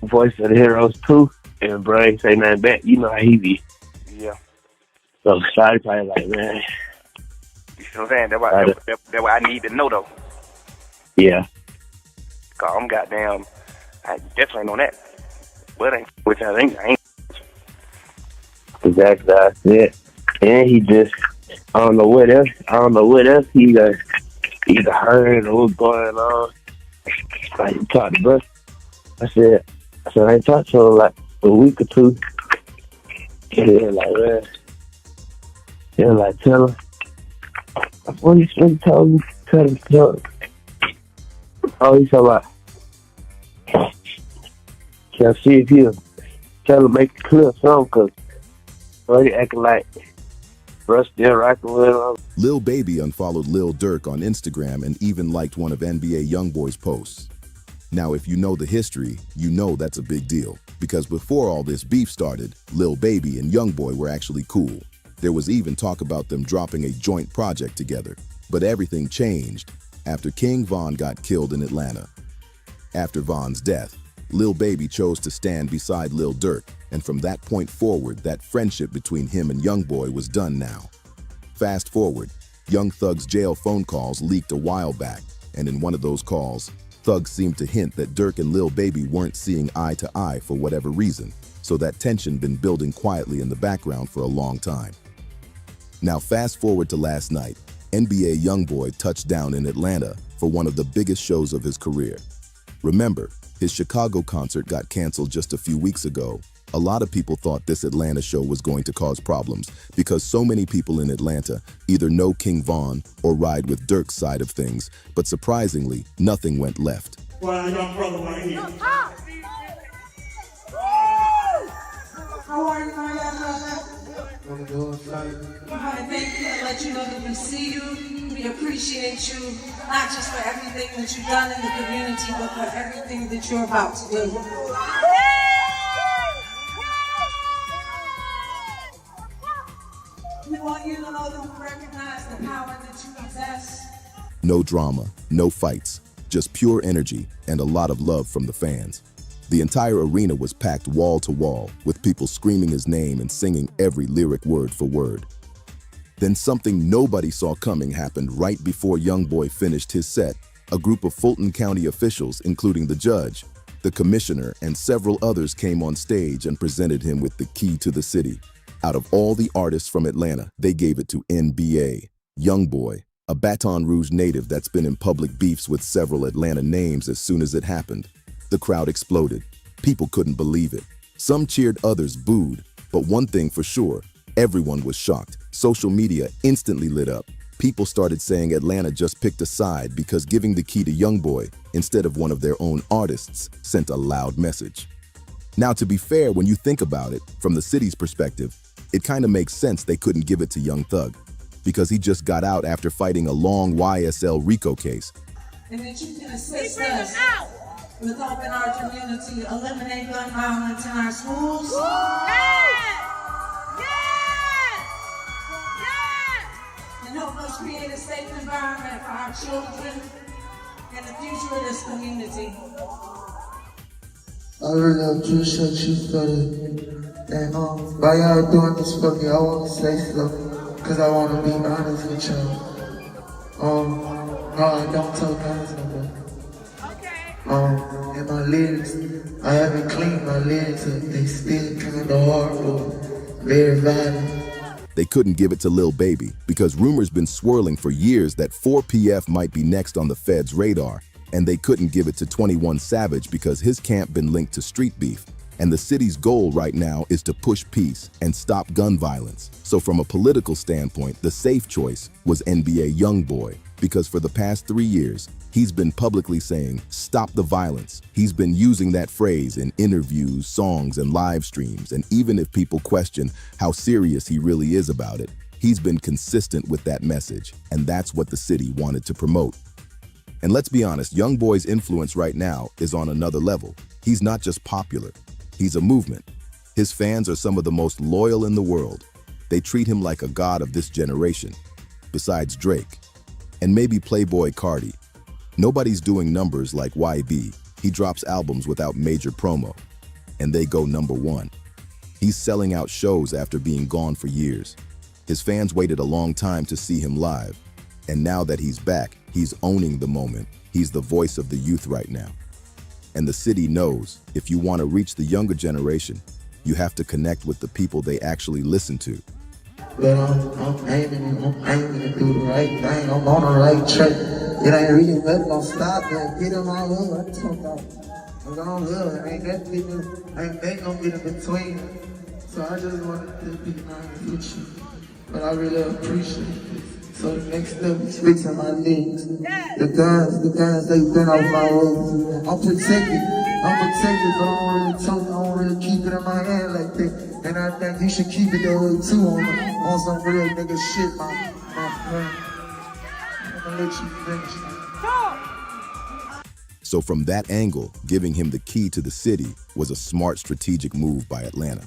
Voice of the Heroes too, and bro ain't say nothing back. You know how he be. Yeah. So Shotty probably like, man. You see what I'm saying? That's what I need to know though. Yeah. Cause I'm goddamn, I definitely know that. But which I ain't. Exactly, that's it. And he just, I don't know what else he either heard or what's going on. Like, he talked to bro. I said, I ain't talked to him like a week or two. And they're like, man. They're like, tell him. What you supposed to tell him? Tell him. Oh, he's talking about, can I see if he'll tell him make it clear something, because bro, he acting like bro still rocking with him. Lil Baby unfollowed Lil Durk on Instagram and even liked one of NBA YoungBoy's posts. Now, if you know the history, you know that's a big deal, because before all this beef started, Lil Baby and YoungBoy were actually cool. There was even talk about them dropping a joint project together. But everything changed after King Von got killed in Atlanta. After Von's death, Lil Baby chose to stand beside Lil Durk, and from that point forward, that friendship between him and YoungBoy was done now. Fast forward, Young Thug's jail phone calls leaked a while back, and in one of those calls, Thug seemed to hint that Durk and Lil Baby weren't seeing eye to eye for whatever reason, so that tension been building quietly in the background for a long time. Now fast forward to last night, NBA YoungBoy touched down in Atlanta for one of the biggest shows of his career. Remember, his Chicago concert got canceled just a few weeks ago. A lot of people thought this Atlanta show was going to cause problems because so many people in Atlanta either know King Von or ride with Durk's side of things, but surprisingly, nothing went left. Well, young brother right here. How are you, my young brother? I'm doing fine. We want to thank you and let you know that we see you. We appreciate you, not just for everything that you've done in the community, but for everything that you're about to do. We want you to know that we recognize the power that you possess. No drama, no fights, just pure energy and a lot of love from the fans. The entire arena was packed wall to wall, with people screaming his name and singing every lyric word for word. Then something nobody saw coming happened right before YoungBoy finished his set. A group of Fulton County officials, including the judge, the commissioner, and several others came on stage and presented him with the key to the city. Out of all the artists from Atlanta, they gave it to NBA, YoungBoy, a Baton Rouge native that's been in public beefs with several Atlanta names as soon as it happened. The crowd exploded. People couldn't believe it. Some cheered, others booed. But one thing for sure, everyone was shocked. Social media instantly lit up. People started saying Atlanta just picked a side because giving the key to YoungBoy instead of one of their own artists sent a loud message. Now, to be fair, when you think about it, from the city's perspective, it kind of makes sense they couldn't give it to Young Thug, because he just got out after fighting a long YSL RICO case. And that you can assist us with helping our community eliminate gun violence in our schools. And help us create a safe environment for our children and the future of this community. I really appreciate you for it. And while y'all doing this for me, I want to say something, because I want to be honest with y'all. No, I don't tell guys no more. And my lyrics, I haven't cleaned my lyrics up. They still kind of horrible, very violent. They couldn't give it to Lil Baby because rumors been swirling for years that 4PF might be next on the Fed's radar, and they couldn't give it to 21 Savage because his camp been linked to street beef. And the city's goal right now is to push peace and stop gun violence. So from a political standpoint, the safe choice was NBA YoungBoy, because for the past 3 years, he's been publicly saying, "Stop the violence." He's been using that phrase in interviews, songs, and live streams. And even if people question how serious he really is about it, he's been consistent with that message. And that's what the city wanted to promote. And let's be honest, YoungBoy's influence right now is on another level. He's not just popular. He's a movement. His fans are some of the most loyal in the world. They treat him like a god of this generation. Besides Drake, and maybe Playboy Cardi, nobody's doing numbers like YB. He drops albums without major promo. and they go #1. He's selling out shows after being gone for years. His fans waited a long time to see him live, and now that he's back, he's owning the moment. He's the voice of the youth right now. And the city knows if you want to reach the younger generation, you have to connect with the people they actually listen to. But I'm aiming to do the right thing. I'm on the right track. It ain't really nothing gonna stop that. Get them all over. I talk about I'm gonna love. Ain't they gonna get in between. So I just wanted to be honest with you. But I really appreciate this. So the next step is fixing my legs. The guns, they've been off my road. I'm protected, but I don't really keep it in my hand like that. And I think you should keep it that way too on some real nigga shit, my friend. I'm gonna let you finish that. So from that angle, giving him the key to the city was a smart strategic move by Atlanta.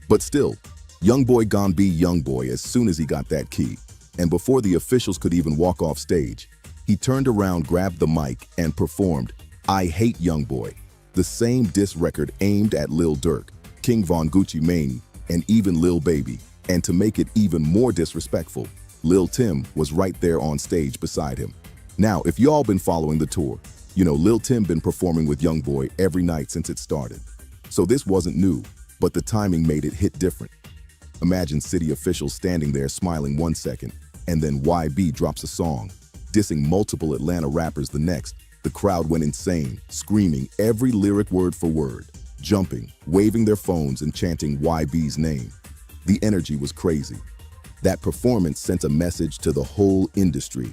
But still, YoungBoy gon' be YoungBoy as soon as he got that key. And before the officials could even walk off stage, he turned around, grabbed the mic, and performed I Hate YoungBoy, the same diss record aimed at Lil Durk, King Von Gucci Mane, and even Lil Baby. And to make it even more disrespectful, Lil Tim was right there on stage beside him. Now, if y'all been following the tour, you know Lil Tim been performing with YoungBoy every night since it started. So this wasn't new, but the timing made it hit different. Imagine city officials standing there smiling 1 second, and then YB drops a song, dissing multiple Atlanta rappers the next. The crowd went insane, screaming every lyric word for word, jumping, waving their phones and chanting YB's name. The energy was crazy. That performance sent a message to the whole industry.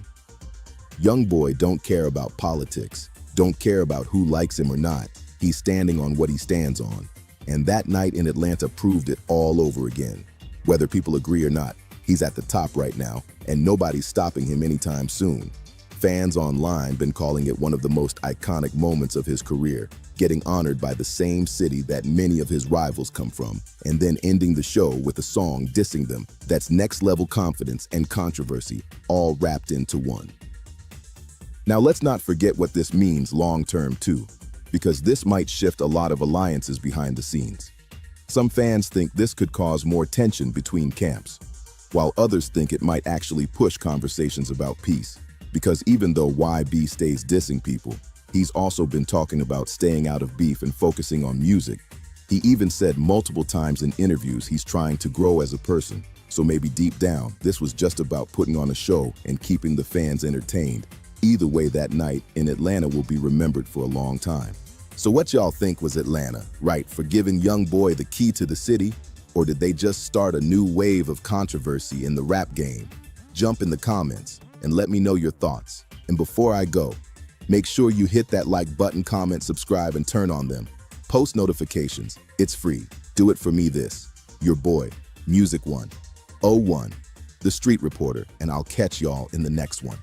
YoungBoy don't care about politics, don't care about who likes him or not. He's standing on what he stands on. And that night in Atlanta proved it all over again. Whether people agree or not, he's at the top right now, and nobody's stopping him anytime soon. Fans online been calling it one of the most iconic moments of his career, getting honored by the same city that many of his rivals come from, and then ending the show with a song dissing them. That's next level confidence and controversy, all wrapped into one. Now let's not forget what this means long-term too, because this might shift a lot of alliances behind the scenes. Some fans think this could cause more tension between camps, while others think it might actually push conversations about peace. Because even though YB stays dissing people, he's also been talking about staying out of beef and focusing on music. He even said multiple times in interviews he's trying to grow as a person. So maybe deep down, this was just about putting on a show and keeping the fans entertained. Either way, that night in Atlanta will be remembered for a long time. So what y'all think was Atlanta, right, for giving YoungBoy the key to the city? Or did they just start a new wave of controversy in the rap game? Jump in the comments and let me know your thoughts. And before I go, make sure you hit that like button, comment, subscribe, and turn on them. Post notifications. It's free. Do it for me this. Your boy, Music 101, the street reporter, and I'll catch y'all in the next one.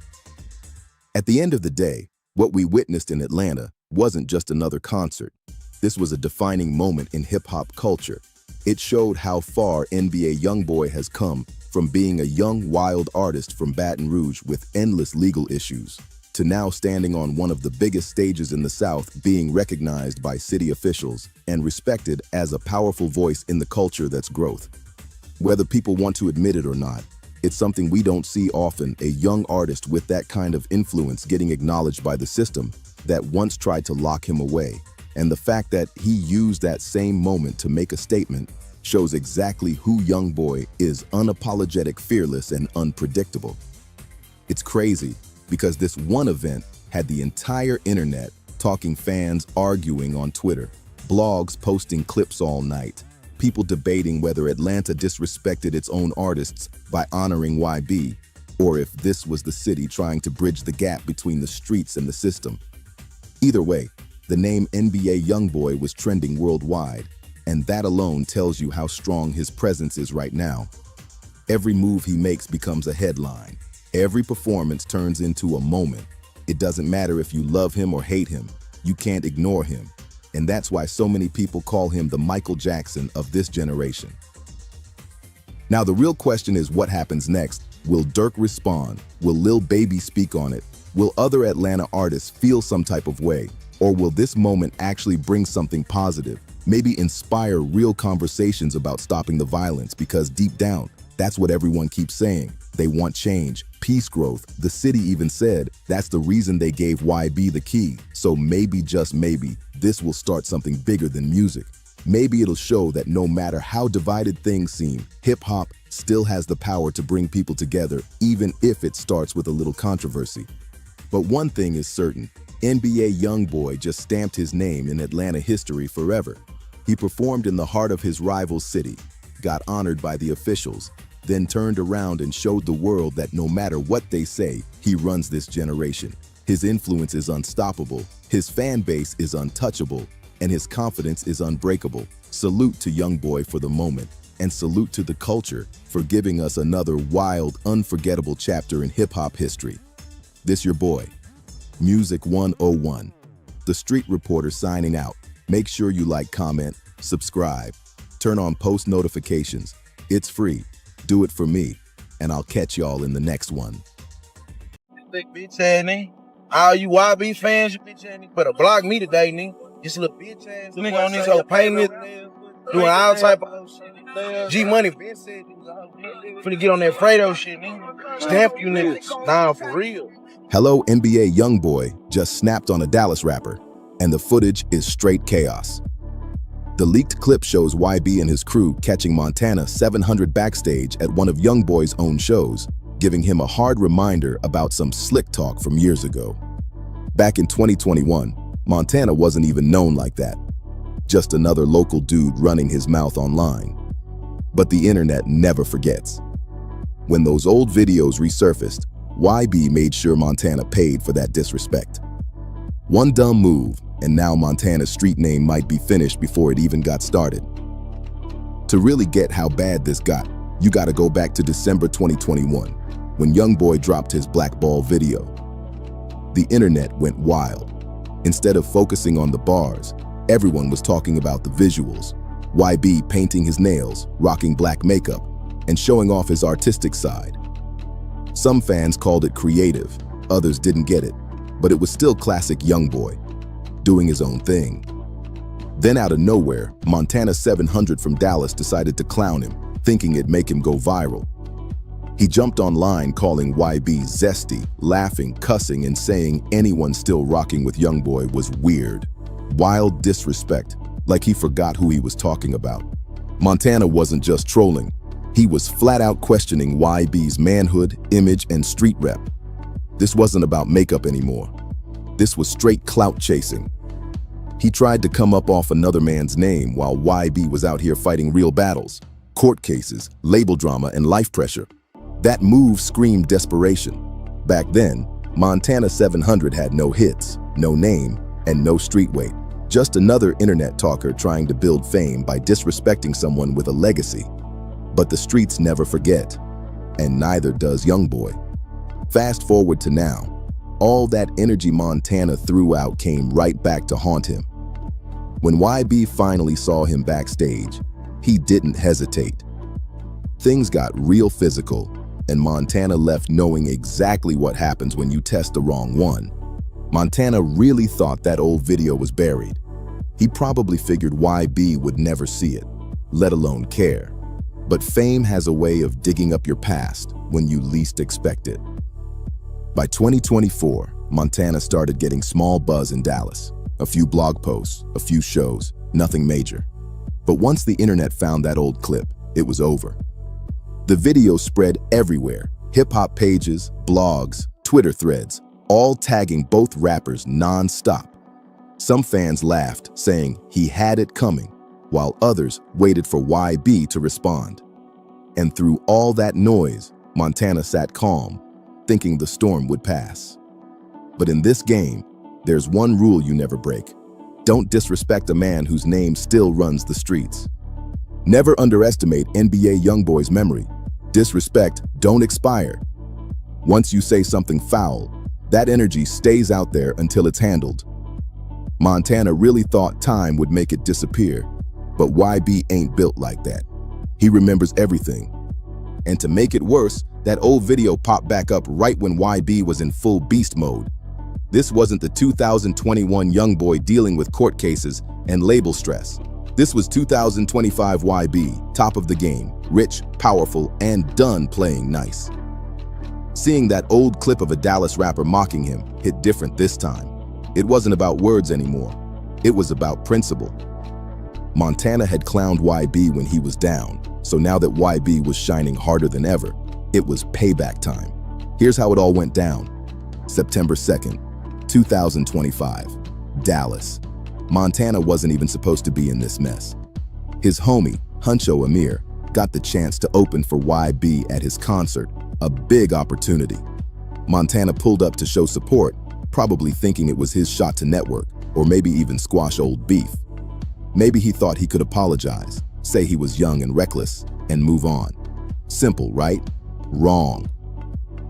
At the end of the day, what we witnessed in Atlanta wasn't just another concert. This was a defining moment in hip-hop culture. It showed how far NBA YoungBoy has come from being a young, wild artist from Baton Rouge with endless legal issues, to now standing on one of the biggest stages in the South, being recognized by city officials and respected as a powerful voice in the culture that's growth. Whether people want to admit it or not, it's something we don't see often, a young artist with that kind of influence getting acknowledged by the system that once tried to lock him away. And the fact that he used that same moment to make a statement shows exactly who YoungBoy is: unapologetic, fearless, and unpredictable. It's crazy because this one event had the entire internet talking, fans arguing on Twitter, blogs posting clips all night, people debating whether Atlanta disrespected its own artists by honoring YB, or if this was the city trying to bridge the gap between the streets and the system. Either way, the name NBA YoungBoy was trending worldwide, and that alone tells you how strong his presence is right now. Every move he makes becomes a headline. Every performance turns into a moment. It doesn't matter if you love him or hate him, you can't ignore him. And that's why so many people call him the Michael Jackson of this generation. Now the real question is, what happens next? Will Durk respond? Will Lil Baby speak on it? Will other Atlanta artists feel some type of way? Or will this moment actually bring something positive? Maybe inspire real conversations about stopping the violence, because deep down, that's what everyone keeps saying. They want change, peace, growth. The city even said that's the reason they gave YB the key. So maybe, just maybe, this will start something bigger than music. Maybe it'll show that no matter how divided things seem, hip-hop still has the power to bring people together, even if it starts with a little controversy. But one thing is certain, NBA YoungBoy just stamped his name in Atlanta history forever. He performed in the heart of his rival city, got honored by the officials, then turned around and showed the world that no matter what they say, he runs this generation. His influence is unstoppable, his fan base is untouchable, and his confidence is unbreakable. Salute to YoungBoy for the moment, and salute to the culture for giving us another wild, unforgettable chapter in hip-hop history. This your boy, Music 101, the street reporter signing out. Make sure you like, comment, subscribe, turn on post notifications. It's free. Do it for me, and I'll catch y'all in the next one. Thick bitch ass nigga. All you YB fans, you bitch ass nigga better block me today, nigga. This little bitch ass nigga on this whole payment, doing all type of G Money. Been said finna get on that Fredo shit, nigga. Stamp you niggas. Nah, for real. Hello, NBA YoungBoy just snapped on a Dallas rapper, and the footage is straight chaos. The leaked clip shows YB and his crew catching Montana 700 backstage at one of YoungBoy's own shows, giving him a hard reminder about some slick talk from years ago. Back in 2021, Montana wasn't even known like that. Just another local dude running his mouth online. But the internet never forgets. When those old videos resurfaced, YB made sure Montana paid for that disrespect. One dumb move, and now Montana's street name might be finished before it even got started. To really get how bad this got, you gotta go back to December 2021, when YoungBoy dropped his Black Ball video. The internet went wild. Instead of focusing on the bars, everyone was talking about the visuals. YB painting his nails, rocking black makeup, and showing off his artistic side. Some fans called it creative, others didn't get it, but it was still classic YoungBoy, doing his own thing. Then out of nowhere, Montana 700 from Dallas decided to clown him, thinking it'd make him go viral. He jumped online calling YB zesty, laughing, cussing, and saying anyone still rocking with YoungBoy was weird. Wild disrespect, like he forgot who he was talking about. Montana wasn't just trolling, he was flat out questioning YB's manhood, image, and street rep. This wasn't about makeup anymore. This was straight clout chasing. He tried to come up off another man's name while YB was out here fighting real battles, court cases, label drama, and life pressure. That move screamed desperation. Back then, Montana 700 had no hits, no name, and no street weight. Just another internet talker trying to build fame by disrespecting someone with a legacy. But the streets never forget, and neither does YoungBoy. Fast forward to now. All that energy Montana threw out came right back to haunt him. When YB finally saw him backstage, he didn't hesitate. Things got real physical, and Montana left knowing exactly what happens when you test the wrong one. Montana really thought that old video was buried. He probably figured YB would never see it, let alone care. But fame has a way of digging up your past when you least expect it. By 2024, Montana started getting small buzz in Dallas. A few blog posts, a few shows, nothing major. But once the internet found that old clip, it was over. The video spread everywhere. Hip-hop pages, blogs, Twitter threads, all tagging both rappers non-stop. Some fans laughed, saying he had it coming, while others waited for YB to respond. And through all that noise, Montana sat calm, thinking the storm would pass. But in this game, there's one rule you never break. Don't disrespect a man whose name still runs the streets. Never underestimate NBA YoungBoy's memory. Disrespect don't expire. Once you say something foul, that energy stays out there until it's handled. Montana really thought time would make it disappear, but YB ain't built like that. He remembers everything. And to make it worse, that old video popped back up right when YB was in full beast mode. This wasn't the 2021 YoungBoy dealing with court cases and label stress. This was 2025 YB, top of the game, rich, powerful, and done playing nice. Seeing that old clip of a Dallas rapper mocking him hit different this time. It wasn't about words anymore. It was about principle. Montana had clowned YB when he was down, so now that YB was shining harder than ever, it was payback time. Here's how it all went down. September 2nd, 2025, Dallas. Montana wasn't even supposed to be in this mess. His homie, Huncho Amir, got the chance to open for YB at his concert, a big opportunity. Montana pulled up to show support, probably thinking it was his shot to network, or maybe even squash old beef. Maybe he thought he could apologize, say he was young and reckless, and move on. Simple, right? Wrong.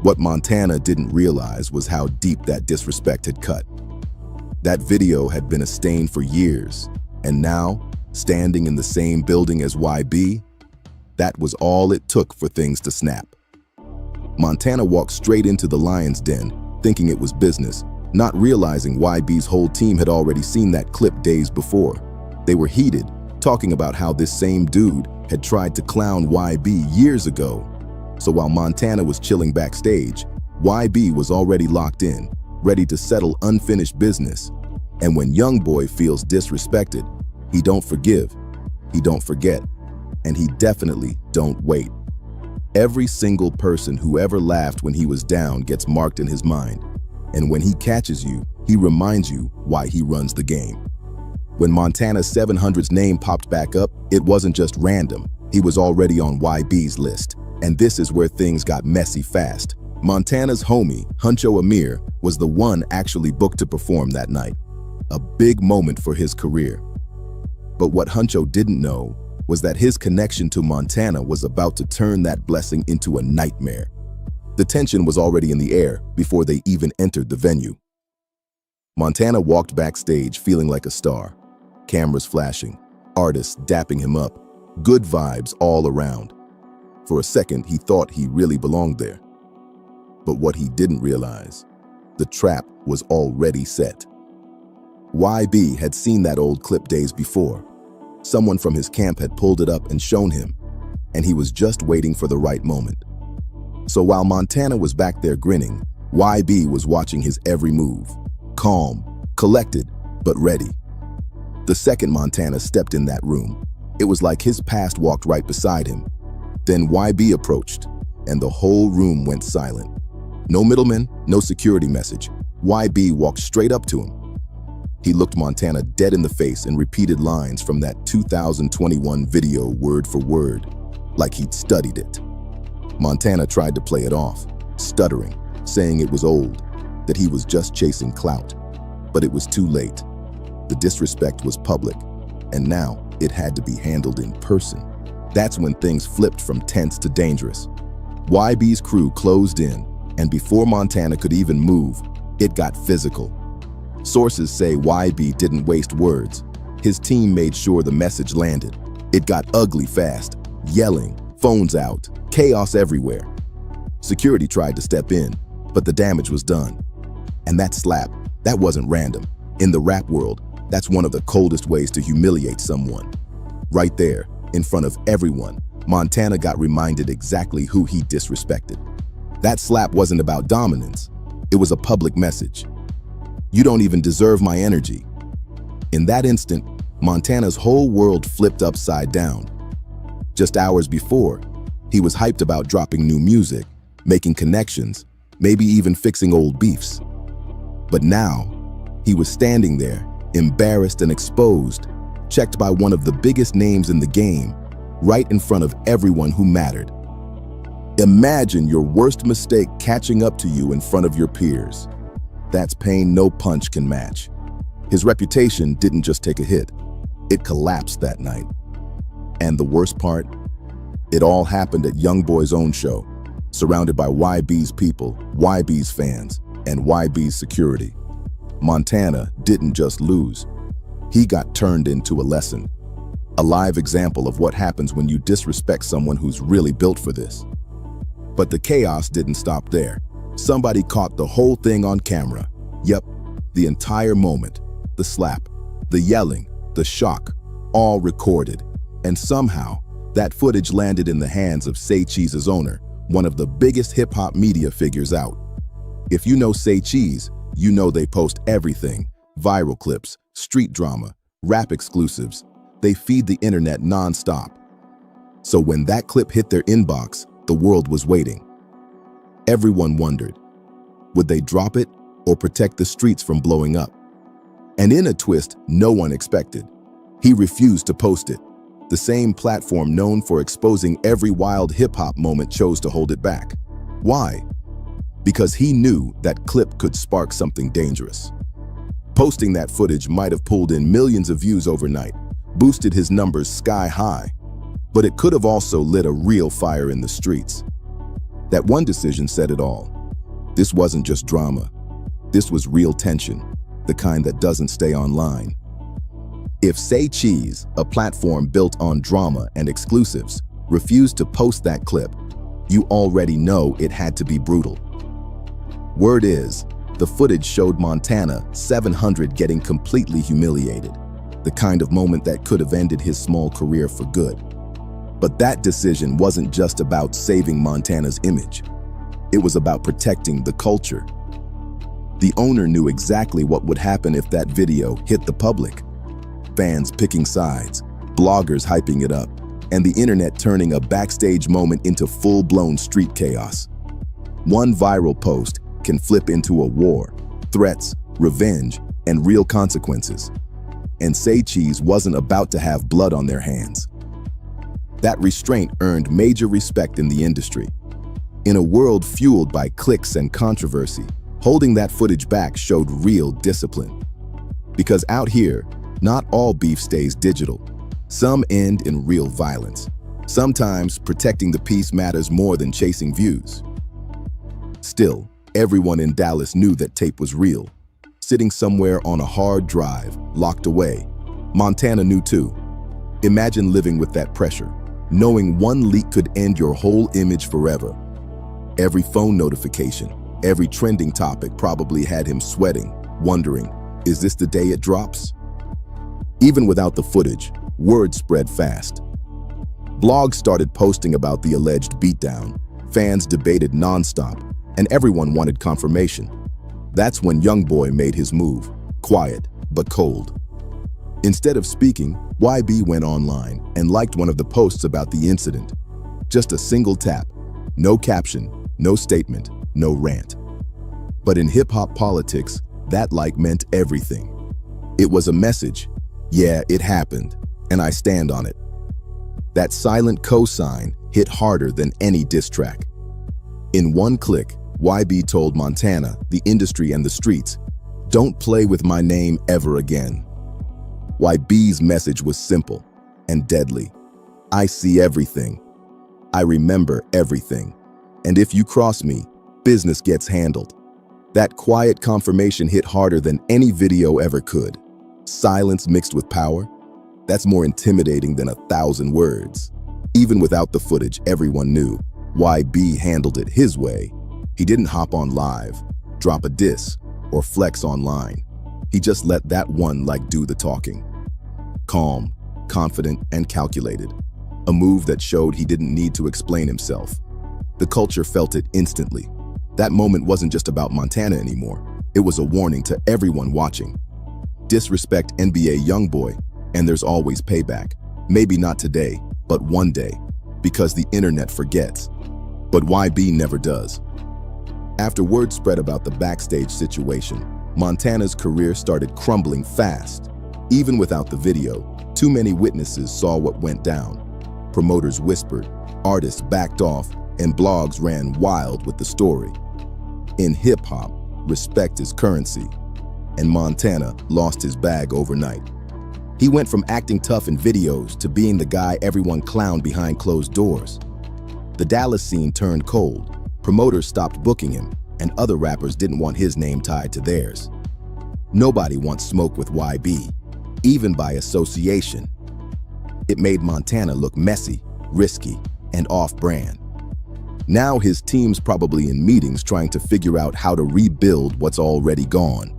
What Montana didn't realize was how deep that disrespect had cut. That video had been a stain for years, and now, standing in the same building as YB, that was all it took for things to snap. Montana walked straight into the lion's den, thinking it was business, not realizing YB's whole team had already seen that clip days before. They were heated, talking about how this same dude had tried to clown YB years ago. So while Montana was chilling backstage, YB was already locked in, ready to settle unfinished business. And when YoungBoy feels disrespected, he don't forgive, he don't forget, and he definitely don't wait. Every single person who ever laughed when he was down gets marked in his mind. And when he catches you, he reminds you why he runs the game. When Montana's 700's name popped back up, it wasn't just random. He was already on YB's list. And this is where things got messy fast. Montana's homie, Huncho Amir, was the one actually booked to perform that night. A big moment for his career. But what Huncho didn't know was that his connection to Montana was about to turn that blessing into a nightmare. The tension was already in the air before they even entered the venue. Montana walked backstage feeling like a star. Cameras flashing, artists dapping him up, good vibes all around. For a second, he thought he really belonged there. But what he didn't realize, the trap was already set. YB had seen that old clip days before. Someone from his camp had pulled it up and shown him, and he was just waiting for the right moment. So while Montana was back there grinning, YB was watching his every move, calm, collected, but ready. The second Montana stepped in that room, it was like his past walked right beside him. Then YB approached, and the whole room went silent. No middleman, no security message. YB walked straight up to him. He looked Montana dead in the face and repeated lines from that 2021 video word for word, like he'd studied it. Montana tried to play it off, stuttering, saying it was old, that he was just chasing clout. But it was too late. The disrespect was public, and now it had to be handled in person. That's when things flipped from tense to dangerous. YB's crew closed in, and before Montana could even move, it got physical. Sources say YB didn't waste words. His team made sure the message landed. It got ugly fast, yelling, phones out, chaos everywhere. Security tried to step in, but the damage was done. And that slap, that wasn't random. In the rap world, that's one of the coldest ways to humiliate someone. Right there, in front of everyone, Montana got reminded exactly who he disrespected. That slap wasn't about dominance. It was a public message. You don't even deserve my energy. In that instant, Montana's whole world flipped upside down. Just hours before, he was hyped about dropping new music, making connections, maybe even fixing old beefs. But now, he was standing there, embarrassed and exposed, checked by one of the biggest names in the game, right in front of everyone who mattered. Imagine your worst mistake catching up to you in front of your peers. That's pain no punch can match. His reputation didn't just take a hit, it collapsed that night. And the worst part? It all happened at YoungBoy's own show, surrounded by YB's people, YB's fans, and YB's security. Montana didn't just lose. He got turned into a lesson. A live example of what happens when you disrespect someone who's really built for this. But the chaos didn't stop there. Somebody caught the whole thing on camera. Yep, the entire moment. The slap, the yelling, the shock, all recorded. And somehow, that footage landed in the hands of Say Cheese's owner, one of the biggest hip-hop media figures out. If you know Say Cheese, you know they post everything: viral clips, street drama, rap exclusives. They feed the internet non-stop. So when that clip hit their inbox, the world was waiting. Everyone wondered, would they drop it or protect the streets from blowing up? And in a twist no one expected, he refused to post it. The same platform known for exposing every wild hip-hop moment chose to hold it back. Why? Because he knew that clip could spark something dangerous. Posting that footage might have pulled in millions of views overnight, boosted his numbers sky high, but it could have also lit a real fire in the streets. That one decision said it all. This wasn't just drama. This was real tension, the kind that doesn't stay online. If Say Cheese, a platform built on drama and exclusives, refused to post that clip, you already know it had to be brutal. Word is, the footage showed Montana 700 getting completely humiliated, the kind of moment that could have ended his small career for good. But that decision wasn't just about saving Montana's image. It was about protecting the culture. The owner knew exactly what would happen if that video hit the public. Fans picking sides, bloggers hyping it up, and the internet turning a backstage moment into full-blown street chaos. One viral post can flip into a war, threats, revenge, and real consequences. And Say Cheese wasn't about to have blood on their hands. That restraint earned major respect in the industry. In a world fueled by clicks and controversy, holding that footage back showed real discipline. Because out here, not all beef stays digital. Some end in real violence. Sometimes protecting the peace matters more than chasing views. Still, everyone in Dallas knew that tape was real. Sitting somewhere on a hard drive, locked away. Montana knew too. Imagine living with that pressure, knowing one leak could end your whole image forever. Every phone notification, every trending topic probably had him sweating, wondering, is this the day it drops? Even without the footage, word spread fast. Blogs started posting about the alleged beatdown, fans debated nonstop, and everyone wanted confirmation. That's when YoungBoy made his move, quiet but cold. Instead of speaking, YB went online and liked one of the posts about the incident. Just a single tap, no caption, no statement, no rant. But in hip-hop politics, that like meant everything. It was a message. Yeah, it happened, and I stand on it. That silent cosign hit harder than any diss track. In one click, YB told Montana, the industry and the streets, don't play with my name ever again. YB's message was simple and deadly. I see everything. I remember everything. And if you cross me, business gets handled. That quiet confirmation hit harder than any video ever could. Silence mixed with power? That's more intimidating than 1,000 words. Even without the footage, everyone knew YB handled it his way. He didn't hop on live, drop a diss, or flex online. He just let that one do the talking. Calm, confident, and calculated. A move that showed he didn't need to explain himself. The culture felt it instantly. That moment wasn't just about Montana anymore. It was a warning to everyone watching. Disrespect NBA YoungBoy, and there's always payback. Maybe not today, but one day, because the internet forgets. But YB never does. After word spread about the backstage situation, Montana's career started crumbling fast. Even without the video, too many witnesses saw what went down. Promoters whispered, artists backed off, and blogs ran wild with the story. In hip-hop, respect is currency, and Montana lost his bag overnight. He went from acting tough in videos to being the guy everyone clowned behind closed doors. The Dallas scene turned cold. Promoters stopped booking him, and other rappers didn't want his name tied to theirs. Nobody wants smoke with YB, even by association. It made Montana look messy, risky, and off-brand. Now his team's probably in meetings trying to figure out how to rebuild what's already gone.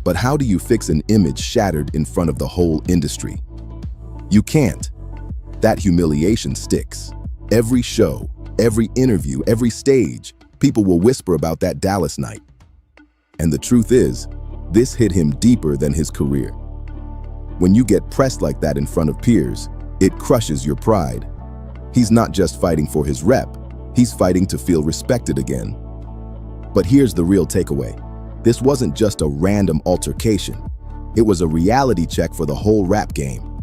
But how do you fix an image shattered in front of the whole industry? You can't. That humiliation sticks. Every show, every interview, every stage, people will whisper about that Dallas night. And the truth is, this hit him deeper than his career. When you get pressed like that in front of peers, it crushes your pride. He's not just fighting for his rep, he's fighting to feel respected again. But here's the real takeaway. This wasn't just a random altercation. It was a reality check for the whole rap game.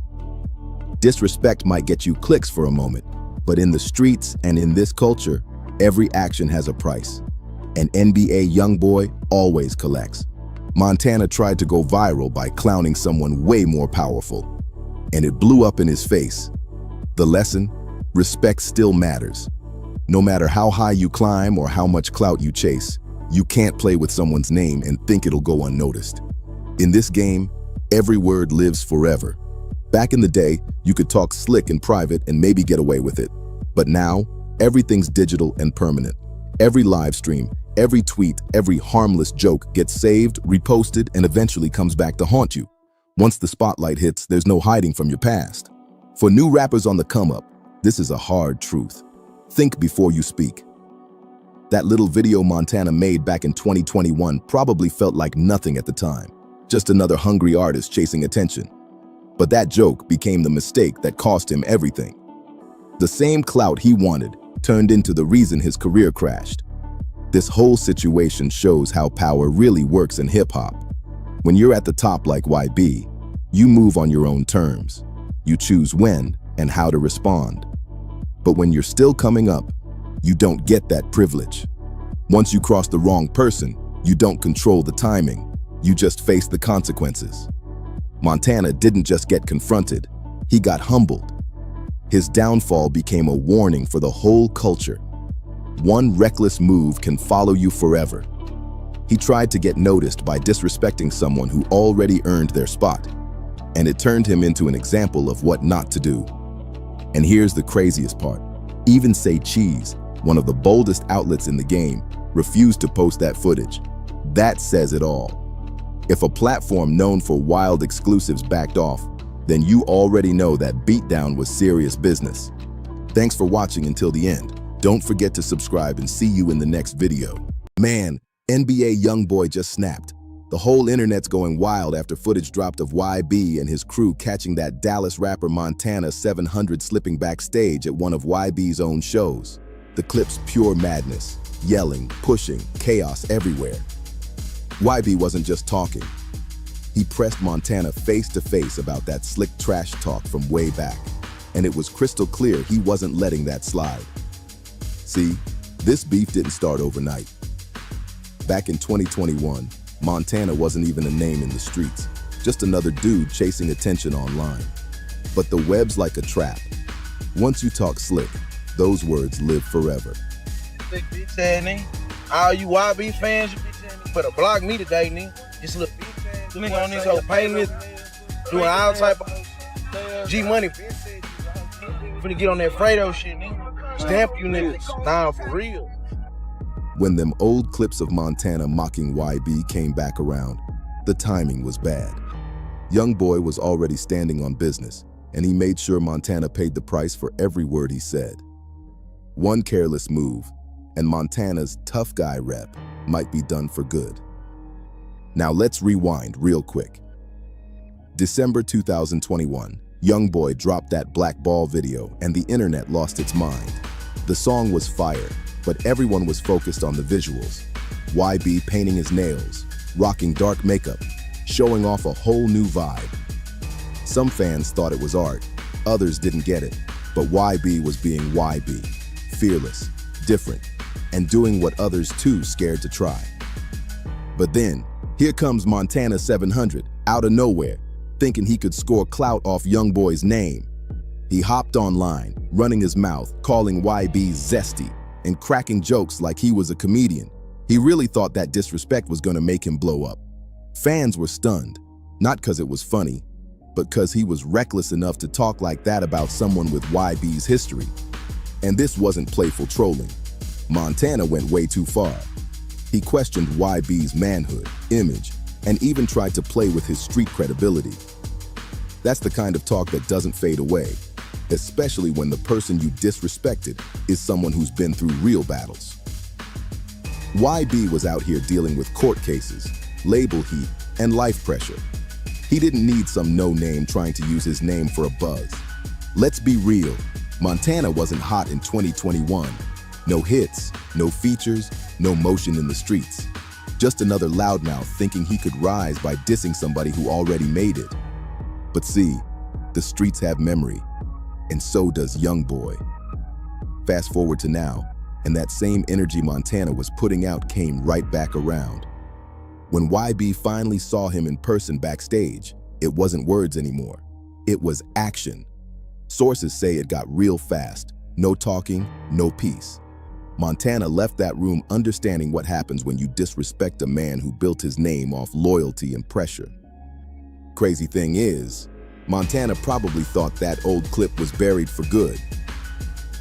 Disrespect might get you clicks for a moment, but in the streets and in this culture, every action has a price. And NBA YoungBoy always collects. Montana tried to go viral by clowning someone way more powerful, and it blew up in his face. The lesson? Respect still matters. No matter how high you climb or how much clout you chase, you can't play with someone's name and think it'll go unnoticed. In this game, every word lives forever. Back in the day, you could talk slick in private and maybe get away with it. But now, everything's digital and permanent. Every live stream, every tweet, every harmless joke gets saved, reposted, and eventually comes back to haunt you. Once the spotlight hits, there's no hiding from your past. For new rappers on the come-up, this is a hard truth. Think before you speak. That little video Montana made back in 2021 probably felt like nothing at the time. Just another hungry artist chasing attention. But that joke became the mistake that cost him everything. The same clout he wanted turned into the reason his career crashed. This whole situation shows how power really works in hip-hop. When you're at the top like YB, you move on your own terms. You choose when and how to respond. But when you're still coming up, you don't get that privilege. Once you cross the wrong person, you don't control the timing. You just face the consequences. Montana didn't just get confronted, he got humbled. His downfall became a warning for the whole culture. One reckless move can follow you forever. He tried to get noticed by disrespecting someone who already earned their spot, and it turned him into an example of what not to do. And here's the craziest part. Even Say Cheese, one of the boldest outlets in the game, refused to post that footage. That says it all. If a platform known for wild exclusives backed off, then you already know that beatdown was serious business. Thanks for watching until the end. Don't forget to subscribe and see you in the next video. Man, NBA YoungBoy just snapped. The whole internet's going wild after footage dropped of YB and his crew catching that Dallas rapper Montana 700 slipping backstage at one of YB's own shows. The clip's pure madness, yelling, pushing, chaos everywhere. YB wasn't just talking. He pressed Montana face to face about that slick trash talk from way back, and it was crystal clear he wasn't letting that slide. See, this beef didn't start overnight. Back in 2021, Montana wasn't even a name in the streets, just another dude chasing attention online. But the web's like a trap. Once you talk slick, those words live forever. Big bitch ass nigga. All you YB fans, you bitch ass nigga better block me today, nigga. This little bitch ass nigga on this whole payment, doing all type of G money. Finna get on that Fredo shit, nigga. Stamp you niggas. Nah, for real. When them old clips of Montana mocking YB came back around, the timing was bad. YoungBoy was already standing on business, and he made sure Montana paid the price for every word he said. One careless move, and Montana's tough guy rep might be done for good. Now let's rewind real quick. December 2021, YoungBoy dropped that Black Ball video and the internet lost its mind. The song was fire, but everyone was focused on the visuals. YB painting his nails, rocking dark makeup, showing off a whole new vibe. Some fans thought it was art, others didn't get it, but YB was being YB, fearless, different, and doing what others too scared to try. But then, here comes Montana 700, out of nowhere, thinking he could score clout off YoungBoy's name. He hopped online, running his mouth, calling YB zesty, and cracking jokes like he was a comedian. He really thought that disrespect was gonna make him blow up. Fans were stunned, not because it was funny, but because he was reckless enough to talk like that about someone with YB's history. And this wasn't playful trolling. Montana went way too far. He questioned YB's manhood, image, and even tried to play with his street credibility. That's the kind of talk that doesn't fade away, especially when the person you disrespected is someone who's been through real battles. YB was out here dealing with court cases, label heat, and life pressure. He didn't need some no-name trying to use his name for a buzz. Let's be real, Montana wasn't hot in 2021. No hits, no features, no motion in the streets. Just another loudmouth thinking he could rise by dissing somebody who already made it. But see, the streets have memory, and so does YoungBoy. Fast forward to now, and that same energy Montana was putting out came right back around. When YB finally saw him in person backstage, it wasn't words anymore. It was action. Sources say it got real fast. No talking, no peace. Montana left that room understanding what happens when you disrespect a man who built his name off loyalty and pressure. Crazy thing is, Montana probably thought that old clip was buried for good.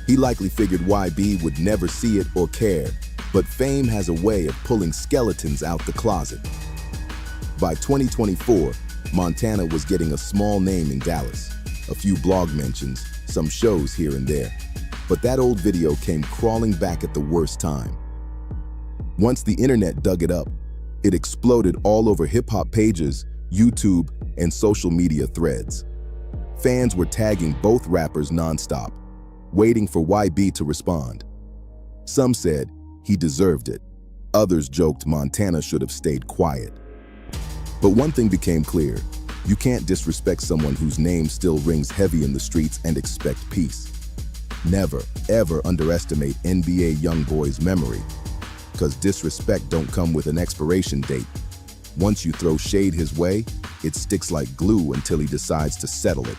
He likely figured YB would never see it or care, but fame has a way of pulling skeletons out the closet. By 2024, Montana was getting a small name in Dallas, a few blog mentions, some shows here and there. But that old video came crawling back at the worst time. Once the internet dug it up, it exploded all over hip-hop pages, YouTube, and social media threads. Fans were tagging both rappers nonstop, waiting for YB to respond. Some said he deserved it. Others joked Montana should have stayed quiet. But one thing became clear: you can't disrespect someone whose name still rings heavy in the streets and expect peace. Never, ever underestimate NBA YoungBoy's memory, because disrespect don't come with an expiration date. Once you throw shade his way, it sticks like glue until he decides to settle it.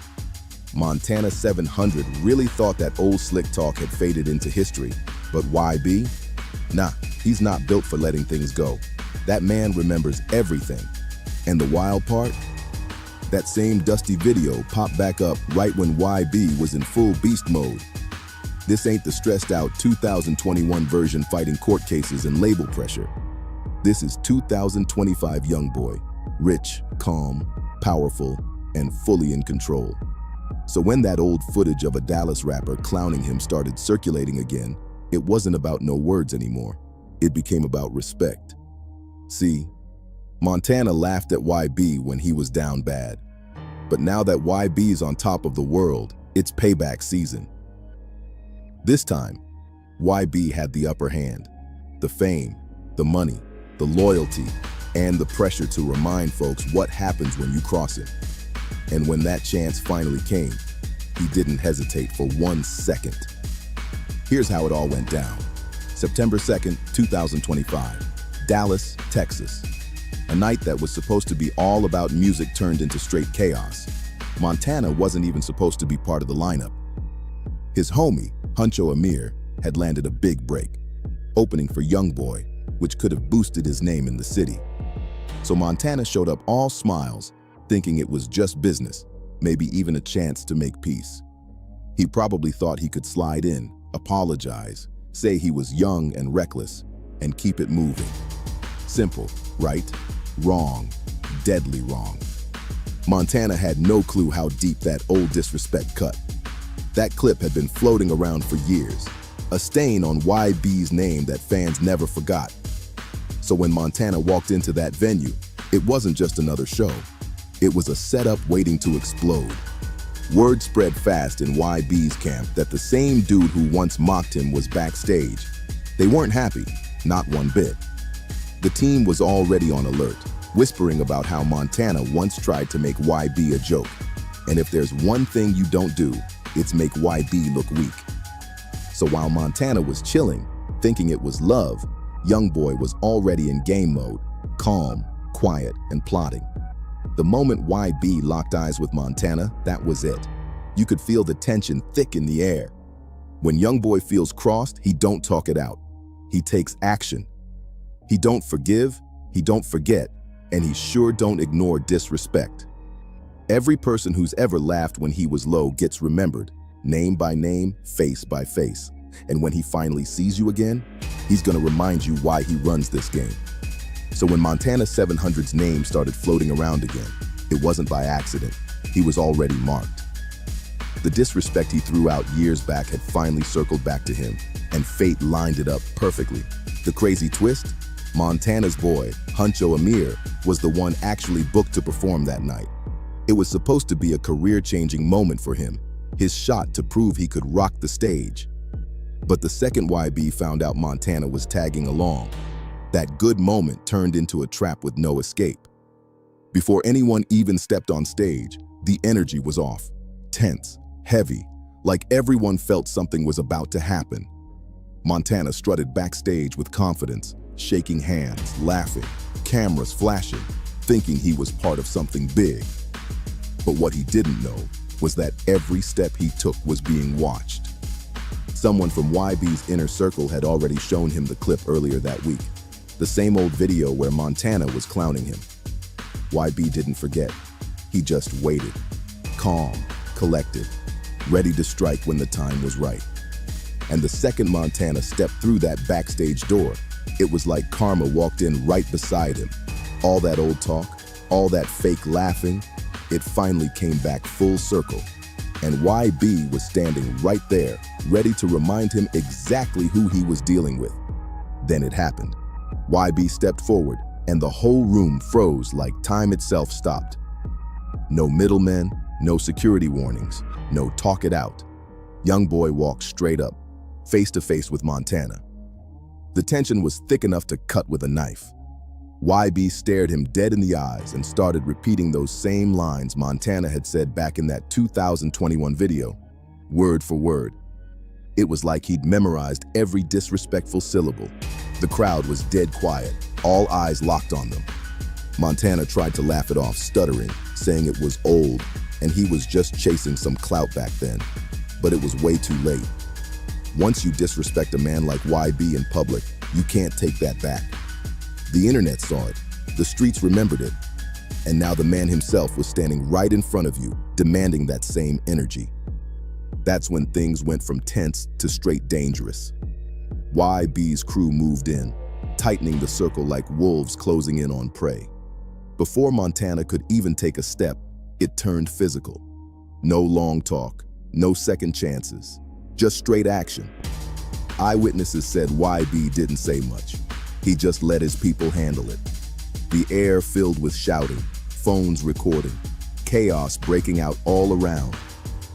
Montana 700 really thought that old slick talk had faded into history, but YB? Nah, he's not built for letting things go. That man remembers everything. And the wild part? That same dusty video popped back up right when YB was in full beast mode. This ain't the stressed out 2021 version fighting court cases and label pressure. This is 2025 YoungBoy, rich, calm, powerful, and fully in control. So when that old footage of a Dallas rapper clowning him started circulating again, it wasn't about no words anymore. It became about respect. See, Montana laughed at YB when he was down bad. But now that YB's on top of the world, it's payback season. This time, YB had the upper hand. The fame, the money, the loyalty, and the pressure to remind folks what happens when you cross it. And when that chance finally came, he didn't hesitate for 1 second. Here's how it all went down. September 2nd, 2025, Dallas, Texas. A night that was supposed to be all about music turned into straight chaos. Montana wasn't even supposed to be part of the lineup. His homie, Huncho Amir, had landed a big break, opening for YoungBoy, which could have boosted his name in the city. So Montana showed up all smiles, thinking it was just business, maybe even a chance to make peace. He probably thought he could slide in, apologize, say he was young and reckless, and keep it moving. Simple, right? Wrong, deadly wrong. Montana had no clue how deep that old disrespect cut. That clip had been floating around for years, a stain on YB's name that fans never forgot. So when Montana walked into that venue, it wasn't just another show. It was a setup waiting to explode. Word spread fast in YB's camp that the same dude who once mocked him was backstage. They weren't happy, not one bit. The team was already on alert, whispering about how Montana once tried to make YB a joke. And if there's one thing you don't do, it's make YB look weak. So while Montana was chilling, thinking it was love, YoungBoy was already in game mode, calm, quiet, and plotting. The moment YB locked eyes with Montana, that was it. You could feel the tension thick in the air. When YoungBoy feels crossed, he don't talk it out. He takes action. He don't forgive, he don't forget, and he sure don't ignore disrespect. Every person who's ever laughed when he was low gets remembered, name by name, face by face. And when he finally sees you again, he's gonna remind you why he runs this game. So when Montana 700's name started floating around again, it wasn't by accident. he was already marked. The disrespect he threw out years back had finally circled back to him, and fate lined it up perfectly. The crazy twist? Montana's boy, Huncho Amir, was the one actually booked to perform that night. It was supposed to be a career-changing moment for him, his shot to prove he could rock the stage. But the second YB found out Montana was tagging along, that good moment turned into a trap with no escape. Before anyone even stepped on stage, the energy was off, tense, heavy, like everyone felt something was about to happen. Montana strutted backstage with confidence, shaking hands, laughing, cameras flashing, thinking he was part of something big. But what he didn't know was that every step he took was being watched. Someone from YB's inner circle had already shown him the clip earlier that week, the same old video where Montana was clowning him. YB didn't forget. He just waited, calm, collected, ready to strike when the time was right. And the second Montana stepped through that backstage door, it was like karma walked in right beside him. All that old talk, all that fake laughing, it finally came back full circle. And YB was standing right there, ready to remind him exactly who he was dealing with. Then it happened. YB stepped forward, and the whole room froze like time itself stopped. No middlemen, no security warnings, no talk it out. YoungBoy walked straight up, face to face with Montana. The tension was thick enough to cut with a knife. YB stared him dead in the eyes and started repeating those same lines Montana had said back in that 2021 video, word for word. It was like he'd memorized every disrespectful syllable. The crowd was dead quiet, all eyes locked on them. Montana tried to laugh it off, stuttering, saying it was old, and he was just chasing some clout back then. But it was way too late. Once you disrespect a man like YB in public, you can't take that back. The internet saw it, the streets remembered it, and now the man himself was standing right in front of you, demanding that same energy. That's when things went from tense to straight dangerous. YB's crew moved in, tightening the circle like wolves closing in on prey. Before Montana could even take a step, it turned physical. No long talk, no second chances, just straight action. Eyewitnesses said YB didn't say much. He just let his people handle it. The air filled with shouting, phones recording, chaos breaking out all around.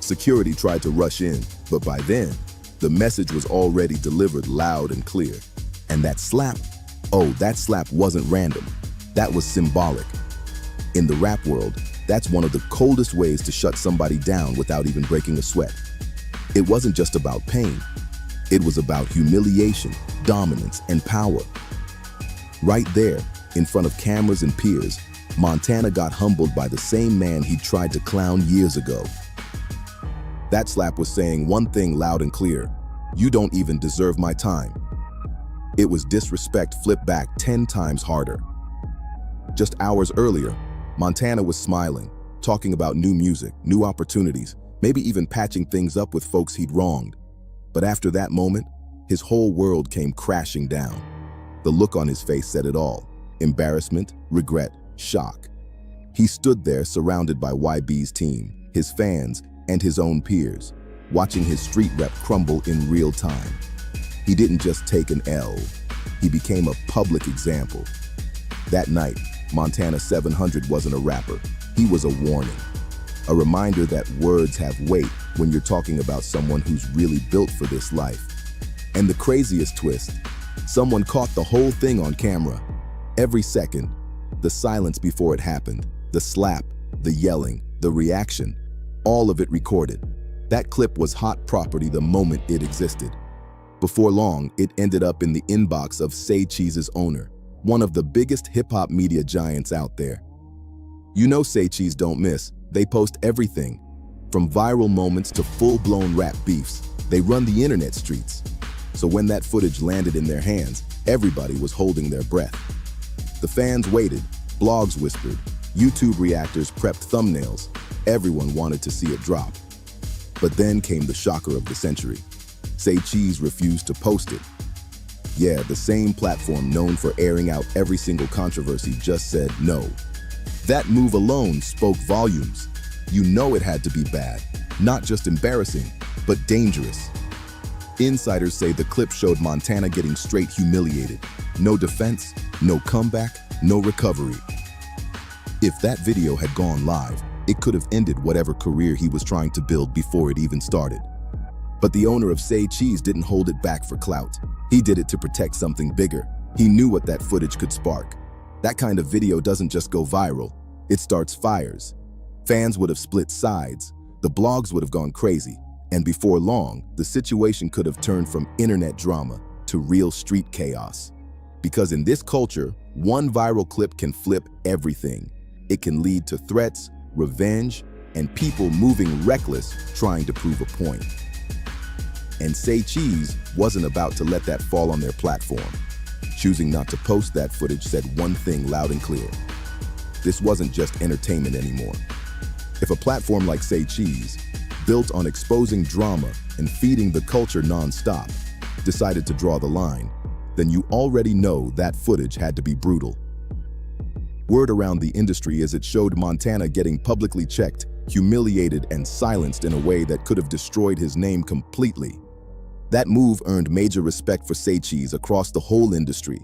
Security tried to rush in, but by then, the message was already delivered loud and clear. And that slap, oh, that slap wasn't random. That was symbolic. In the rap world, that's one of the coldest ways to shut somebody down without even breaking a sweat. It wasn't just about pain. It was about humiliation, dominance, and power. Right there, in front of cameras and peers, Montana got humbled by the same man he tried to clown years ago. That slap was saying one thing loud and clear: you don't even deserve my time. It was disrespect flipped back 10 times harder. Just hours earlier, Montana was smiling, talking about new music, new opportunities, maybe even patching things up with folks he'd wronged. But after that moment, his whole world came crashing down. The look on his face said it all: embarrassment, regret, shock. He stood there surrounded by YB's team, his fans, and his own peers, watching his street rep crumble in real time. He didn't just take an L, he became a public example. That night, Montana 700 wasn't a rapper, he was a warning. A reminder that words have weight when you're talking about someone who's really built for this life. And the craziest twist, someone caught the whole thing on camera. Every second, the silence before it happened, the slap, the yelling, the reaction, all of it recorded. That clip was hot property the moment it existed. Before long, it ended up in the inbox of Say Cheese's owner, one of the biggest hip-hop media giants out there. You know Say Cheese don't miss. They post everything, from viral moments to full-blown rap beefs. They run the internet streets. So when that footage landed in their hands, everybody was holding their breath. The fans waited, blogs whispered, YouTube reactors prepped thumbnails. Everyone wanted to see it drop. But then came the shocker of the century. Say Cheese refused to post it. Yeah, the same platform known for airing out every single controversy just said no. That move alone spoke volumes. you know it had to be bad, not just embarrassing, but dangerous. Insiders say the clip showed Montana getting straight humiliated. No defense, no comeback, no recovery. If that video had gone live, it could have ended whatever career he was trying to build before it even started. But the owner of Say Cheese didn't hold it back for clout. He did it to protect something bigger. He knew what that footage could spark. That kind of video doesn't just go viral, it starts fires. Fans would have split sides, the blogs would have gone crazy, and before long, the situation could have turned from internet drama to real street chaos. Because in this culture, one viral clip can flip everything. It can lead to threats, revenge, and people moving reckless trying to prove a point. And Say Cheese wasn't about to let that fall on their platform. Choosing not to post that footage said one thing loud and clear. This wasn't just entertainment anymore. If a platform like Say Cheese, built on exposing drama and feeding the culture non-stop, decided to draw the line, then you already know that footage had to be brutal. Word around the industry is it showed Montana getting publicly checked, humiliated, and silenced in a way that could have destroyed his name completely. That move earned major respect for Say Cheese across the whole industry.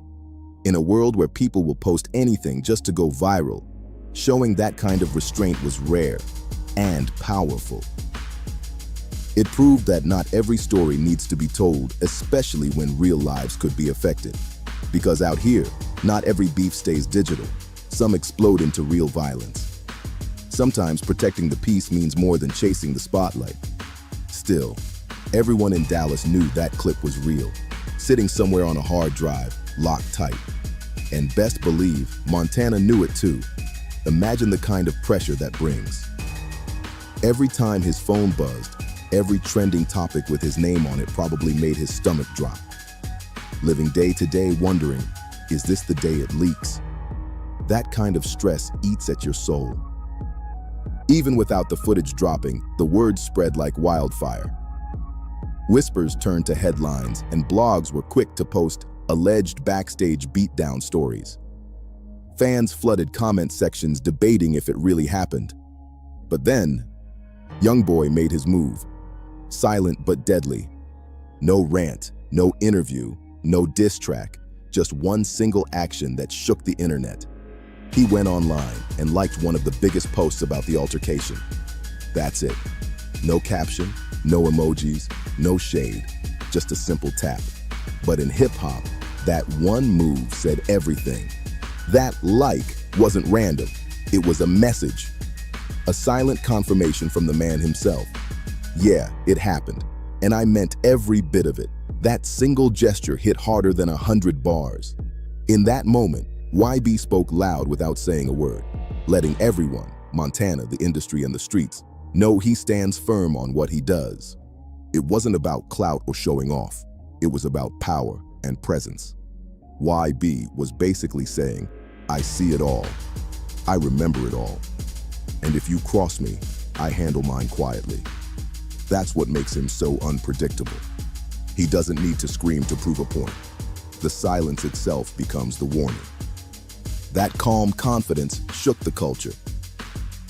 In a world where people will post anything just to go viral, showing that kind of restraint was rare and powerful. It proved that not every story needs to be told, especially when real lives could be affected. Because out here, not every beef stays digital. Some explode into real violence. Sometimes protecting the peace means more than chasing the spotlight. Still, everyone in Dallas knew that clip was real, sitting somewhere on a hard drive, locked tight. And best believe, Montana knew it too. Imagine the kind of pressure that brings. Every time his phone buzzed, every trending topic with his name on it probably made his stomach drop. Living day to day wondering, is this the day it leaks? That kind of stress eats at your soul. Even without the footage dropping, the word spread like wildfire. Whispers turned to headlines, and blogs were quick to post alleged backstage beatdown stories. Fans flooded comment sections debating if it really happened. But then, YoungBoy made his move. Silent but deadly. No rant, no interview, no diss track, just one single action that shook the internet. He went online and liked one of the biggest posts about the altercation. That's it. No caption, no emojis, no shade, just a simple tap. But in hip-hop, that one move said everything. That like wasn't random, it was a message. A silent confirmation from the man himself. Yeah, it happened, and I meant every bit of it. That single gesture hit harder than 100 bars. In that moment, YB spoke loud without saying a word, letting everyone, Montana, the industry, and the streets, know he stands firm on what he does. It wasn't about clout or showing off. It was about power and presence. YB was basically saying, I see it all. I remember it all. And if you cross me, I handle mine quietly. That's what makes him so unpredictable. He doesn't need to scream to prove a point. The silence itself becomes the warning. That calm confidence shook the culture.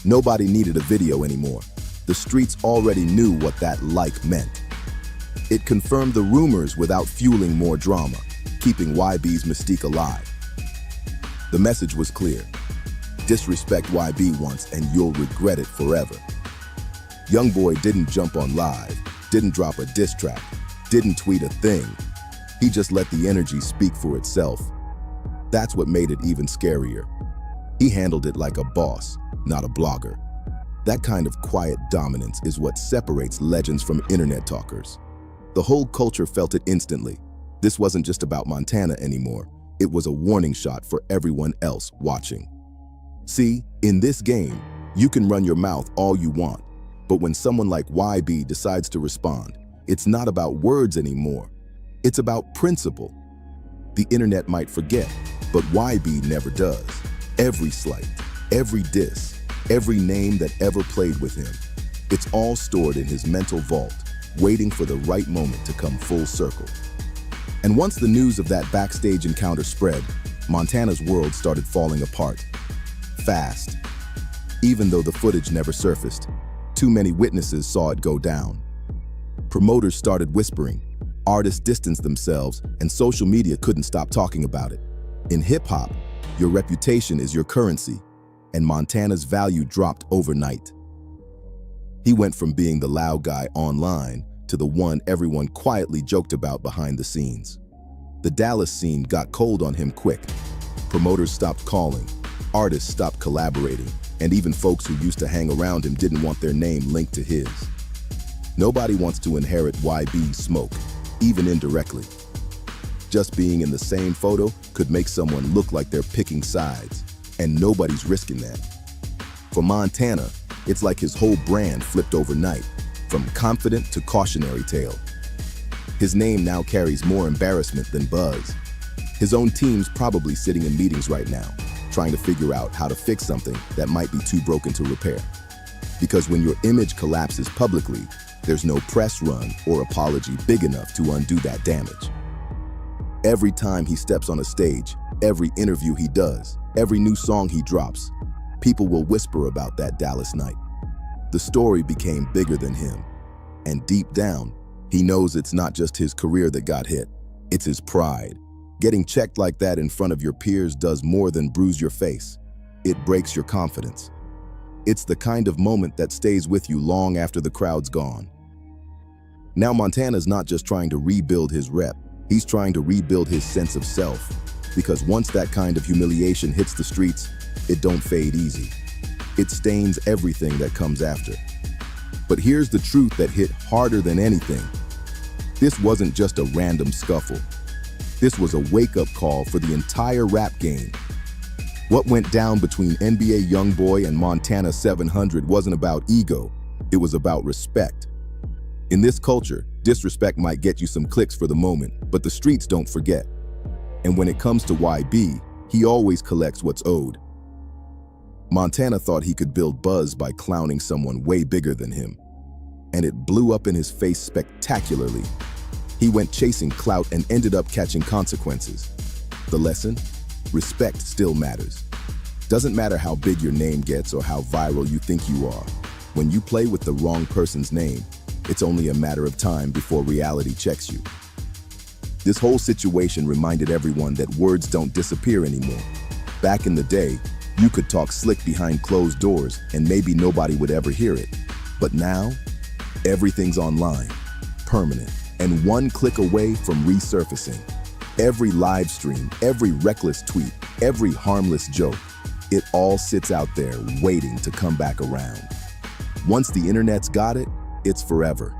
Nobody needed a video anymore. The streets already knew what that like meant. It confirmed the rumors without fueling more drama, keeping YB's mystique alive. The message was clear. Disrespect YB once and you'll regret it forever. YoungBoy didn't jump on live, didn't drop a diss track, didn't tweet a thing. He just let the energy speak for itself. That's what made it even scarier. He handled it like a boss, not a blogger. That kind of quiet dominance is what separates legends from internet talkers. The whole culture felt it instantly. This wasn't just about Montana anymore. It was a warning shot for everyone else watching. See, in this game, you can run your mouth all you want, but when someone like YB decides to respond, it's not about words anymore. It's about principle. The internet might forget, but YB never does. Every slight, every diss, every name that ever played with him, it's all stored in his mental vault, waiting for the right moment to come full circle. And once the news of that backstage encounter spread, Montana's world started falling apart. Fast. even though the footage never surfaced. Too many witnesses saw it go down. Promoters started whispering, artists distanced themselves, and social media couldn't stop talking about it. In hip-hop, your reputation is your currency, and Montana's value dropped overnight. He went from being the loud guy online to the one everyone quietly joked about behind the scenes. The Dallas scene got cold on him quick. Promoters stopped calling, artists stopped collaborating, and even folks who used to hang around him didn't want their name linked to his. Nobody wants to inherit YB's smoke, even indirectly. Just being in the same photo could make someone look like they're picking sides, and nobody's risking that. For Montana, it's like his whole brand flipped overnight, from confident to cautionary tale. His name now carries more embarrassment than buzz. His own team's probably sitting in meetings right now, trying to figure out how to fix something that might be too broken to repair. Because when your image collapses publicly, there's no press run or apology big enough to undo that damage. Every time he steps on a stage, every interview he does, every new song he drops, people will whisper about that Dallas night. The story became bigger than him, and deep down, he knows it's not just his career that got hit, it's his pride. Getting checked like that in front of your peers does more than bruise your face. It breaks your confidence. It's the kind of moment that stays with you long after the crowd's gone. Now Montana's not just trying to rebuild his rep, he's trying to rebuild his sense of self. Because once that kind of humiliation hits the streets, it don't fade easy. It stains everything that comes after. But here's the truth that hit harder than anything. This wasn't just a random scuffle. This was a wake-up call for the entire rap game. What went down between NBA YoungBoy and Montana 700 wasn't about ego, it was about respect. In this culture, disrespect might get you some clicks for the moment, but the streets don't forget. And when it comes to YB, he always collects what's owed. Montana thought he could build buzz by clowning someone way bigger than him, and it blew up in his face spectacularly. He went chasing clout and ended up catching consequences. The lesson? Respect still matters. Doesn't matter how big your name gets or how viral you think you are. When you play with the wrong person's name, it's only a matter of time before reality checks you. This whole situation reminded everyone that words don't disappear anymore. Back in the day, you could talk slick behind closed doors and maybe nobody would ever hear it. But now, everything's online, permanent, and one click away from resurfacing. Every live stream, every reckless tweet, every harmless joke, it all sits out there waiting to come back around. Once the internet's got it, it's forever.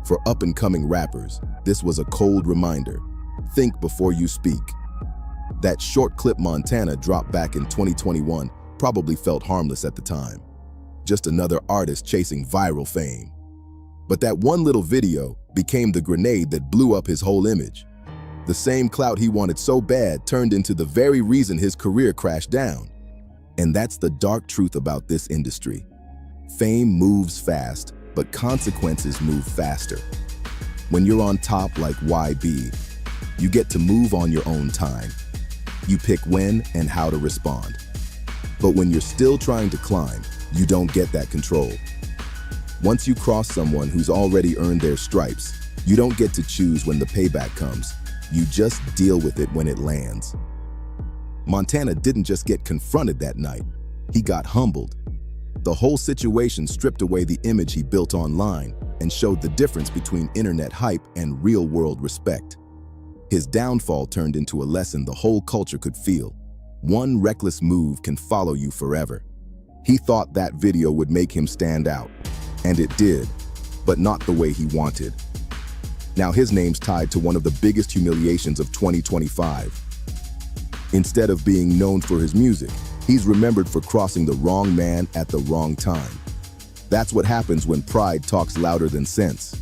For up-and-coming rappers, this was a cold reminder. Think before you speak. That short clip Montana dropped back in 2021 probably felt harmless at the time. Just another artist chasing viral fame. But that one little video became the grenade that blew up his whole image. The same clout he wanted so bad turned into the very reason his career crashed down. And that's the dark truth about this industry. Fame moves fast, but consequences move faster. When you're on top like YB, you get to move on your own time. You pick when and how to respond. But when you're still trying to climb, you don't get that control. Once you cross someone who's already earned their stripes, you don't get to choose when the payback comes. You just deal with it when it lands. Montana didn't just get confronted that night, he got humbled. The whole situation stripped away the image he built online and showed the difference between internet hype and real-world respect. His downfall turned into a lesson the whole culture could feel. One reckless move can follow you forever. He thought that video would make him stand out, and it did, but not the way he wanted. Now his name's tied to one of the biggest humiliations of 2025. Instead of being known for his music, he's remembered for crossing the wrong man at the wrong time. That's what happens when pride talks louder than sense.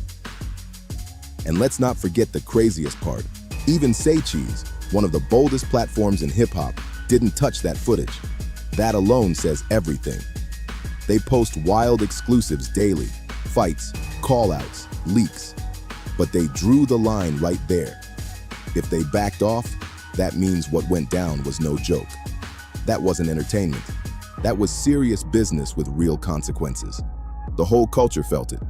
And let's not forget the craziest part. Even Say Cheese, one of the boldest platforms in hip-hop, didn't touch that footage. That alone says everything. They post wild exclusives daily, fights, call-outs, leaks. But they drew the line right there. If they backed off, that means what went down was no joke. That wasn't entertainment. That was serious business with real consequences. The whole culture felt it.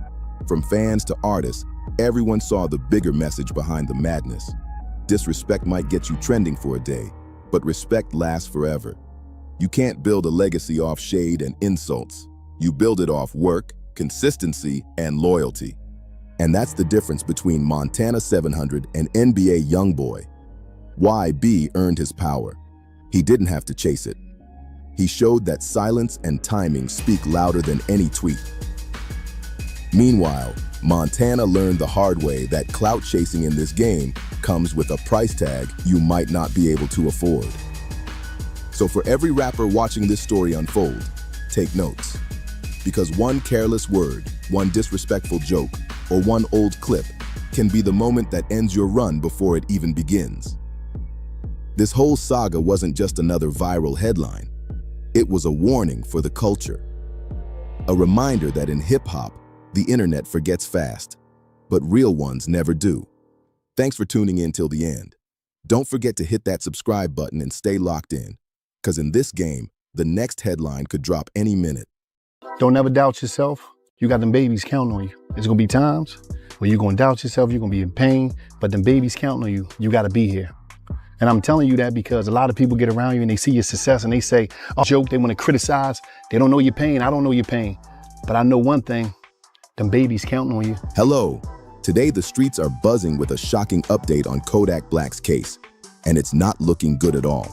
From fans to artists, everyone saw the bigger message behind the madness. Disrespect might get you trending for a day, but respect lasts forever. You can't build a legacy off shade and insults. You build it off work, consistency, and loyalty. And that's the difference between Montana 700 and NBA YoungBoy. YB earned his power. He didn't have to chase it. He showed that silence and timing speak louder than any tweet. Meanwhile, Montana learned the hard way that clout chasing in this game comes with a price tag you might not be able to afford. So for every rapper watching this story unfold, take notes. Because one careless word, one disrespectful joke, or one old clip can be the moment that ends your run before it even begins. This whole saga wasn't just another viral headline. It was a warning for the culture. A reminder that in hip-hop, the internet forgets fast, but real ones never do. Thanks for tuning in till the end. Don't forget to hit that subscribe button and stay locked in, because in this game, the next headline could drop any minute. Don't ever doubt yourself. You got them babies counting on you. There's gonna be times where you're gonna doubt yourself, you're gonna be in pain, but them babies counting on you. You gotta be here. And I'm telling you that because a lot of people get around you and they see your success and they say, oh, joke, they wanna criticize. They don't know your pain, I don't know your pain. But I know one thing, them babies counting on you. Hello. Today, the streets are buzzing with a shocking update on Kodak Black's case, and it's not looking good at all.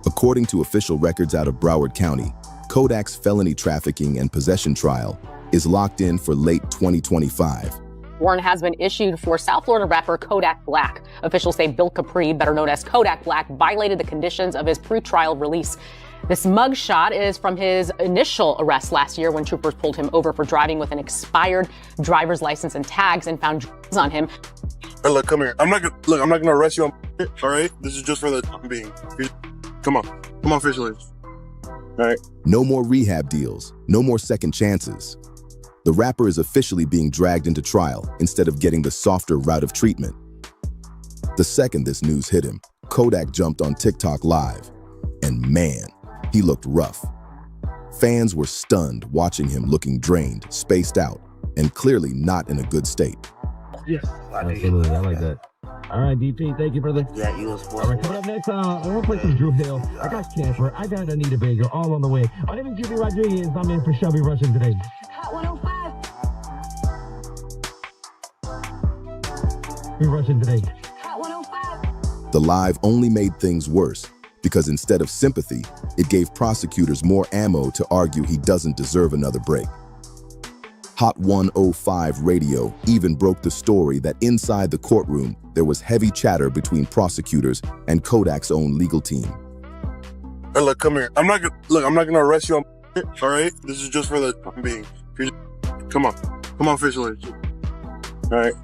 According to official records out of Broward County, Kodak's felony trafficking and possession trial is locked in for late 2025. Warrant has been issued for South Florida rapper Kodak Black. Officials say Bill Capri, better known as Kodak Black, violated the conditions of his pre-trial release. This mugshot is from his initial arrest last year when troopers pulled him over for driving with an expired driver's license and tags and found drugs on him. Hey, look, come here. I'm not gonna arrest you on all right? This is just for the time being. Come on, officially. All right. No more rehab deals, no more second chances. The rapper is officially being dragged into trial instead of getting the softer route of treatment. The second this news hit him, Kodak jumped on TikTok live, and man, he looked rough. Fans were stunned watching him looking drained, spaced out, and clearly not in a good state. Yes, absolutely, I like that. All right, DP, thank you, brother. Yeah, you was All right, coming up next, we'll play some Drew Hill. I got Camper, I got Anita Baker, all on the way. My name is Jimmy Rodriguez. I'm in for Shelby Russian today. Hot 105. We're rushing today. Hot 105. The live only made things worse because instead of sympathy, it gave prosecutors more ammo to argue he doesn't deserve another break. Hot 105 radio even broke the story that inside the courtroom, there was heavy chatter between prosecutors and Kodak's own legal team. Hey, look, come here. I'm not gonna arrest you on all right? This is just for the time being. Come on, officially. All right.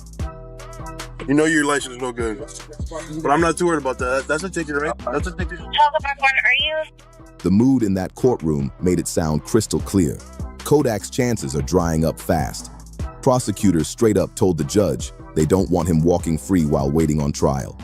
You know your license is no good, but I'm not too worried about that. That's a ticket, right? That's a ticket. The mood in that courtroom made it sound crystal clear. Kodak's chances are drying up fast. Prosecutors straight up told the judge they don't want him walking free while waiting on trial.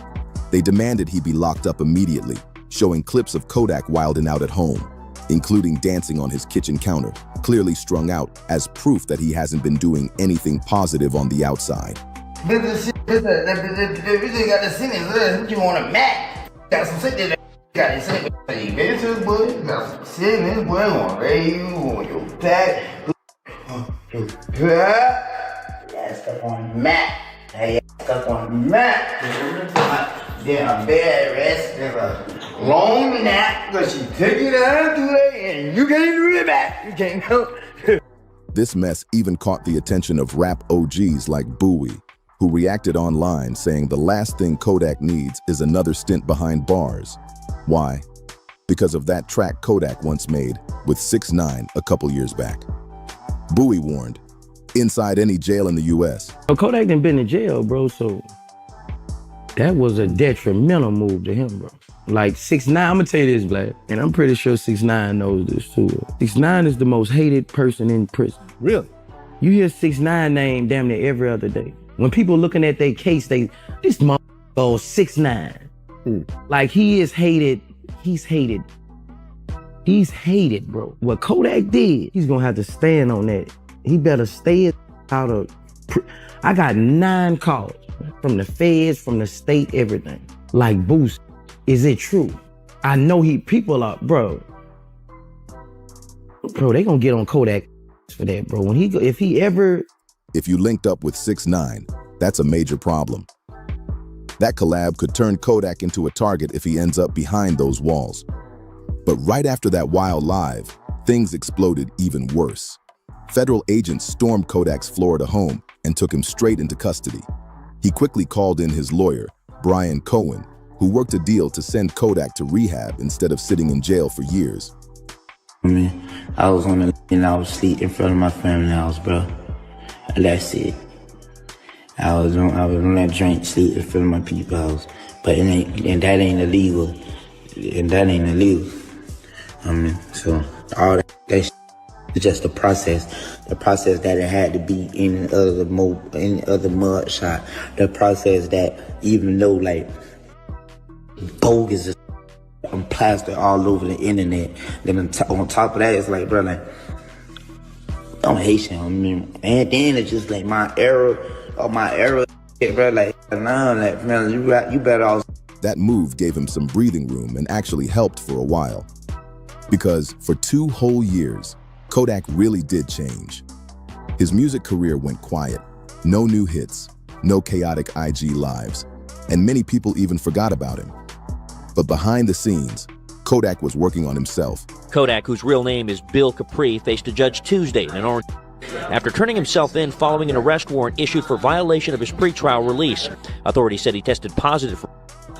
They demanded he be locked up immediately, showing clips of Kodak wilding out at home, including dancing on his kitchen counter, clearly strung out as proof that he hasn't been doing anything positive on the outside. But the shit, we just got the sentence. What you want to Mac? Got some shit that got the sentence. You bitches, boy. Got some sentence, boy. Want to lay you on your back. Yeah, stuck on Mac. Hey, stuck on Mac. Then a bed rest. Then a long nap. Because she took it out today and you can't do it back. You can't help. This mess even caught the attention of rap OGs like Bowie, who reacted online saying the last thing Kodak needs is another stint behind bars. Why? Because of that track Kodak once made with 6ix9ine a couple years back. Bowie warned, inside any jail in the US. Kodak done been in jail, bro, so that was a detrimental move to him, bro. Like 6ix9ine, I'm gonna tell you this, Vlad, and I'm pretty sure 6ix9ine knows this too. 6ix9ine is the most hated person in prison. Really? You hear 6ix9ine name damn near every other day. When people looking at their case, this motherfucker 6ix9ine. Like he is hated, he's hated He's hated, bro. What Kodak did, he's gonna have to stand on that. He better stay out of... I got 9 calls from the feds, from the state, everything. Like, Boost, is it true? I know people are, bro, they gonna get on Kodak for that, bro. When if you linked up with 6ix9ine, that's a major problem. That collab could turn Kodak into a target if he ends up behind those walls. But right after that wild live, things exploded even worse. Federal agents stormed Kodak's Florida home and took him straight into custody. He quickly called in his lawyer, Brian Cohen, who worked a deal to send Kodak to rehab instead of sitting in jail for years. I was on I was asleep in front of my family house, bro. That's it. I was on that drink, sleep in front of my people's house. But that ain't illegal. And that ain't illegal. So all that shit is just the process. The process that it had to be in other mud shot. The process that even though like bogus is I'm plastered all over the internet. Then on top of that, it's like, bro, like, I'm Haitian. And then it's just like my era, bro, like, nah, like, man, you better off. That move gave him some breathing room and actually helped for a while. Because for 2 whole years, Kodak really did change. His music career went quiet. No new hits, no chaotic IG lives, and many people even forgot about him. But behind the scenes, Kodak was working on himself. Kodak, whose real name is Bill Capri, faced a judge Tuesday in Orange after turning himself in following an arrest warrant issued for violation of his pretrial release. Authorities said he tested positive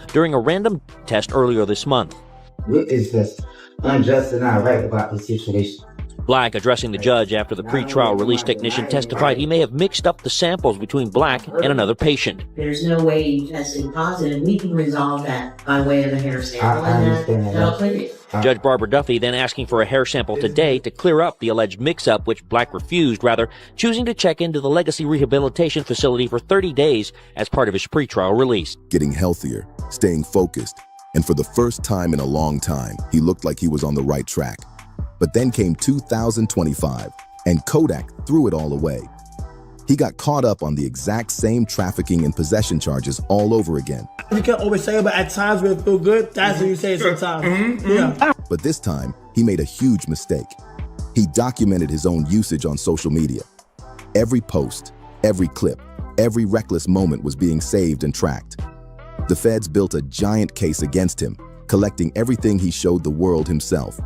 during a random test earlier this month. What is this? Unjust and not right about this situation. Black, addressing the judge after the pretrial release technician testified he may have mixed up the samples between Black and another patient. There's no way you tested positive. We can resolve that by way of a hair sample. I understand that. Judge Barbara Duffy then asking for a hair sample today to clear up the alleged mix-up, which Black refused, rather choosing to check into the Legacy Rehabilitation Facility for 30 days as part of his pretrial release. Getting healthier, staying focused, and for the first time in a long time, he looked like he was on the right track. But then came 2025, and Kodak threw it all away. He got caught up on the exact same trafficking and possession charges all over again. You can't always say it, but at times when it feels good, that's what you say sometimes. Yeah. But this time, he made a huge mistake. He documented his own usage on social media. Every post, every clip, every reckless moment was being saved and tracked. The feds built a giant case against him, collecting everything he showed the world himself.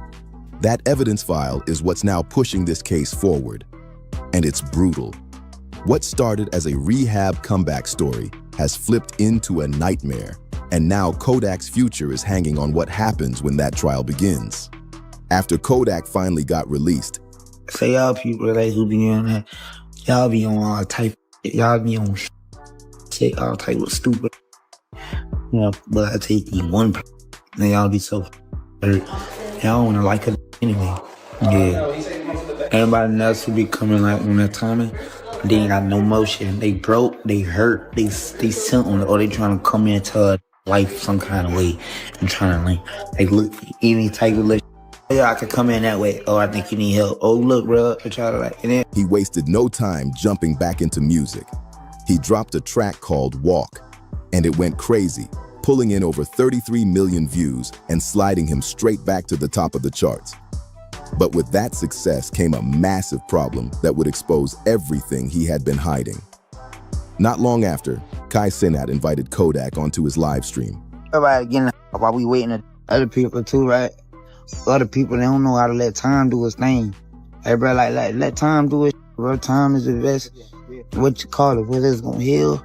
That evidence file is what's now pushing this case forward. And it's brutal. What started as a rehab comeback story has flipped into a nightmare. And now Kodak's future is hanging on what happens when that trial begins. After Kodak finally got released. Say y'all people like who be on that, y'all be on all type, y'all be on shit, all type of stupid. You know, but I take you one, and y'all be so hurt. Y'all wanna like it anyway. Yeah. Everybody else who be coming like on that timing, they ain't got no motion. They broke, they hurt, they something, or they trying to come into life some kind of way and trying to like look any type of look. Yeah, I could come in that way. Oh, I think you need help. Oh, look, bro, I try to like. And then he wasted no time jumping back into music. He dropped a track called Walk, and it went crazy, pulling in over 33 million views and sliding him straight back to the top of the charts. But with that success came a massive problem that would expose everything he had been hiding. Not long after, Kai Cenat invited Kodak onto his live stream. Everybody getting while we waiting on other people too, right? Other people, they don't know how to let time do its thing. Everybody like let time do it. Bro, time is the best. What you call it? Whether it's gonna heal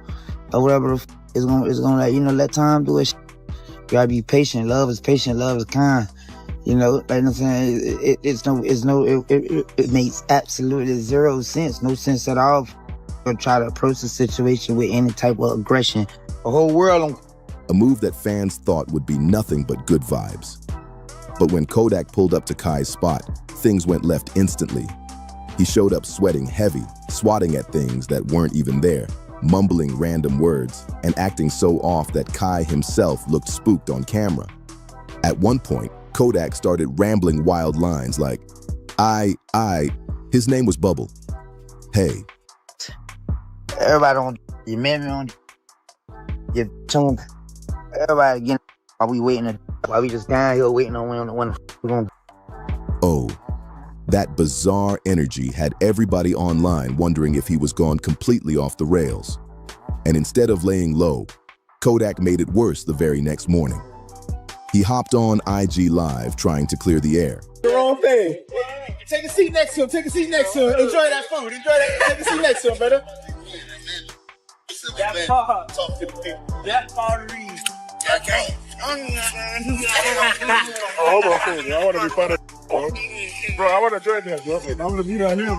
or whatever it's gonna like, you know, let time do it. You gotta be patient. Love is patient. Love is kind. You know, like I'm saying, it makes absolutely zero sense. No sense at all. Or try to approach the situation with any type of aggression. The whole world. A move that fans thought would be nothing but good vibes. But when Kodak pulled up to Kai's spot, things went left instantly. He showed up sweating heavy, swatting at things that weren't even there, mumbling random words, and acting so off that Kai himself looked spooked on camera. At one point, Kodak started rambling wild lines like, his name was Bubble. Hey. Everybody on, you met me on, you tuned, everybody again, while we waiting, while we just down here waiting on when we're going to. Oh, that bizarre energy had everybody online wondering if he was gone completely off the rails. And instead of laying low, Kodak made it worse the very next morning. He hopped on IG Live trying to clear the air. The wrong thing. Take a seat next to him. Take a seat next to him. Enjoy that food. Enjoy that. Take a seat next to him, brother. That part. Talk to the people. That part of the reason. I can't. Hold on, I want to be part of bro. Bro, I want to join that, bro. I'm going to be down here,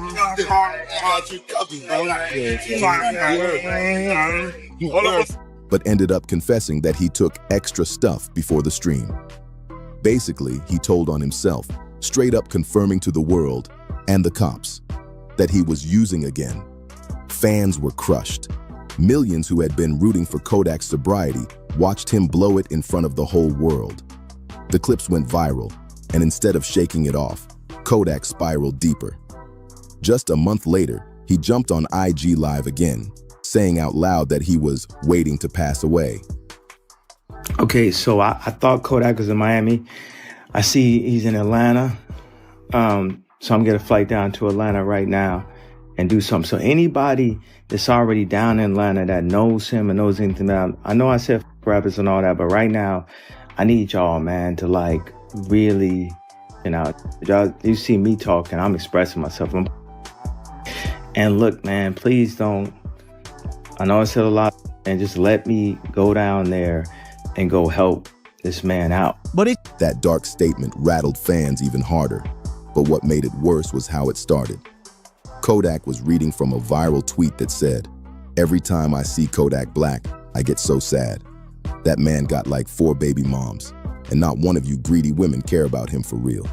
bro. But ended up confessing that he took extra stuff before the stream. Basically, he told on himself, straight up confirming to the world and the cops that he was using again. Fans were crushed. Millions who had been rooting for Kodak's sobriety watched him blow it in front of the whole world. The clips went viral, and instead of shaking it off, Kodak spiraled deeper. Just a month later, he jumped on IG Live again, saying out loud that he was waiting to pass away. Okay, so I thought Kodak was in Miami. I see he's in Atlanta. So I'm getting a flight down to Atlanta right now and do something. So anybody that's already down in Atlanta that knows him and knows anything about him, I know I said rappers and all that, but right now, I need y'all, man, to like really, y'all, you see me talking, I'm expressing myself. And look, man, please don't, I know I said a lot, and just let me go down there and go help this man out. That dark statement rattled fans even harder, but what made it worse was how it started. Kodak was reading from a viral tweet that said, "Every time I see Kodak Black, I get so sad. That man got like 4 baby moms, and not one of you greedy women care about him for real.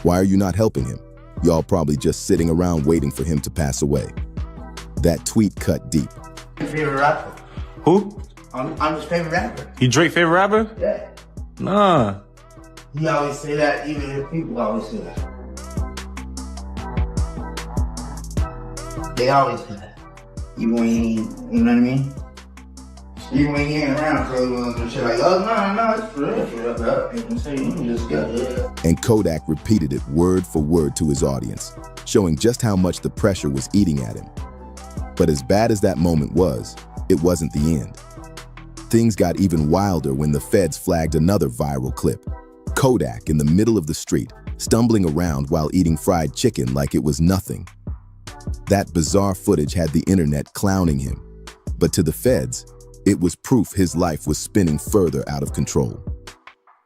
Why are you not helping him? Y'all probably just sitting around waiting for him to pass away." That tweet cut deep. Favorite rapper. Who? I'm his favorite rapper. You Drake favorite rapper? Yeah. Nah. He always say that, even if people always say that. They always say that. Even when he, you know what I mean? Even when he ain't around, so he was shit like, oh, no, it's for real, bro. People say, you just got it. And Kodak repeated it word for word to his audience, showing just how much the pressure was eating at him. But as bad as that moment was, it wasn't the end. Things got even wilder when the feds flagged another viral clip. Kodak in the middle of the street, stumbling around while eating fried chicken like it was nothing. That bizarre footage had the internet clowning him. But to the feds, it was proof his life was spinning further out of control.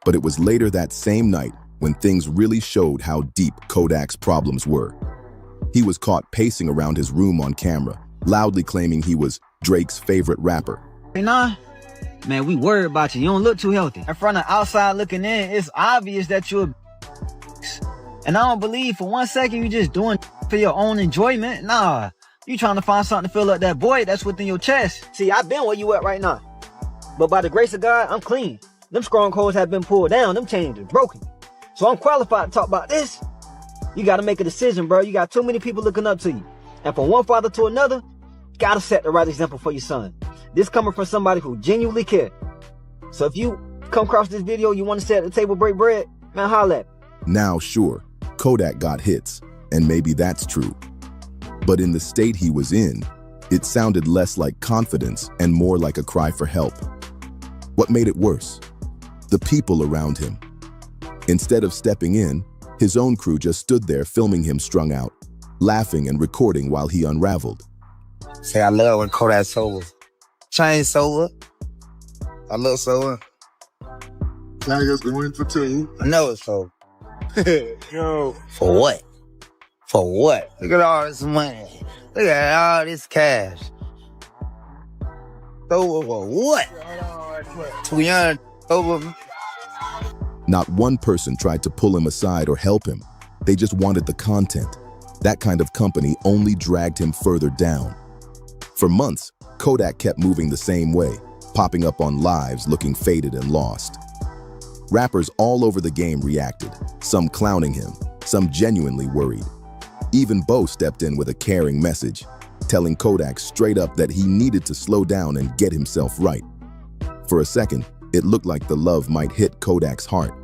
But it was later that same night when things really showed how deep Kodak's problems were. He was caught pacing around his room on camera, loudly claiming he was Drake's favorite rapper. Hey, nah. Man, we worried about you. You don't look too healthy. In front of outside looking in, it's obvious that you're a and I don't believe for one second you just doing for your own enjoyment. Nah. You trying to find something to fill up that void that's within your chest. See, I've been where you at right now. But by the grace of God, I'm clean. Them strongholds have been pulled down. Them chains are broken. So I'm qualified to talk about this. You got to make a decision, bro. You got too many people looking up to you. And from one father to another, you got to set the right example for your son. This coming from somebody who genuinely cares. So if you come across this video, you want to sit at the table, break bread, man, holla at me. Now, sure, Kodak got hits, and maybe that's true. But in the state he was in, it sounded less like confidence and more like a cry for help. What made it worse? The people around him. Instead of stepping in, his own crew just stood there filming him strung out, laughing and recording while he unraveled. Say I love when Kodak's sober. Chain sober. I love sober. Tigers going for 2. I know it's sober. Yo. For what? For what? Look at all this money. Look at all this cash. Sober for what? Too young, sober. Not one person tried to pull him aside or help him. They just wanted the content. That kind of company only dragged him further down. For months, Kodak kept moving the same way, popping up on lives looking faded and lost. Rappers all over the game reacted, some clowning him, some genuinely worried. Even Bo stepped in with a caring message, telling Kodak straight up that he needed to slow down and get himself right. For a second, it looked like the love might hit Kodak's heart.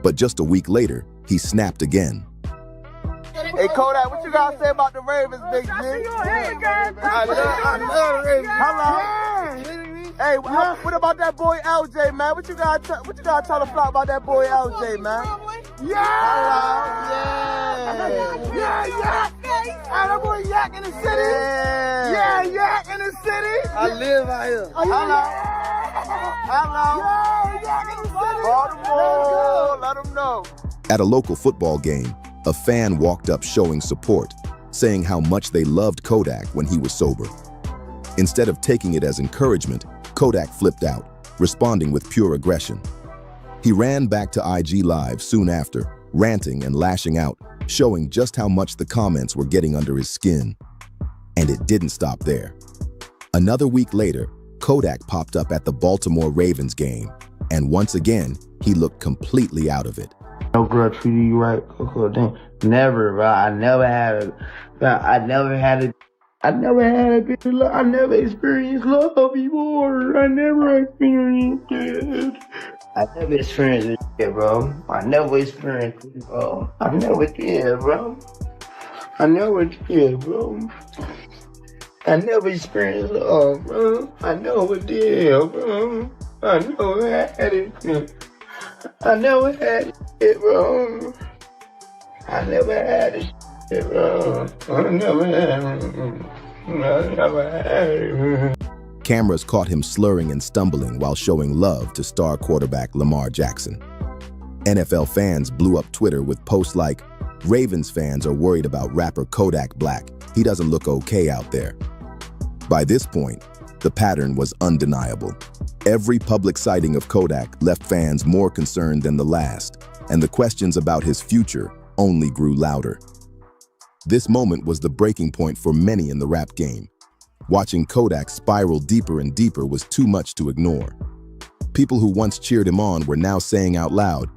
But just a week later, he snapped again. Hey Kodak, what you gotta say about the Ravens, big G? I love the Ravens. Hello. Hey, what about that boy LJ, man? What you gotta tell the flock about that boy LJ, man? Yeah. And that boy Yak in the city. Yeah, Yak in the city. I live out here. Hello. Yeah, Yak in the city. Baltimore, let him know. At a local football game, a fan walked up showing support, saying how much they loved Kodak when he was sober. Instead of taking it as encouragement, Kodak flipped out, responding with pure aggression. He ran back to IG Live soon after, ranting and lashing out, showing just how much the comments were getting under his skin. And it didn't stop there. Another week later, Kodak popped up at the Baltimore Ravens game, and once again, he looked completely out of it. No girl treated you right. Never, bro. I never had a bit of love. I never experienced love before. I never experienced it. I never experienced it, bro. I never experienced it, bro. I never did, bro. I never did, bro. I never experienced love, bro. I never did, bro. I never had it. I never had it, bro. I never had it, bro. I never had it. Cameras caught him slurring and stumbling while showing love to star quarterback Lamar Jackson. NFL fans blew up Twitter with posts like, "Ravens fans are worried about rapper Kodak Black. He doesn't look okay out there." By this point, the pattern was undeniable. Every public sighting of Kodak left fans more concerned than the last, and the questions about his future only grew louder. This moment was the breaking point for many in the rap game. Watching Kodak spiral deeper and deeper was too much to ignore. People who once cheered him on were now saying out loud,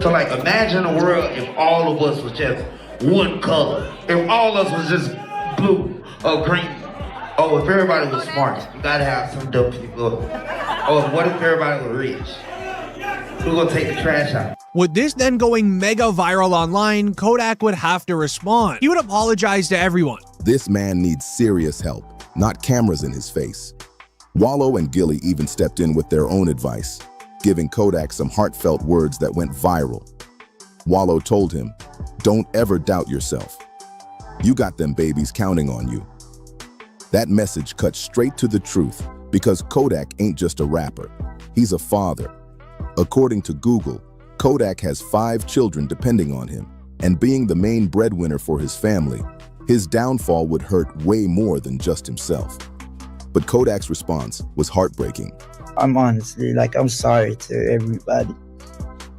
So like imagine a world if all of us was just one color. If all of us was just blue or green. Oh, if everybody was smart, you gotta have some dumb people. Oh, what if everybody was rich? Who's gonna take the trash out? With this then going mega viral online, Kodak would have to respond. He would apologize to everyone. "This man needs serious help, not cameras in his face." Wallow and Gilly even stepped in with their own advice, giving Kodak some heartfelt words that went viral. Wallow told him, "Don't ever doubt yourself. You got them babies counting on you." That message cut straight to the truth because Kodak ain't just a rapper, he's a father. According to Google, Kodak has 5 children depending on him, and being the main breadwinner for his family, his downfall would hurt way more than just himself. But Kodak's response was heartbreaking. I'm honestly, I'm sorry to everybody.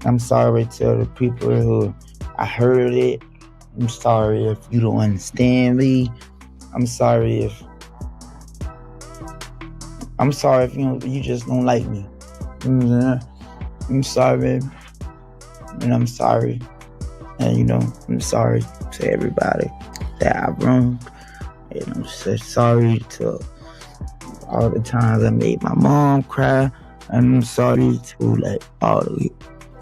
I'm sorry to the people who I heard it. I'm sorry if you don't understand me. I'm sorry if you just don't like me. I'm sorry, and I'm sorry, and I'm sorry to everybody that I wronged, and I'm so sorry to all the times I made my mom cry, and I'm sorry to all the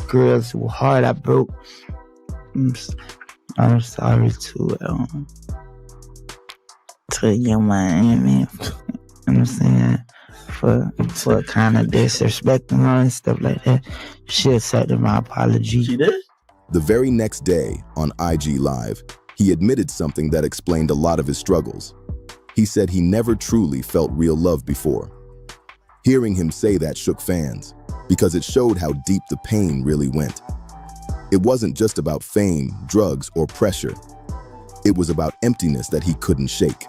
girls whose heart I broke. I'm sorry to Young Miami. You know what I'm saying? For kind of disrespecting her and stuff like that. She accepted my apology. She did? The very next day on IG Live, he admitted something that explained a lot of his struggles. He said he never truly felt real love before. Hearing him say that shook fans because it showed how deep the pain really went. It wasn't just about fame, drugs, or pressure. It was about emptiness that he couldn't shake.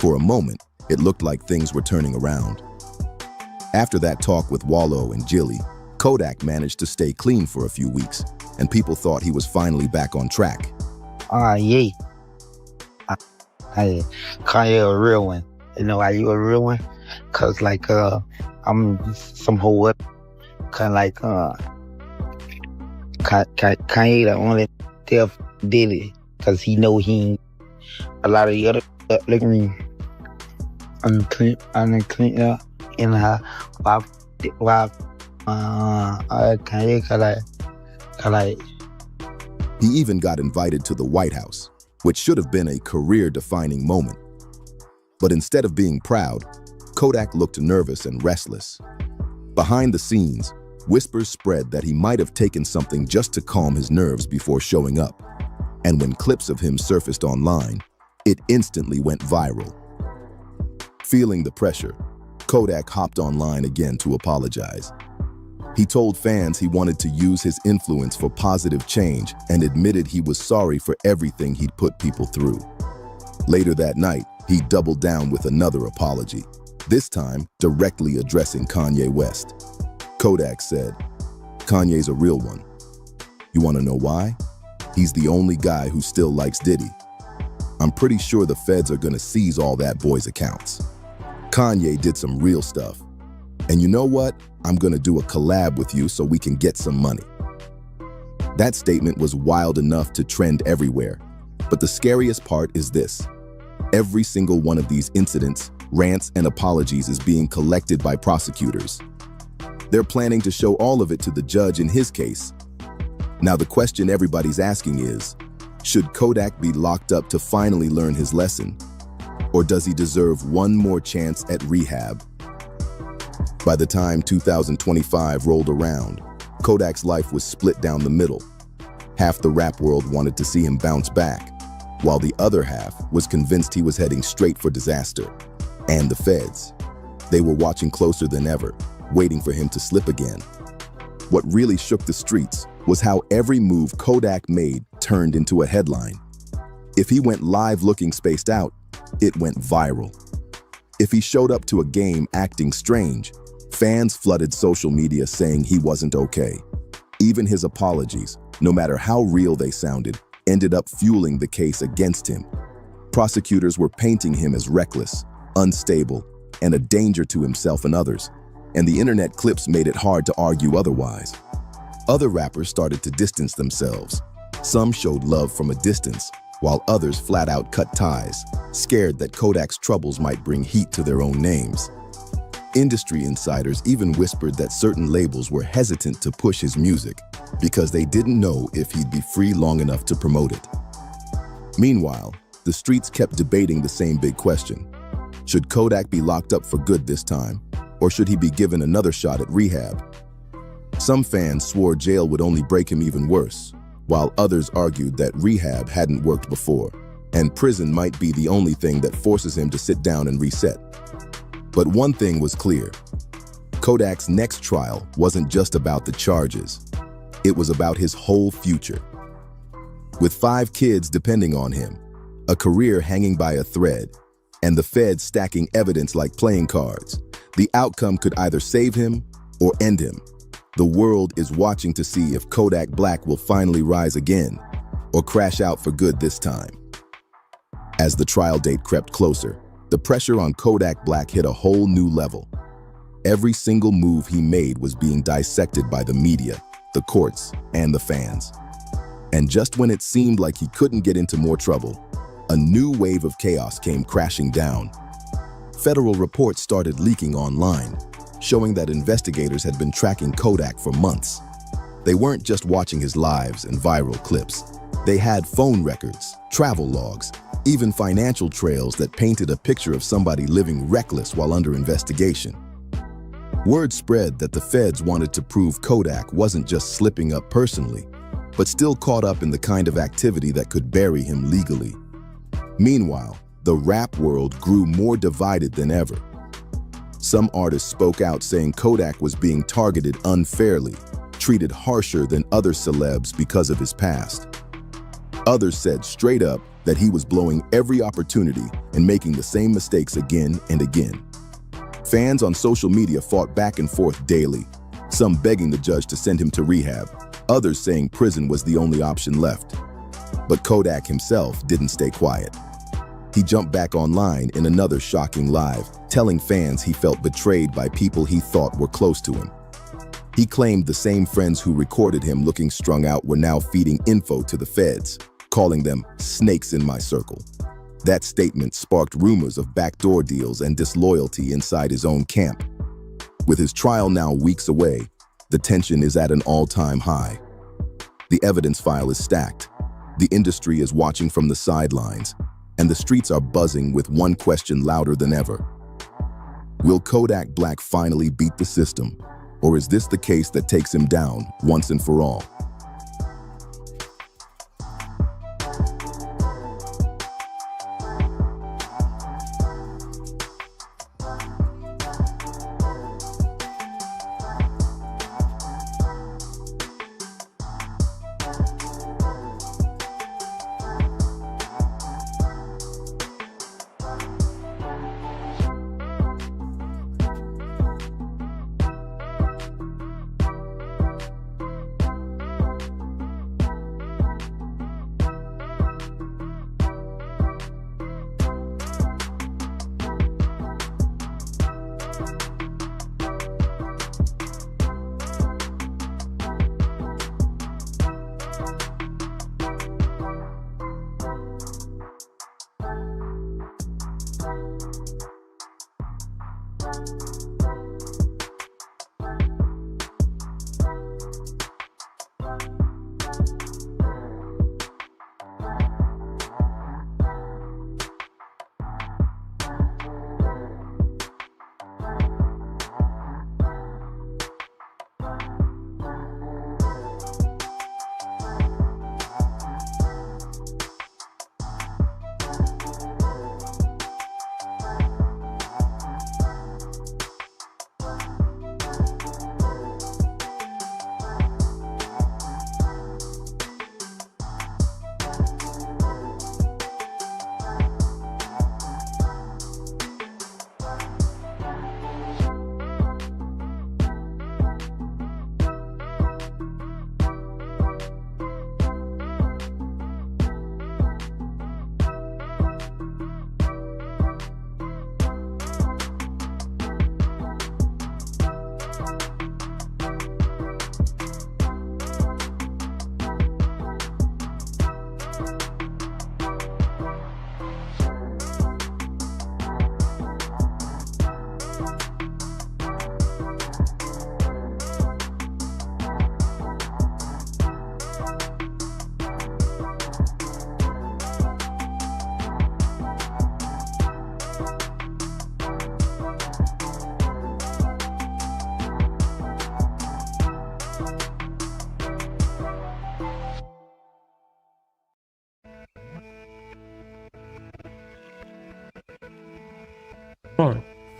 For a moment, it looked like things were turning around. After that talk with Wallow and Gilly, Kodak managed to stay clean for a few weeks, and people thought he was finally back on track. Yeah. I call you a real one. You know why you a real one? Cause I'm some whole kind of Kanye the only tell did it because he know he ain't a lot of the other look at me on the clip in her why Kanye like He even got invited to the White House, which should have been a career-defining moment. But instead of being proud, Kodak looked nervous and restless. Behind the scenes, whispers spread that he might have taken something just to calm his nerves before showing up. And when clips of him surfaced online, it instantly went viral. Feeling the pressure, Kodak hopped online again to apologize. He told fans he wanted to use his influence for positive change and admitted he was sorry for everything he'd put people through. Later that night, he doubled down with another apology, this time directly addressing Kanye West. Kodak said, "Kanye's a real one. You want to know why? He's the only guy who still likes Diddy. I'm pretty sure the feds are gonna seize all that boy's accounts. Kanye did some real stuff. And you know what? I'm gonna do a collab with you so we can get some money." That statement was wild enough to trend everywhere. But the scariest part is this. Every single one of these incidents, rants, and apologies is being collected by prosecutors. They're planning to show all of it to the judge in his case. Now the question everybody's asking is, should Kodak be locked up to finally learn his lesson? Or does he deserve one more chance at rehab? By the time 2025 rolled around, Kodak's life was split down the middle. Half the rap world wanted to see him bounce back, while the other half was convinced he was heading straight for disaster. And the feds. They were watching closer than ever, waiting for him to slip again. What really shook the streets was how every move Kodak made turned into a headline. If he went live looking spaced out, it went viral. If he showed up to a game acting strange, fans flooded social media saying he wasn't okay. Even his apologies, no matter how real they sounded, ended up fueling the case against him. Prosecutors were painting him as reckless, unstable, and a danger to himself and others, and the internet clips made it hard to argue otherwise. Other rappers started to distance themselves. Some showed love from a distance, while others flat out cut ties, scared that Kodak's troubles might bring heat to their own names. Industry insiders even whispered that certain labels were hesitant to push his music because they didn't know if he'd be free long enough to promote it. Meanwhile, the streets kept debating the same big question. Should Kodak be locked up for good this time, or should he be given another shot at rehab? Some fans swore jail would only break him even worse, while others argued that rehab hadn't worked before, and prison might be the only thing that forces him to sit down and reset. But one thing was clear. Kodak's next trial wasn't just about the charges. It was about his whole future. With 5 kids depending on him, a career hanging by a thread, and the feds stacking evidence like playing cards, the outcome could either save him or end him. The world is watching to see if Kodak Black will finally rise again or crash out for good this time. As the trial date crept closer, the pressure on Kodak Black hit a whole new level. Every single move he made was being dissected by the media, the courts, and the fans. And just when it seemed like he couldn't get into more trouble, a new wave of chaos came crashing down. Federal reports started leaking online, showing that investigators had been tracking Kodak for months. They weren't just watching his lives and viral clips. They had phone records, travel logs, even financial trails that painted a picture of somebody living reckless while under investigation. Word spread that the feds wanted to prove Kodak wasn't just slipping up personally, but still caught up in the kind of activity that could bury him legally. Meanwhile, the rap world grew more divided than ever. Some artists spoke out saying Kodak was being targeted unfairly, treated harsher than other celebs because of his past. Others said straight up that he was blowing every opportunity and making the same mistakes again and again. Fans on social media fought back and forth daily, some begging the judge to send him to rehab, others saying prison was the only option left. But Kodak himself didn't stay quiet. He jumped back online in another shocking live, telling fans he felt betrayed by people he thought were close to him. He claimed the same friends who recorded him looking strung out were now feeding info to the feds, calling them snakes in my circle. That statement sparked rumors of backdoor deals and disloyalty inside his own camp. With his trial now weeks away, the tension is at an all-time high. The evidence file is stacked. The industry is watching from the sidelines, and the streets are buzzing with one question louder than ever. Will Kodak Black finally beat the system, or is this the case that takes him down once and for all?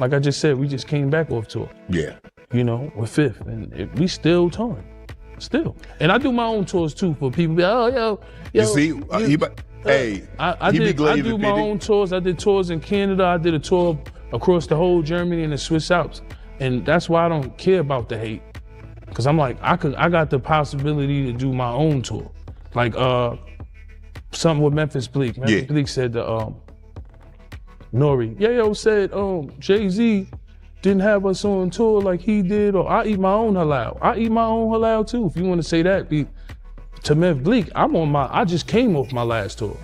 Like I just said, we just came back off tour. Yeah. You know, we're fifth, and we still touring. Still. And I do my own tours too for people. Oh, yo. You see, I do my own tours. I did tours in Canada. I did a tour across the whole Germany and the Swiss Alps. And that's why I don't care about the hate. Cause I'm like, I got the possibility to do my own tour. Like something with Memphis Bleak. Memphis Bleak said to Nori, Yayo said Jay-Z didn't have us on tour like he did, or I eat my own halal. I eat my own halal too. If you want to say that, to Memphis Bleak, I just came off my last tour.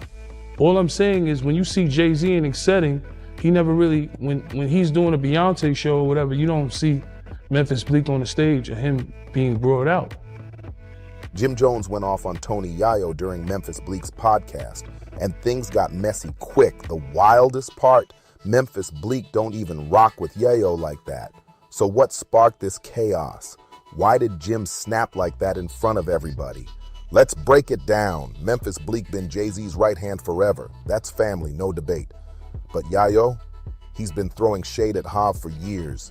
All I'm saying is when you see Jay-Z in a setting, he never really, when he's doing a Beyonce show or whatever, you don't see Memphis Bleak on the stage and him being brought out. Jim Jones went off on Tony Yayo during Memphis Bleak's podcast, and things got messy quick. The wildest part, Memphis Bleak don't even rock with Yayo like that. So what sparked this chaos? Why did Jim snap like that in front of everybody? Let's break it down. Memphis Bleak been Jay-Z's right hand forever. That's family, no debate. But Yayo, he's been throwing shade at Hav for years.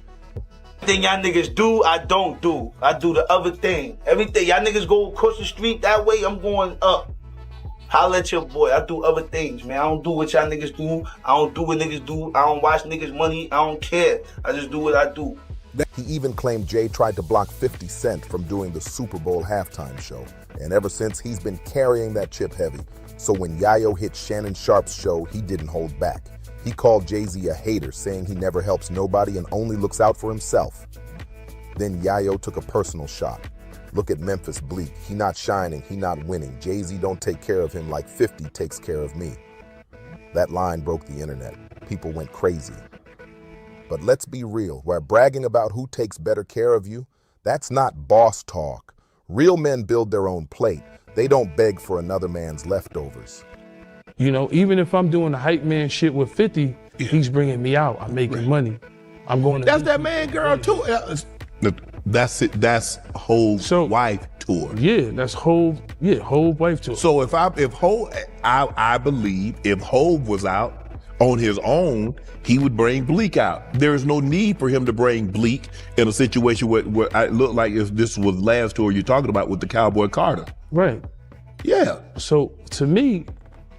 Everything y'all niggas do, I don't do. I do the other thing. Everything y'all niggas go across the street that way, I'm going up. Holla at your boy. I do other things, man. I don't do what y'all niggas do. I don't do what niggas do. I don't watch niggas' money. I don't care. I just do what I do. He even claimed Jay tried to block 50 Cent from doing the Super Bowl halftime show. And ever since, he's been carrying that chip heavy. So when Yayo hit Shannon Sharp's show, he didn't hold back. He called Jay-Z a hater, saying he never helps nobody and only looks out for himself. Then Yayo took a personal shot. Look at Memphis Bleak. He not shining, he not winning. Jay-Z don't take care of him like 50 takes care of me. That line broke the internet. People went crazy. But let's be real, while bragging about who takes better care of you, that's not boss talk. Real men build their own plate. They don't beg for another man's leftovers. You know, even if I'm doing the hype man shit with 50, he's bringing me out. I'm making money. I'm going to... That's that man girl too. That's it. That's Hov's wife tour. Yeah, that's Hov. Yeah, Hov wife tour. So if Hov, I believe if Hov was out on his own, he would bring Bleak out. There is no need for him to bring Bleak in a situation where it looked like if this was last tour you're talking about with the Cowboy Carter. Right. Yeah. So to me,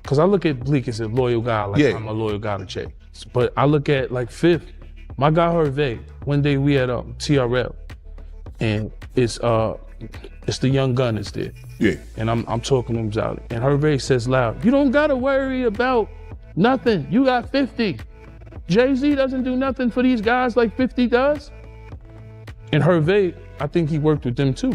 because I look at Bleak as a loyal guy, like I'm a loyal guy to Jay. But I look at like Fifth, my guy Hervé. One day we at TRL. And it's the young Gunners there. Yeah. And I'm talking to him about it. And Hervé says loud, you don't gotta worry about nothing. You got 50. Jay-Z doesn't do nothing for these guys like 50 does. And Hervé, I think he worked with them too.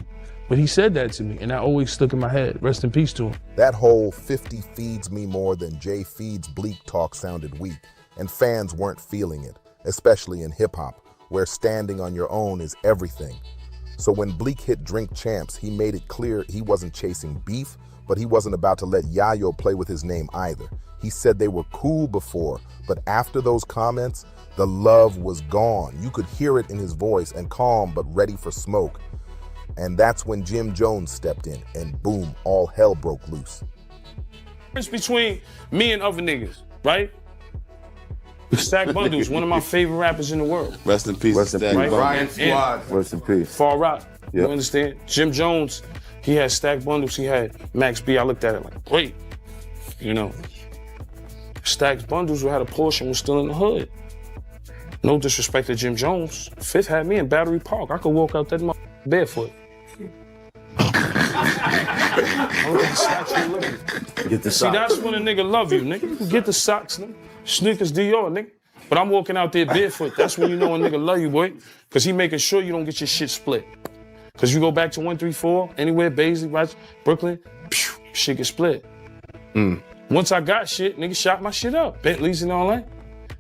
But he said that to me and that always stuck in my head. Rest in peace to him. That whole 50 feeds me more than Jay feeds Bleak talk sounded weak, and fans weren't feeling it, especially in hip hop, where standing on your own is everything. So when Bleak hit Drink Champs, he made it clear he wasn't chasing beef, but he wasn't about to let Yayo play with his name either. He said they were cool before, but after those comments, the love was gone. You could hear it in his voice, and calm but ready for smoke. And that's when Jim Jones stepped in, and boom, all hell broke loose. Difference between me and other niggas, right? Stack Bundles, one of my favorite rappers in the world. Rest in peace. Rest in peace. Ryan Squad. Rest in peace. Far Rock. You understand? Jim Jones, he had Stack Bundles, he had Max B. I looked at it like, great. You know, Stack's Bundles had a portion was still in the hood. No disrespect to Jim Jones. Fifth had me in Battery Park. I could walk out that barefoot. Get the socks. See, that's when a nigga love you, nigga. You can get the socks, nigga. Sneakers Dior, nigga. But I'm walking out there barefoot. That's when you know a nigga love you, boy. Because he making sure you don't get your shit split. Because you go back to 134, anywhere, Baisley, Brooklyn, shit get split. Once I got shit, nigga shot my shit up. Bentleys and all that.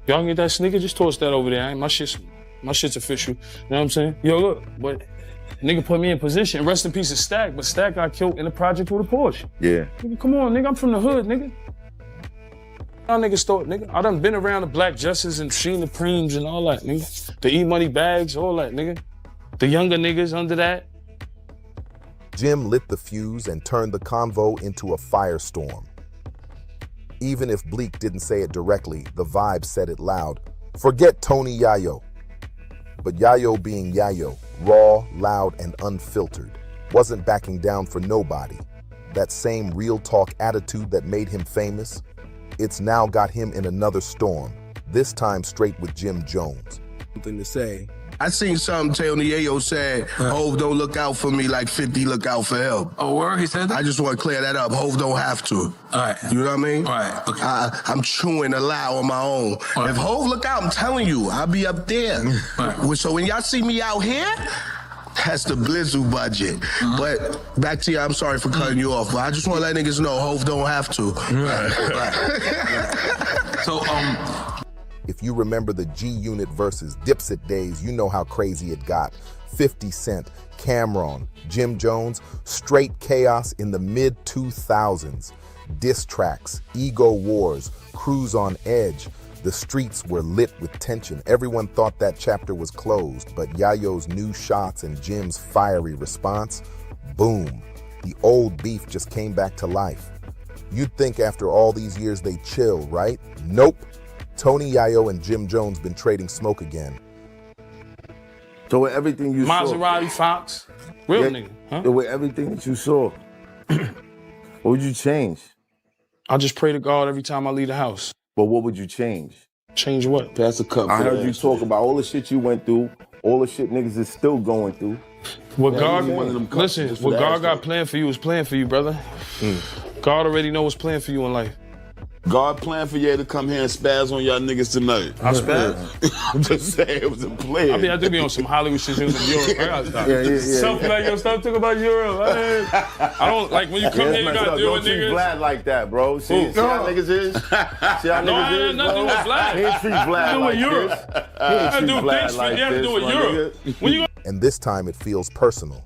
Y'all can get that sneaker, just toss that over there. My shit's official. You know what I'm saying? Yo, look, but nigga put me in position. Rest in peace of Stack, but Stack got killed in the project with a Porsche. Yeah. Nigga, come on, nigga, I'm from the hood, nigga. Y'all niggas thought, nigga. I done been around the Black Justice and seen the Preems and all that, nigga. The E-Money bags, all that, nigga. The younger niggas under that. Jim lit the fuse and turned the convo into a firestorm. Even if Bleak didn't say it directly, the vibe said it loud. Forget Tony Yayo. But Yayo being Yayo, raw, loud, and unfiltered, wasn't backing down for nobody. That same real talk attitude that made him famous, it's now got him in another storm, this time straight with Jim Jones. Something to say. I seen something Tony Yayo said, Hov don't look out for me like 50 look out for him. Oh, word? He said that? I just want to clear that up. Hov don't have to. All right. You know what I mean? All right. Okay. I'm chewing a lie on my own. Right. If Hov look out, I'm telling you, I'll be up there. Right. So when y'all see me out here, that's the Blizzle budget. But back to you, I'm sorry for cutting you off, but I just want to let niggas know Hov don't have to. Right. So, If you remember the G-Unit versus Dipset days, you know how crazy it got. 50 Cent, Cameron, Jim Jones, straight chaos in the mid-2000s. Diss tracks, ego wars, crews on edge. The streets were lit with tension. Everyone thought that chapter was closed, but Yayo's new shots and Jim's fiery response, boom. The old beef just came back to life. You'd think after all these years they'd chill, right? Nope. Tony Yayo and Jim Jones been trading smoke again. So with everything you Maserati Fox, real nigga, huh? With everything that you saw, what would you change? I just pray to God every time I leave the house. But what would you change? Change what? Pass the cup. I heard you talk about all the shit you went through, all the shit niggas is still going through. What God, listen, what God got planned for you is planned for you, brother. God already know what's planned for you in life. God planned for you to come here and spaz on y'all niggas tonight. I spaz? I'm just saying, it was a plan. I mean, I do be on some Hollywood shit in Europe. I gotta stop. Yeah. Something like, yo, stop talking about Europe. I don't, like, when you come here, you gotta deal with Don't treat niggas. Vlad like that, bro. See how niggas is? See how No, I niggas ain't is, nothing to do bro? with Vlad. He ain't treat Vlad Do like with Europe. this. He I ain't treat do Vlad things like you have to this, do with my Europe. nigga. When you And this time it feels personal.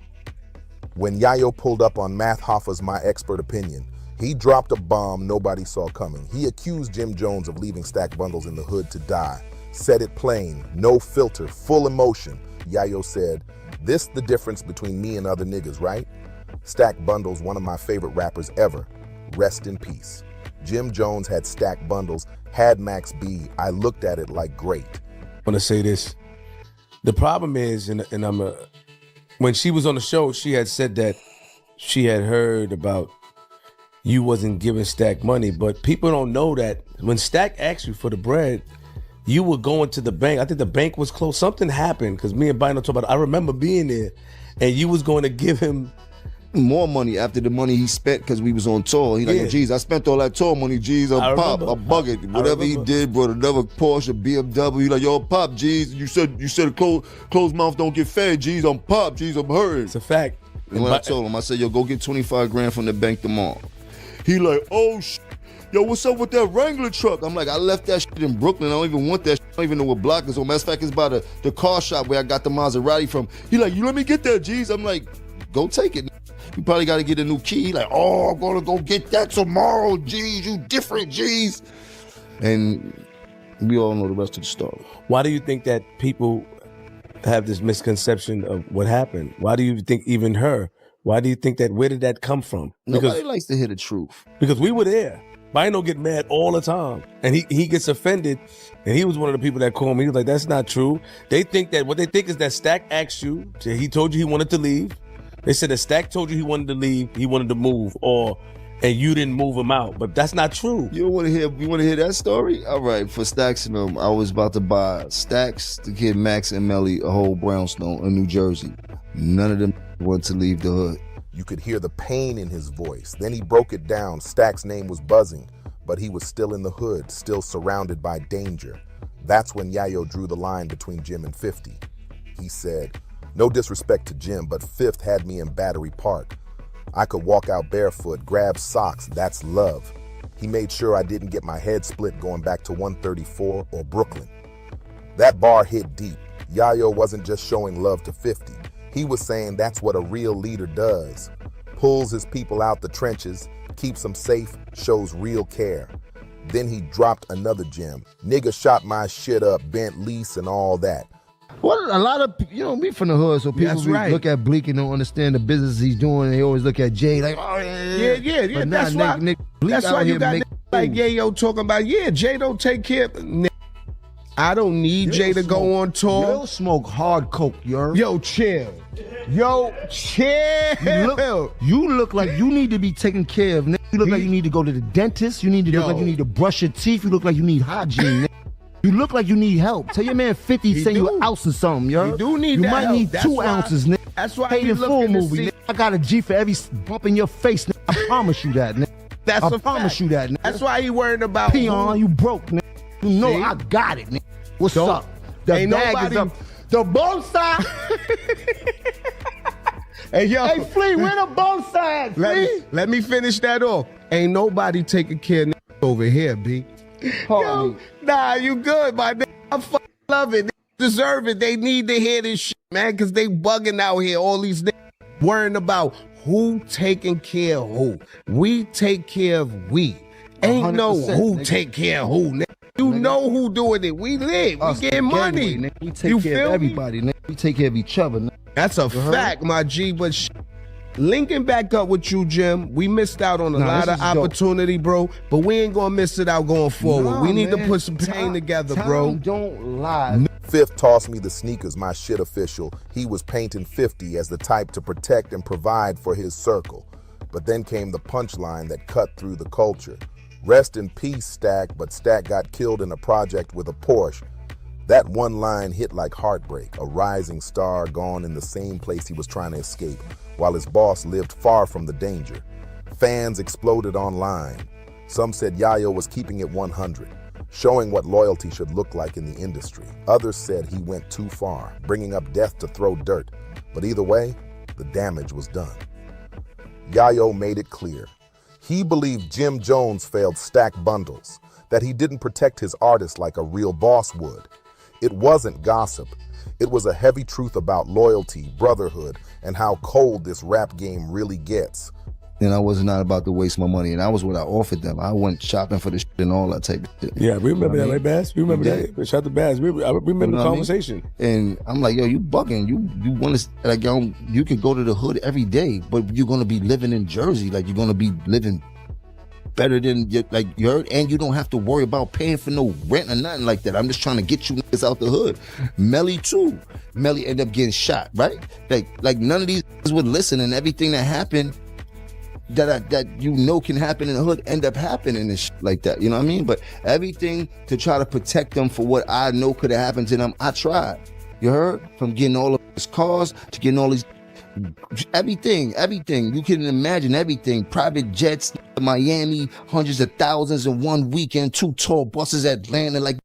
When Yayo pulled up on Math Hoffa's My Expert Opinion, he dropped a bomb nobody saw coming. He accused Jim Jones of leaving Stack Bundles in the hood to die. Said it plain, no filter, full emotion. Yayo said, "This the difference between me and other niggas, right? Stack Bundles, one of my favorite rappers ever. Rest in peace." Jim Jones had Stack Bundles, had Max B. I looked at it like great. I want to say this. The problem is, and when she was on the show, she had said that she had heard about you wasn't giving Stack money, but people don't know that when Stack asked you for the bread, you were going to the bank. I think the bank was closed. Something happened because me and Bino talked about it. I remember being there, and you was going to give him more money after the money he spent because we was on tour. He like, Yeah. yo, geez, I spent all that tour money, geez, I on Pop, remember. a bucket. Whatever he did, brought another Porsche, BMW. He like, yo, Pop, geez, you said closed mouth don't get fed, geez, I'm Pop, geez, I'm hurting. It's a fact. And when I told him, I said, yo, go get 25 grand from the bank tomorrow. He like, oh, yo, what's up with that Wrangler truck? I'm like, I left that shit in Brooklyn. I don't even want that shit. I don't even know what block it's on. Matter of fact, it's by the car shop where I got the Maserati from. He like, you let me get that, geez. I'm like, go take it. You probably got to get a new key. He like, oh, I'm going to go get that tomorrow, geez. You different, geez. And we all know the rest of the story. Why do you think that people have this misconception of what happened? Why do you think even her? Why do you think that? Where did that come from? Nobody likes to hear the truth. Because we were there. Bino get mad all the time. And he gets offended. And he was one of the people that called me. He was like, that's not true. They think that, what they think is that Stack asked you, he told you he wanted to leave. They said that Stack told you he wanted to leave, he wanted to move, and you didn't move him out. But that's not true. You want to hear that story? All right, for Stacks and them, I was about to buy Stacks, the kid Max and Melly, a whole brownstone in New Jersey. None of them wanted to leave the hood. You could hear the pain in his voice. Then he broke it down. Stack's name was buzzing, but he was still in the hood, still surrounded by danger. That's when Yayo drew the line between Jim and 50. He said, "No disrespect to Jim, but Fifth had me in Battery Park. I could walk out barefoot, grab socks, that's love. He made sure I didn't get my head split going back to 134 or Brooklyn." That bar hit deep. Yayo wasn't just showing love to 50. He was saying that's what a real leader does. Pulls his people out the trenches, keeps them safe, shows real care. Then he dropped another gem. Nigga shot my shit up, bent lease and all that. Well, a lot of, me from the hood, so people That's right. look at Bleak and don't understand the business he's doing. They always look at Jay like, oh, Yeah. But nah, That's why. Bleak That's out why here you got making niggas like Yayo talking about, Jay don't take care of. I don't need Jay to go on tour. You'll smoke hard coke, yo. Yo, chill. Yo, chill. You look like you need to be taken care of. Nigga. You look like you need to go to the dentist. You need to look like you need to brush your teeth. You look like you need hygiene. Nigga. You look like you need help. Tell your man 50 say you ounces something, yo. You do need You that might help. need That's 2 why- ounces, nigga. That's why Paid you in full looking to movie. see- Nigga. I got a G for every bump in your face, nigga. I promise you that, nigga. That's I a promise fact. you that, nigga. That's why he worried about Peon, you broke, nigga. You know See? I got it, nigga. What's Don't- up? The Ain't bag nobody. is up. The both sides. Hey, yo. Hey, Flea, where the both sides, Flea? Let me finish that off. Ain't nobody taking care of over here, B. Yo, nah, you good, my nigga. I fucking love it. They deserve it. They need to hear this shit, man, because they bugging out here. All these niggas worrying about who taking care of who. We take care of we. Ain't no 100%, who nigga. take care of who, nigga. You know who doing it. We live. Us, We getting the money. gangway, nigga. We take You care feel of me? everybody, nigga. We take care of each other, nigga. That's a You heard? fact, my G. But linking back up with you, Jim, we missed out on a Nah, lot this of is dope. opportunity, bro. But we ain't gonna miss it out going forward. Nah, we need to man. put some pain together, bro. Time don't lie. Fifth tossed me the sneakers, my shit official. He was painting 50 as the type to protect and provide for his circle. But then came the punchline that cut through the culture. Rest in peace, Stack, but Stack got killed in a project with a Porsche. That one line hit like heartbreak, a rising star gone in the same place he was trying to escape, while his boss lived far from the danger. Fans exploded online. Some said Yayo was keeping it 100, showing what loyalty should look like in the industry. Others said he went too far, bringing up death to throw dirt. But either way, the damage was done. Yayo made it clear. He believed Jim Jones failed Stack Bundles, that he didn't protect his artists like a real boss would. It wasn't gossip. It was a heavy truth about loyalty, brotherhood, and how cold this rap game really gets. And I was not about to waste my money, and that was what I offered them. I went shopping for the shit and all that type of shit. Yeah, we remember that, I mean? right, Bass? We remember that. Shout out to Bass. I remember the conversation. And I'm like, yo, you bugging. You want to, like, yo, you can go to the hood every day, but you're going to be living in Jersey. Like, you're going to be living better than, like, you heard, and you don't have to worry about paying for no rent or nothing like that. I'm just trying to get you niggas out the hood. Melly too. Melly ended up getting shot, right? Like none of these niggas would listen, and everything that happened that you know can happen in the hood end up happening and shit like that. You know what I mean? But everything to try to protect them for what I know could have happened to them, I tried. You heard? From getting all of his cars to getting all these, everything. You can imagine everything. Private jets, Miami, hundreds of thousands in one weekend, 2 tour buses, Atlanta, like,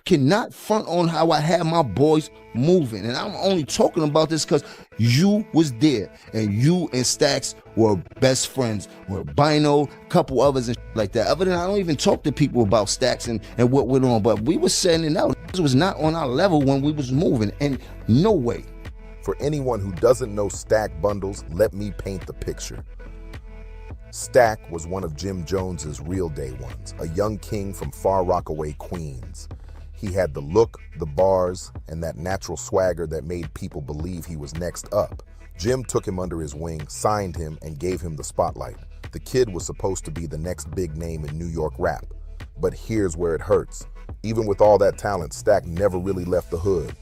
cannot front on how I had my boys moving. And I'm only talking about this because you was there, and you and Stacks were best friends, were Bino, couple others and like that. Other than I don't even talk to people about Stacks and what went on, but we was sending out. This was not on our level when we was moving, and no way. For anyone who doesn't know Stack Bundles, let me paint the picture. Stack was one of Jim Jones's real day ones, a young king from Far Rockaway, Queens. He had the look, the bars, and that natural swagger that made people believe he was next up. Jim took him under his wing, signed him, and gave him the spotlight. The kid was supposed to be the next big name in New York rap. But here's where it hurts. Even with all that talent, Stack never really left the hood.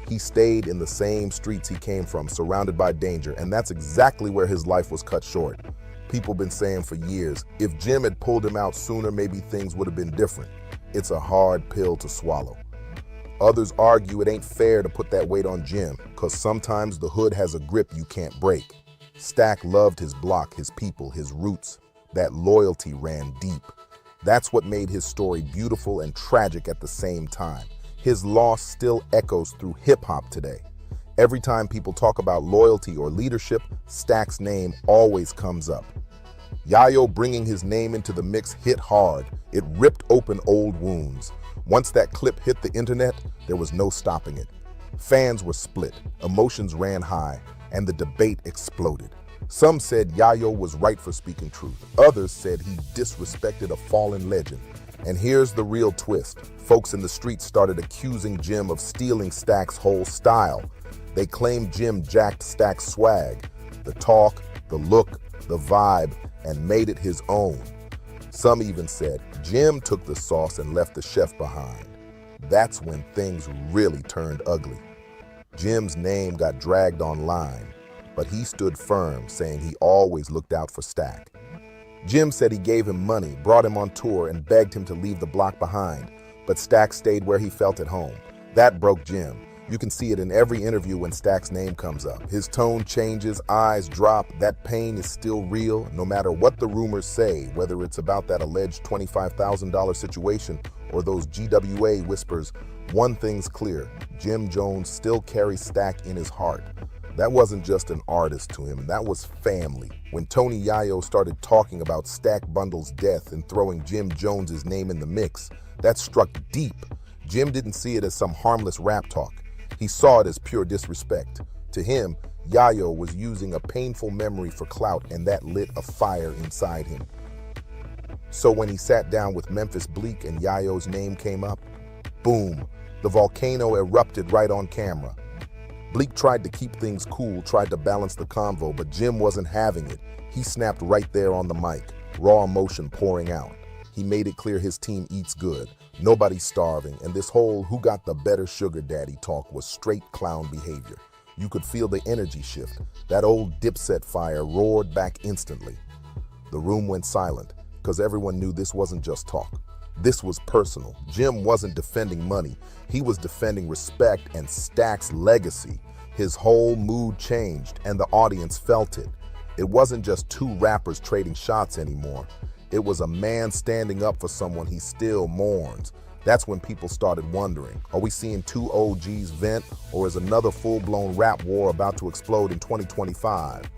He stayed in the same streets he came from, surrounded by danger, and that's exactly where his life was cut short. People been saying for years, if Jim had pulled him out sooner, maybe things would have been different. It's a hard pill to swallow. Others argue it ain't fair to put that weight on Jim, cause sometimes the hood has a grip you can't break. Stack loved his block, his people, his roots. That loyalty ran deep. That's what made his story beautiful and tragic at the same time. His loss still echoes through hip-hop today. Every time people talk about loyalty or leadership, Stack's name always comes up. Yayo bringing his name into the mix hit hard. It ripped open old wounds. Once that clip hit the internet, there was no stopping it. Fans were split, emotions ran high, and the debate exploded. Some said Yayo was right for speaking truth. Others said he disrespected a fallen legend. And here's the real twist. Folks in the streets started accusing Jim of stealing Stack's whole style. They claimed Jim jacked Stack's swag, the talk, the look, the vibe, and made it his own. Some even said Jim took the sauce and left the chef behind. That's when things really turned ugly. Jim's name got dragged online, but he stood firm, saying he always looked out for Stack. Jim said he gave him money, brought him on tour, and begged him to leave the block behind, but Stack stayed where he felt at home. That broke Jim. You can see it in every interview when Stack's name comes up. His tone changes, eyes drop, that pain is still real, no matter what the rumors say, whether it's about that alleged $25,000 situation or those GWA whispers. One thing's clear, Jim Jones still carries Stack in his heart. That wasn't just an artist to him, that was family. When Tony Yayo started talking about Stack Bundles' death and throwing Jim Jones's name in the mix, that struck deep. Jim didn't see it as some harmless rap talk. He saw it as pure disrespect. To him, Yayo was using a painful memory for clout, and that lit a fire inside him. So when he sat down with Memphis Bleek and Yayo's name came up, boom, the volcano erupted right on camera. Bleek tried to keep things cool, tried to balance the convo, but Jim wasn't having it. He snapped right there on the mic, raw emotion pouring out. He made it clear his team eats good, nobody's starving, and this whole who got the better sugar daddy talk was straight clown behavior. You could feel the energy shift. That old Dipset fire roared back instantly. The room went silent, because everyone knew this wasn't just talk. This was personal. Jim wasn't defending money. He was defending respect and Stack's legacy. His whole mood changed, and the audience felt it. It wasn't just two rappers trading shots anymore. It was a man standing up for someone he still mourns. That's when people started wondering, are we seeing two OGs vent, or is another full-blown rap war about to explode in 2025?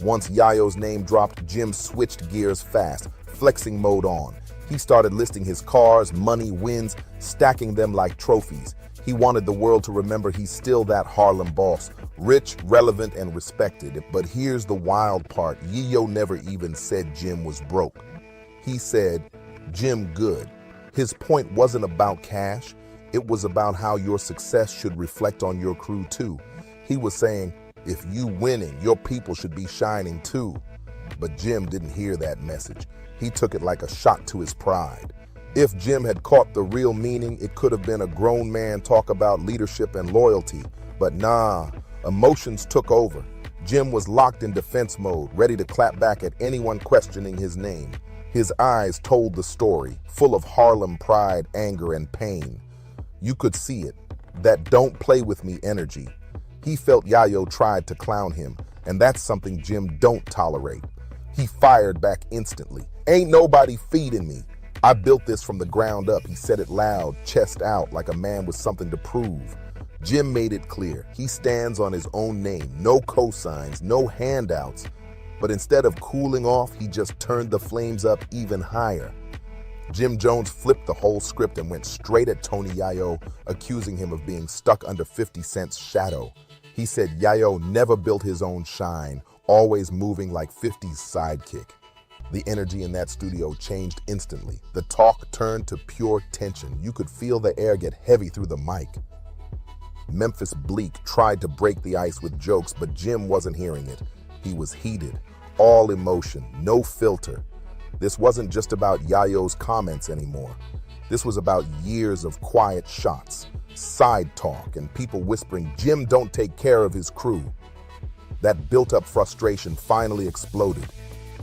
Once Yayo's name dropped, Jim switched gears fast, flexing mode on. He started listing his cars, money, wins, stacking them like trophies. He wanted the world to remember he's still that Harlem boss, rich, relevant, and respected. But here's the wild part. Yayo never even said Jim was broke. He said, Jim good. His point wasn't about cash. It was about how your success should reflect on your crew too. He was saying, if you winning, your people should be shining too. But Jim didn't hear that message. He took it like a shot to his pride. If Jim had caught the real meaning, it could have been a grown man talk about leadership and loyalty. But nah, emotions took over. Jim was locked in defense mode, ready to clap back at anyone questioning his name. His eyes told the story, full of Harlem pride, anger, and pain. You could see it, that don't play with me energy. He felt Yayo tried to clown him, and that's something Jim don't tolerate. He fired back instantly. Ain't nobody feeding me. I built this from the ground up. He said it loud, chest out, like a man with something to prove. Jim made it clear. He stands on his own name, no cosigns, no handouts. But instead of cooling off, he just turned the flames up even higher. Jim Jones flipped the whole script and went straight at Tony Yayo, accusing him of being stuck under 50 Cent's shadow. He said Yayo never built his own shine, always moving like 50's sidekick. The energy in that studio changed instantly. The talk turned to pure tension. You could feel the air get heavy through the mic. Memphis Bleak tried to break the ice with jokes, but Jim wasn't hearing it. He was heated, all emotion, no filter. This wasn't just about Yayo's comments anymore. This was about years of quiet shots, side talk, and people whispering, Jim don't take care of his crew. That built-up frustration finally exploded.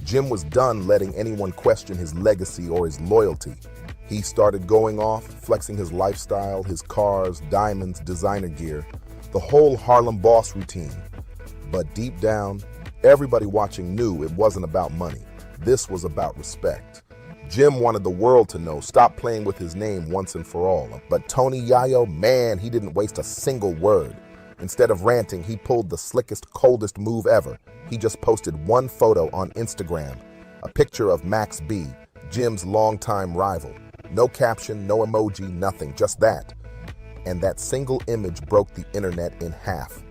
Jim was done letting anyone question his legacy or his loyalty. He started going off, flexing his lifestyle, his cars, diamonds, designer gear, the whole Harlem boss routine. But deep down, everybody watching knew it wasn't about money. This was about respect. Jim wanted the world to know, stop playing with his name once and for all. But Tony Yayo, man, he didn't waste a single word. Instead of ranting, he pulled the slickest, coldest move ever. He just posted one photo on Instagram, a picture of Max B, Jim's longtime rival. No caption, no emoji, nothing, just that. And that single image broke the internet in half.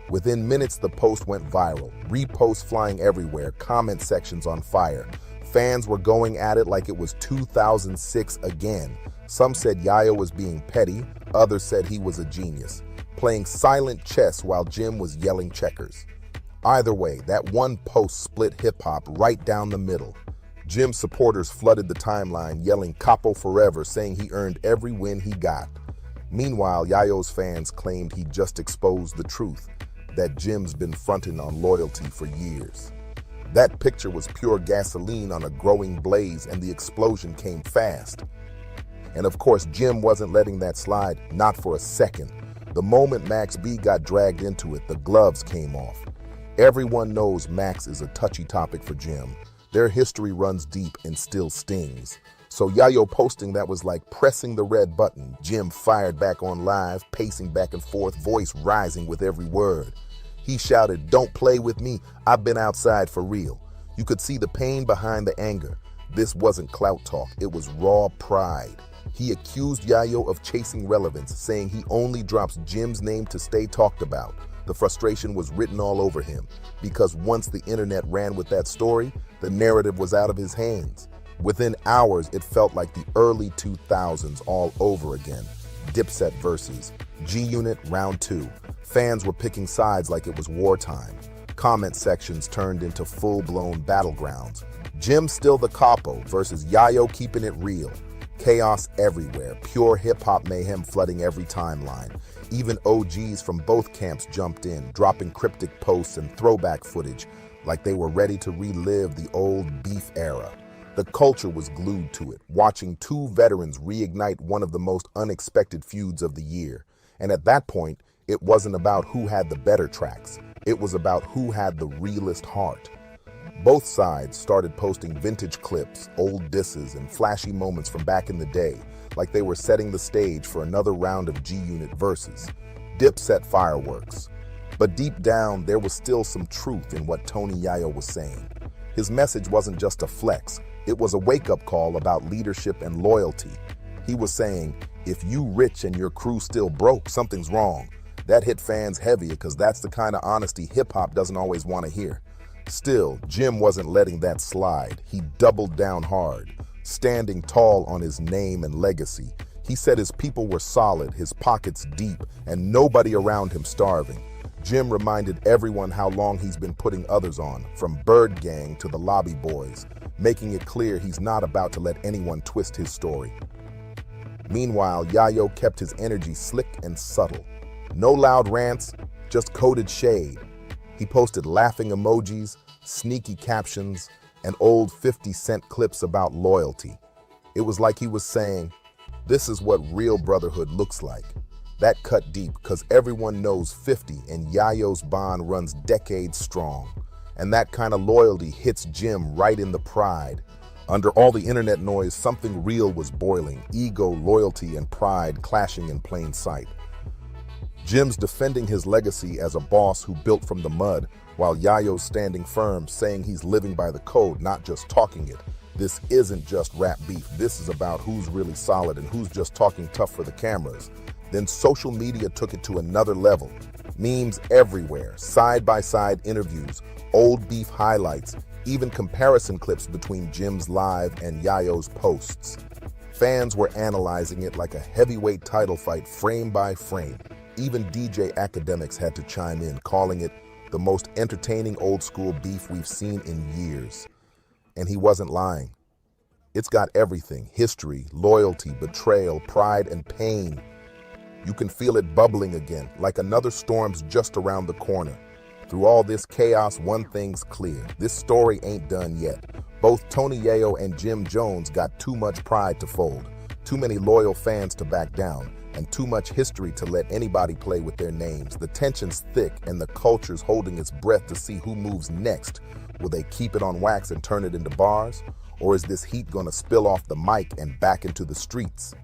Within minutes, the post went viral. Reposts flying everywhere, comment sections on fire. Fans were going at it like it was 2006 again. Some said Yayo was being petty, others said he was a genius, playing silent chess while Jim was yelling checkers. Either way, that one post split hip-hop right down the middle. Jim's supporters flooded the timeline, yelling Capo forever, saying he earned every win he got. Meanwhile, Yayo's fans claimed he just exposed the truth, that Jim's been fronting on loyalty for years. That picture was pure gasoline on a growing blaze, and the explosion came fast. And of course, Jim wasn't letting that slide, not for a second. The moment Max B got dragged into it, the gloves came off. Everyone knows Max is a touchy topic for Jim. Their history runs deep and still stings. So Yayo posting that was like pressing the red button. Jim fired back on live, pacing back and forth, voice rising with every word. He shouted, "Don't play with me, I've been outside for real." You could see the pain behind the anger. This wasn't clout talk, it was raw pride. He accused Yayo of chasing relevance, saying he only drops Jim's name to stay talked about. The frustration was written all over him, because once the internet ran with that story, the narrative was out of his hands. Within hours, it felt like the early 2000s all over again. Dipset versus G-Unit round 2. Fans were picking sides like it was wartime. Comment sections turned into full-blown battlegrounds. Jim still the capo versus Yayo keeping it real. Chaos everywhere, pure hip-hop mayhem flooding every timeline. Even OGs from both camps jumped in, dropping cryptic posts and throwback footage like they were ready to relive the old beef era. The culture was glued to it, watching two veterans reignite one of the most unexpected feuds of the year. And at that point, it wasn't about who had the better tracks. It was about who had the realest heart. Both sides started posting vintage clips, old disses, and flashy moments from back in the day, like they were setting the stage for another round of G-Unit verses. Dipset fireworks. But deep down, there was still some truth in what Tony Yayo was saying. His message wasn't just a flex, it was a wake-up call about leadership and loyalty. He was saying, if you rich and your crew still broke, something's wrong. That hit fans heavy because that's the kind of honesty hip-hop doesn't always want to hear. Still, Jim wasn't letting that slide. He doubled down hard, standing tall on his name and legacy. He said his people were solid, his pockets deep, and nobody around him starving. Jim reminded everyone how long he's been putting others on, from Bird Gang to the Lobby Boys, making it clear he's not about to let anyone twist his story. Meanwhile, Yayo kept his energy slick and subtle. No loud rants, just coded shade. He posted laughing emojis, sneaky captions, and old 50-cent clips about loyalty. It was like he was saying, this is what real brotherhood looks like. That cut deep because everyone knows 50 and Yayo's bond runs decades strong. And that kind of loyalty hits Jim right in the pride. Under all the internet noise, something real was boiling, ego, loyalty, and pride clashing in plain sight. Jim's defending his legacy as a boss who built from the mud, while Yayo's standing firm, saying he's living by the code, not just talking it. This isn't just rap beef. This is about who's really solid and who's just talking tough for the cameras. Then social media took it to another level. Memes everywhere, side-by-side interviews, old beef highlights, even comparison clips between Jim's live and Yayo's posts. Fans were analyzing it like a heavyweight title fight, frame by frame. Even DJ academics had to chime in, calling it the most entertaining old school beef we've seen in years. And he wasn't lying. It's got everything: history, loyalty, betrayal, pride, and pain. You can feel it bubbling again, like another storm's just around the corner. Through all this chaos, one thing's clear: this story ain't done yet. Both Tony Yayo and Jim Jones got too much pride to fold, too many loyal fans to back down, and too much history to let anybody play with their names. The tension's thick and the culture's holding its breath to see who moves next. Will they keep it on wax and turn it into bars? Or is this heat gonna spill off the mic and back into the streets?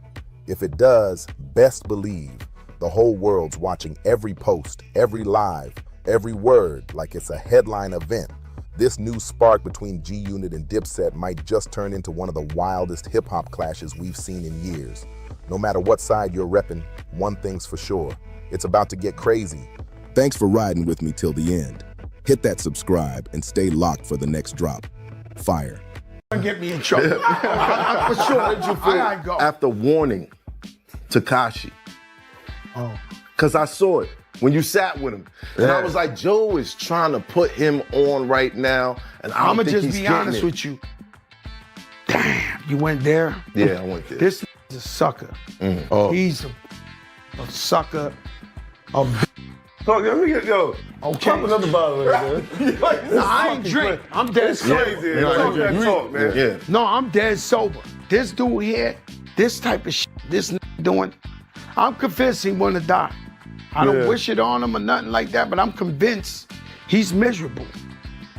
If it does, best believe the whole world's watching every post, every live, every word like it's a headline event. This new spark between G-Unit and Dipset might just turn into one of the wildest hip-hop clashes we've seen in years. No matter what side you're repping, one thing's for sure: it's about to get crazy. Thanks for riding with me till the end. Hit that subscribe and stay locked for the next drop. Fire. Get me in trouble. For sure. How did you feel I gotta go. after warning Tekashi? Oh. Because I saw it when you sat with him. And I was like, Joe is trying to put him on right now. And I I'm don't gonna think just he's be honest getting it. with you. Damn, you went there? Yeah, I went there. This is a sucker. Oh. He's a sucker. Talk, let me get, yo, Okay. pop another bottle in there, man. No, I ain't drink. I'm dead It's sober. crazy. Yeah, talk, man. Yeah. No, I'm dead sober. This dude here, this type of shit, this doing, I'm convinced he wanna die. I don't wish it on him or nothing like that, but I'm convinced he's miserable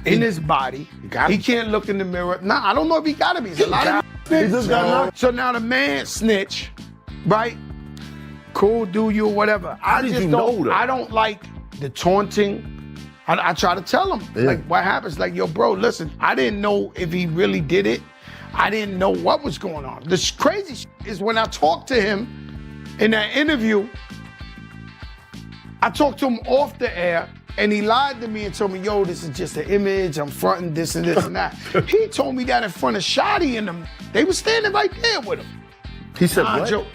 in his body. He can't look in the mirror. Nah, I don't know if he gotta be. He's a lot of He just got knocked. So now the man snitch, right? Cool, do you, whatever. How did you know that? I don't like the taunting. I try to tell him, like, what happens? Like, yo, bro, listen, I didn't know if he really did it. I didn't know what was going on. The crazy shit is when I talked to him in that interview, I talked to him off the air, and he lied to me and told me, yo, this is just an image, I'm fronting this and this and that. He told me that in front of Shotty and them. They were standing right there with him. He said, Nah, what? Joe,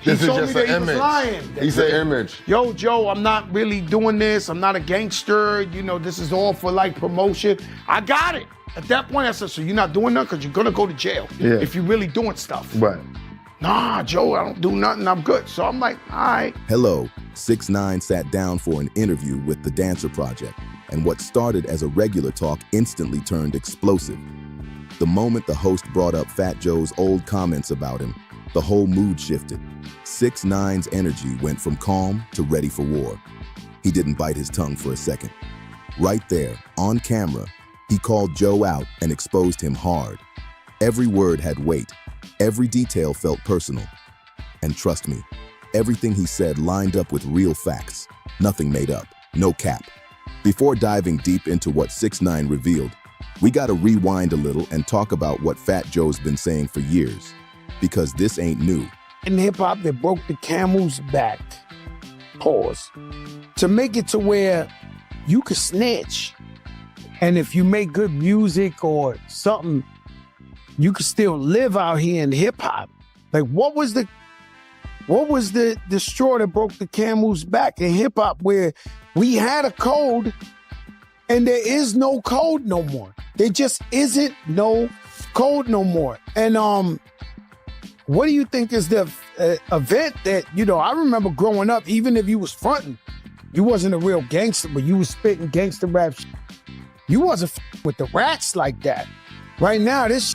This he is told just me that an he was image. lying. He's an image. Yo, Joe, I'm not really doing this. I'm not a gangster. You know, this is all for like promotion. I got it. At that point, I said, so you're not doing nothing because you're going to go to jail if you're really doing stuff. Right. Nah, Joe, I don't do nothing. I'm good. So I'm like, all right. Hello, 6ix9ine sat down for an interview with The Dancer Project, and what started as a regular talk instantly turned explosive. The moment the host brought up Fat Joe's old comments about him, the whole mood shifted. 6ix9ine's energy went from calm to ready for war. He didn't bite his tongue for a second. Right there, on camera, He called Joe out and exposed him hard. Every word had weight. Every detail felt personal. And trust me, everything he said lined up with real facts. Nothing made up, no cap. Before diving deep into what 6ix9ine revealed, we gotta rewind a little and talk about what Fat Joe's been saying for years. Because this ain't new. In hip-hop, they broke the camel's back, pause, to make it to where you could snitch. And if you make good music or something, you could still live out here in hip-hop. Like, what was the straw that broke the camel's back in hip-hop, where we had a code and there is no code no more? There just isn't no code no more. And what do you think is the event that, I remember growing up, even if you was fronting, you wasn't a real gangster, but you was spitting gangster rap shit. You wasn't with the rats like that. Right now, this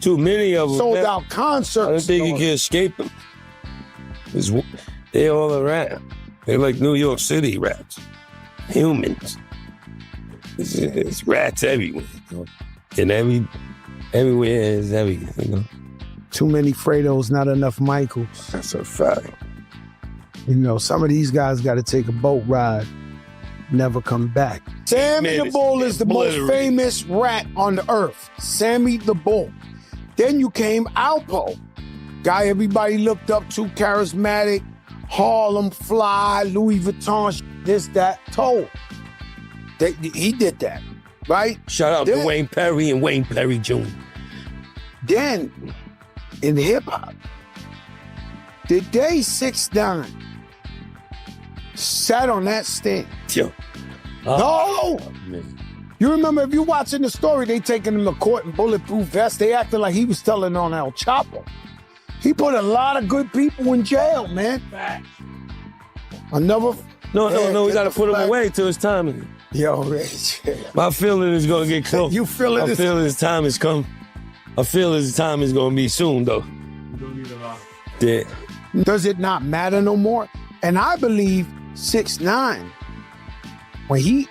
too many of them sold out concerts. I don't think you can escape them. They all around. They're like New York City rats. Humans. It's rats everywhere. And everywhere is everything. Too many Fredos, not enough Michaels. That's a fact. Some of these guys got to take a boat ride, never come back. Sammy the Bull is the most famous rat on the earth. Sammy the Bull. Then you came Alpo. Guy everybody looked up to, charismatic, Harlem fly, Louis Vuitton, this, that, Toe. He did that, right? Shout out to Wayne Perry and Wayne Perry Jr. Then, in hip-hop, the day 6ix9ine sat on that stand. Yo. No! You remember, if you're watching the story, they taking him to court in bulletproof vests. They acting like he was telling on El Chapo. He put a lot of good people in jail, man. No, we gotta put him away till his time. Yo, Rich. My feeling is gonna get close. You feeling I feel his time has come. I feel his time is gonna be soon, though. Yeah. Does it not matter no more? And I believe 6ix9ine, when he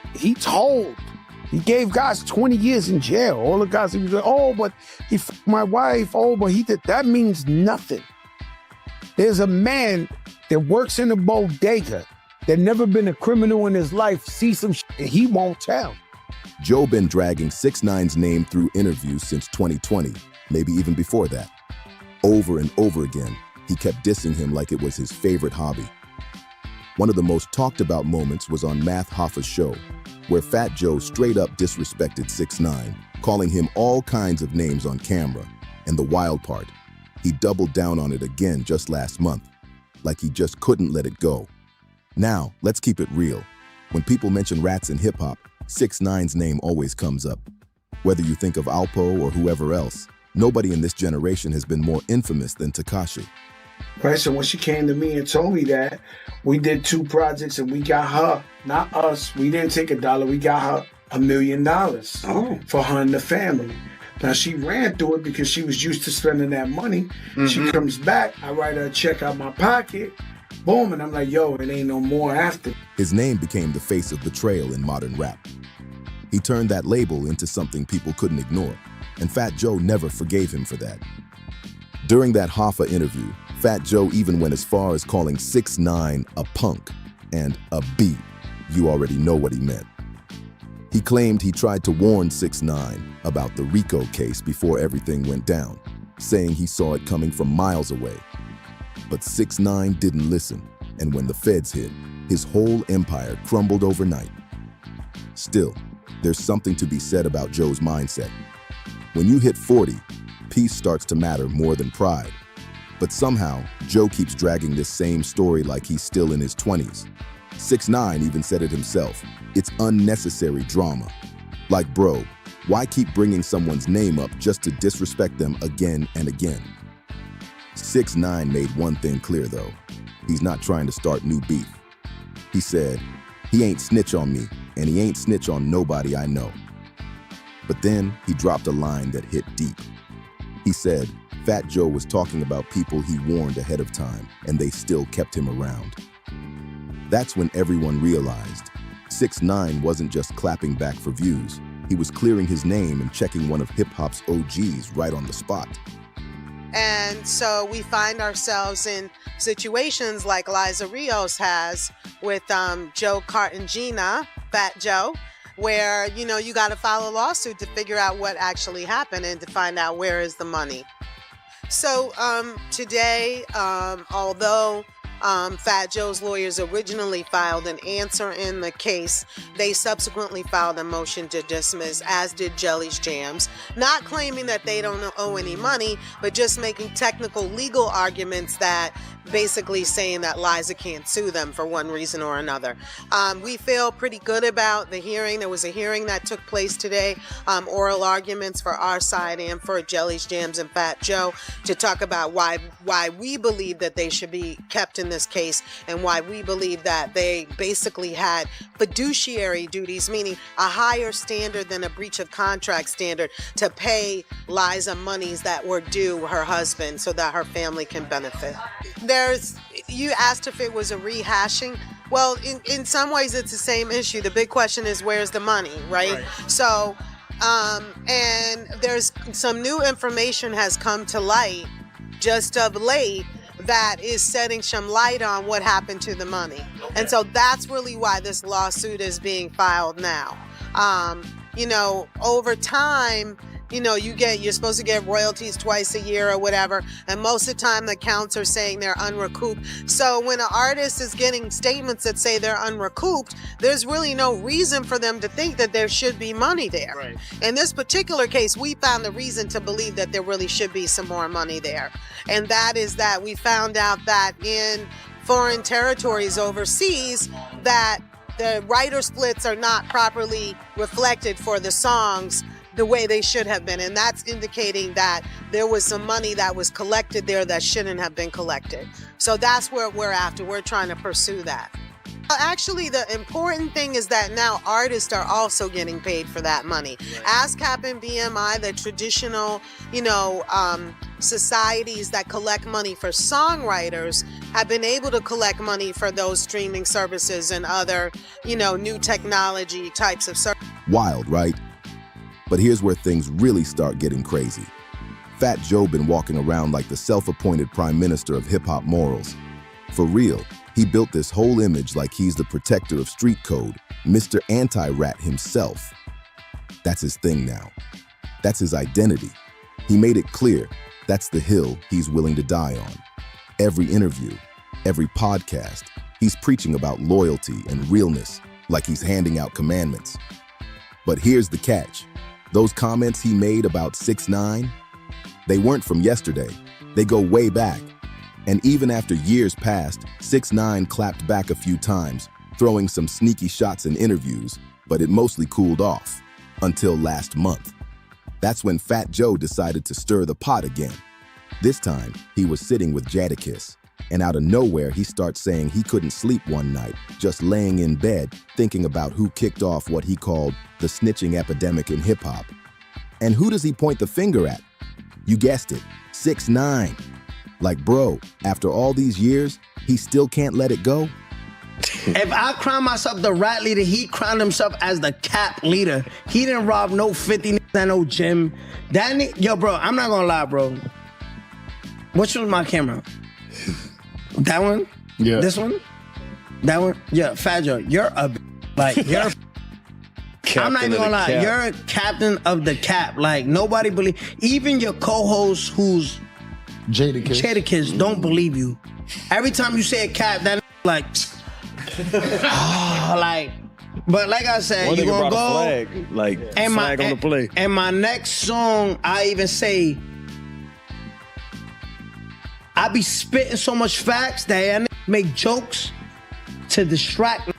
gave guys 20 years in jail. All the guys, he was like, but he fucked my wife. But he did. That means nothing. There's a man that works in a bodega that never been a criminal in his life, see some shit and he won't tell. Joe been dragging 6ix9ine's name through interviews since 2020, maybe even before that. Over and over again, he kept dissing him like it was his favorite hobby. One of the most talked about moments was on Math Hoffa's show, where Fat Joe straight up disrespected 6ix9ine, calling him all kinds of names on camera. And the wild part, he doubled down on it again just last month, like he just couldn't let it go. Now, let's keep it real. When people mention rats in hip-hop, 6ix9ine's name always comes up. Whether you think of Alpo or whoever else, nobody in this generation has been more infamous than Tekashi. Right, so when she came to me and told me that, we did 2 projects and we got her, not us. We didn't take $1, we got her $1 million for her and the family. Now she ran through it because she was used to spending that money. She comes back, I write her a check out my pocket, boom, and I'm like, yo, it ain't no more after. His name became the face of betrayal in modern rap. He turned that label into something people couldn't ignore, and Fat Joe never forgave him for that. During that Hoffa interview, Fat Joe even went as far as calling 6ix9ine a punk and a B. You already know what he meant. He claimed he tried to warn 6ix9ine about the RICO case before everything went down, saying he saw it coming from miles away. But 6ix9ine didn't listen, and when the feds hit, his whole empire crumbled overnight. Still, there's something to be said about Joe's mindset. When you hit 40, peace starts to matter more than pride. But somehow, Joe keeps dragging this same story like he's still in his 20s. 6ix9ine even said it himself. It's unnecessary drama. Like, bro, why keep bringing someone's name up just to disrespect them again and again? 6ix9ine made one thing clear, though. He's not trying to start new beef. He said, he ain't snitch on me, and he ain't snitch on nobody I know. But then he dropped a line that hit deep. He said, Fat Joe was talking about people he warned ahead of time, and they still kept him around. That's when everyone realized 6ix9ine wasn't just clapping back for views. he was clearing his name and checking one of hip-hop's OGs right on the spot. And so we find ourselves in situations like Liza Rios has with Joe Cartagena, Fat Joe, where, you know, you got to file a lawsuit to figure out what actually happened and to find out where is the money. So today, although Fat Joe's lawyers originally filed an answer in the case, they subsequently filed a motion to dismiss, as did Jelly's Jams, not claiming that they don't owe any money, but just making technical legal arguments that basically saying that Liza can't sue them for one reason or another. We feel pretty good about the hearing. There was a hearing that took place today, oral arguments for our side and for Jelly's Jams and Fat Joe, to talk about why we believe that they should be kept in this case and why we believe that they basically had fiduciary duties, meaning a higher standard than a breach of contract standard, to pay Liza monies that were due her husband so that her family can benefit. You asked if it was a rehashing. Well, in some ways it's the same issue. The big question is, where's the money, right? So, and there's some new information has come to light just of late that is setting some light on what happened to the money. And so that's really why this lawsuit is being filed now. You know, over time, you know, you're supposed to get royalties twice a year or whatever, and most of the time the accounts are saying they're unrecouped. So when an artist is getting statements that say they're unrecouped, there's really no reason for them to think that there should be money there. Right. In this particular case, we found the reason to believe that there really should be some more money there. And that is that we found out that in foreign territories overseas, that the writer splits are not properly reflected for the songs the way they should have been. And that's indicating that there was some money that was collected there that shouldn't have been collected. So that's where we're after. We're trying to pursue that. Actually, the important thing is that now artists are also getting paid for that money. ASCAP and BMI, the traditional, societies that collect money for songwriters, have been able to collect money for those streaming services and other, new technology types of services. Wild, right? But here's where things really start getting crazy. Fat Joe been walking around like the self-appointed prime minister of hip-hop morals. For real, he built this whole image like he's the protector of street code, Mr. Anti-Rat himself. That's his thing now. That's his identity. He made it clear that's the hill he's willing to die on. Every interview, every podcast, he's preaching about loyalty and realness like he's handing out commandments. But here's the catch. Those comments he made about 6ix9ine, they weren't from yesterday. They go way back. And even after years passed, 6ix9ine clapped back a few times, throwing some sneaky shots in interviews, but it mostly cooled off until last month. That's when Fat Joe decided to stir the pot again. This time, he was sitting with Jadakiss, and out of nowhere, he starts saying he couldn't sleep one night, just laying in bed, thinking about who kicked off what he called the snitching epidemic in hip-hop. And who does he point the finger at? You guessed it, 6ix9ine. Like, bro, after all these years, he still can't let it go? If I crown myself the rat leader, he crowned himself as the cap leader. He didn't rob no 50 at no gym. Yo, bro, I'm not gonna lie, bro. Which one's my camera? That one? Yeah. This one? That one? Yeah, Fat Joe, you're you're I'm not even gonna lie, you're a captain of the cap. Like, nobody believe, even your co-host who's Jadakiss don't believe you. Every time you say a cap, that like, but like I said, you gonna go flag, and flag on the play. And my next song, I even say, I be spitting so much facts that I make jokes to distract.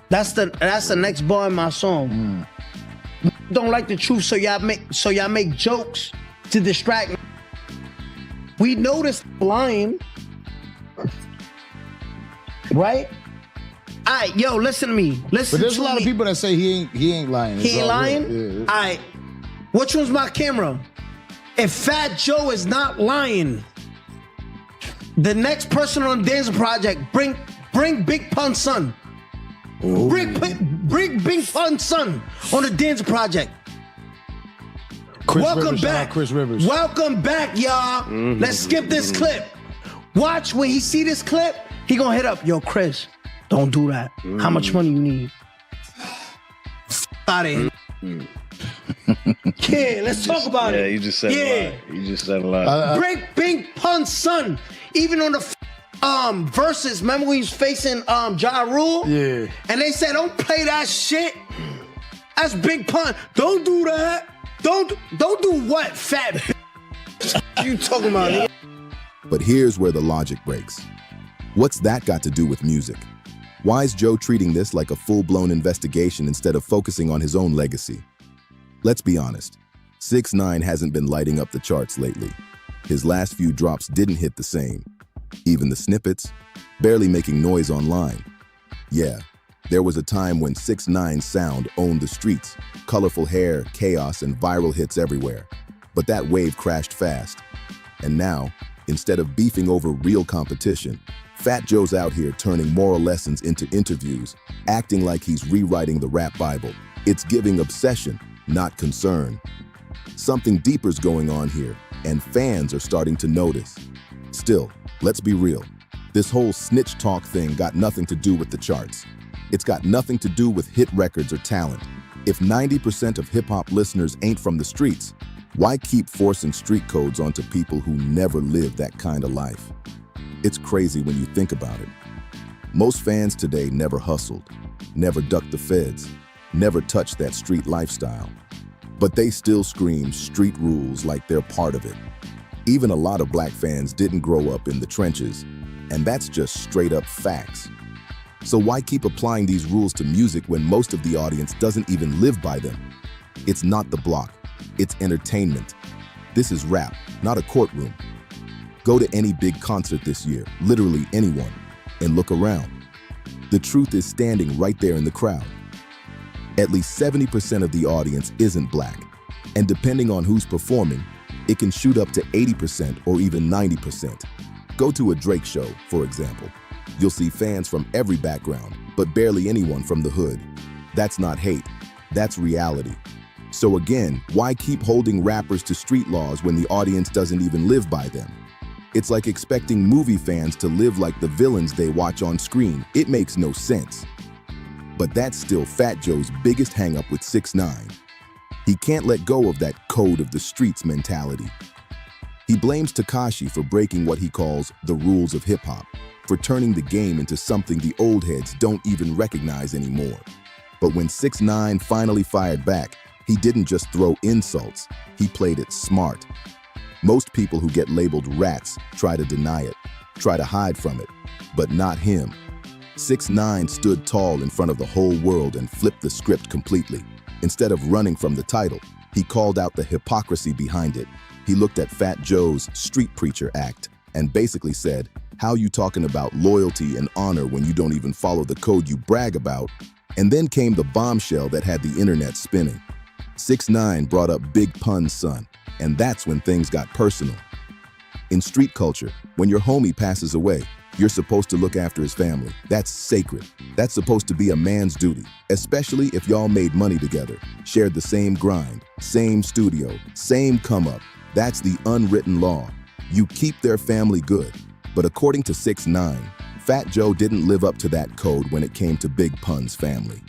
That's the next bar in my song. Don't like the truth, so y'all make jokes to distract me. We know this lying, right? All right, yo, listen to me. Listen. But there's to a lot me. of people that say he ain't lying. He ain't lying? Yeah. All right. Which one's my camera? If Fat Joe is not lying, the next person on the Dancing Project, bring Big Pun's son. Bring Bring Big Pun's son on the Dance Project. Welcome back. Chris Rivers. Welcome back, y'all. Let's skip this clip. Watch when he see this clip, he gonna hit up. Yo, Chris, don't do that. How much money you need? Out of here. Yeah, let's talk about it. Yeah, you just said a lot. You just said a lot. Break Big Pun's son, even on the verses. Remember when he was facing Ja Rule? Yeah. And they said, don't play that shit. That's Big Pun. Don't do that. Don't do what, fat bitch? You talking about it? But here's where the logic breaks. What's that got to do with music? Why is Joe treating this like a full-blown investigation instead of focusing on his own legacy? Let's be honest, 6ix9ine hasn't been lighting up the charts lately. His last few drops didn't hit the same. Even the snippets, barely making noise online. Yeah, there was a time when 6ix9ine's sound owned the streets, colorful hair, chaos, and viral hits everywhere. But that wave crashed fast. And now, instead of beefing over real competition, Fat Joe's out here turning moral lessons into interviews, acting like he's rewriting the rap Bible. It's giving obsession, not concern. Something deeper's going on here, and fans are starting to notice. Still, let's be real. This whole snitch talk thing got nothing to do with the charts. It's got nothing to do with hit records or talent. If 90% of hip-hop listeners ain't from the streets, why keep forcing street codes onto people who never lived that kind of life? It's crazy when you think about it. Most fans today never hustled, never ducked the feds, never touched that street lifestyle. But they still scream street rules like they're part of it. Even a lot of black fans didn't grow up in the trenches, and that's just straight up facts. So why keep applying these rules to music when most of the audience doesn't even live by them? It's not the block, it's entertainment. This is rap, not a courtroom. Go to any big concert this year, literally anyone, and look around. The truth is standing right there in the crowd. At least 70% of the audience isn't black, and depending on who's performing, it can shoot up to 80% or even 90%. Go to a Drake show, for example. You'll see fans from every background, but barely anyone from the hood. That's not hate, that's reality. So again, why keep holding rappers to street laws when the audience doesn't even live by them? It's like expecting movie fans to live like the villains they watch on screen. It makes no sense. But that's still Fat Joe's biggest hang-up with 6ix9ine. He can't let go of that code of the streets mentality. He blames Tekashi for breaking what he calls the rules of hip-hop, for turning the game into something the old heads don't even recognize anymore. But when 6ix9ine finally fired back, he didn't just throw insults, he played it smart. Most people who get labeled rats try to deny it, try to hide from it, but not him. 6ix9ine stood tall in front of the whole world and flipped the script completely. Instead of running from the title, he called out the hypocrisy behind it. He looked at Fat Joe's street preacher act and basically said, "How you talking about loyalty and honor when you don't even follow the code you brag about?" And then came the bombshell that had the internet spinning. 6ix9ine brought up Big Pun's son, and that's when things got personal. In street culture, when your homie passes away, you're supposed to look after his family. That's sacred. That's supposed to be a man's duty, especially if y'all made money together, shared the same grind, same studio, same come up. That's the unwritten law. You keep their family good. But according to 6ix9ine, Fat Joe didn't live up to that code when it came to Big Pun's family.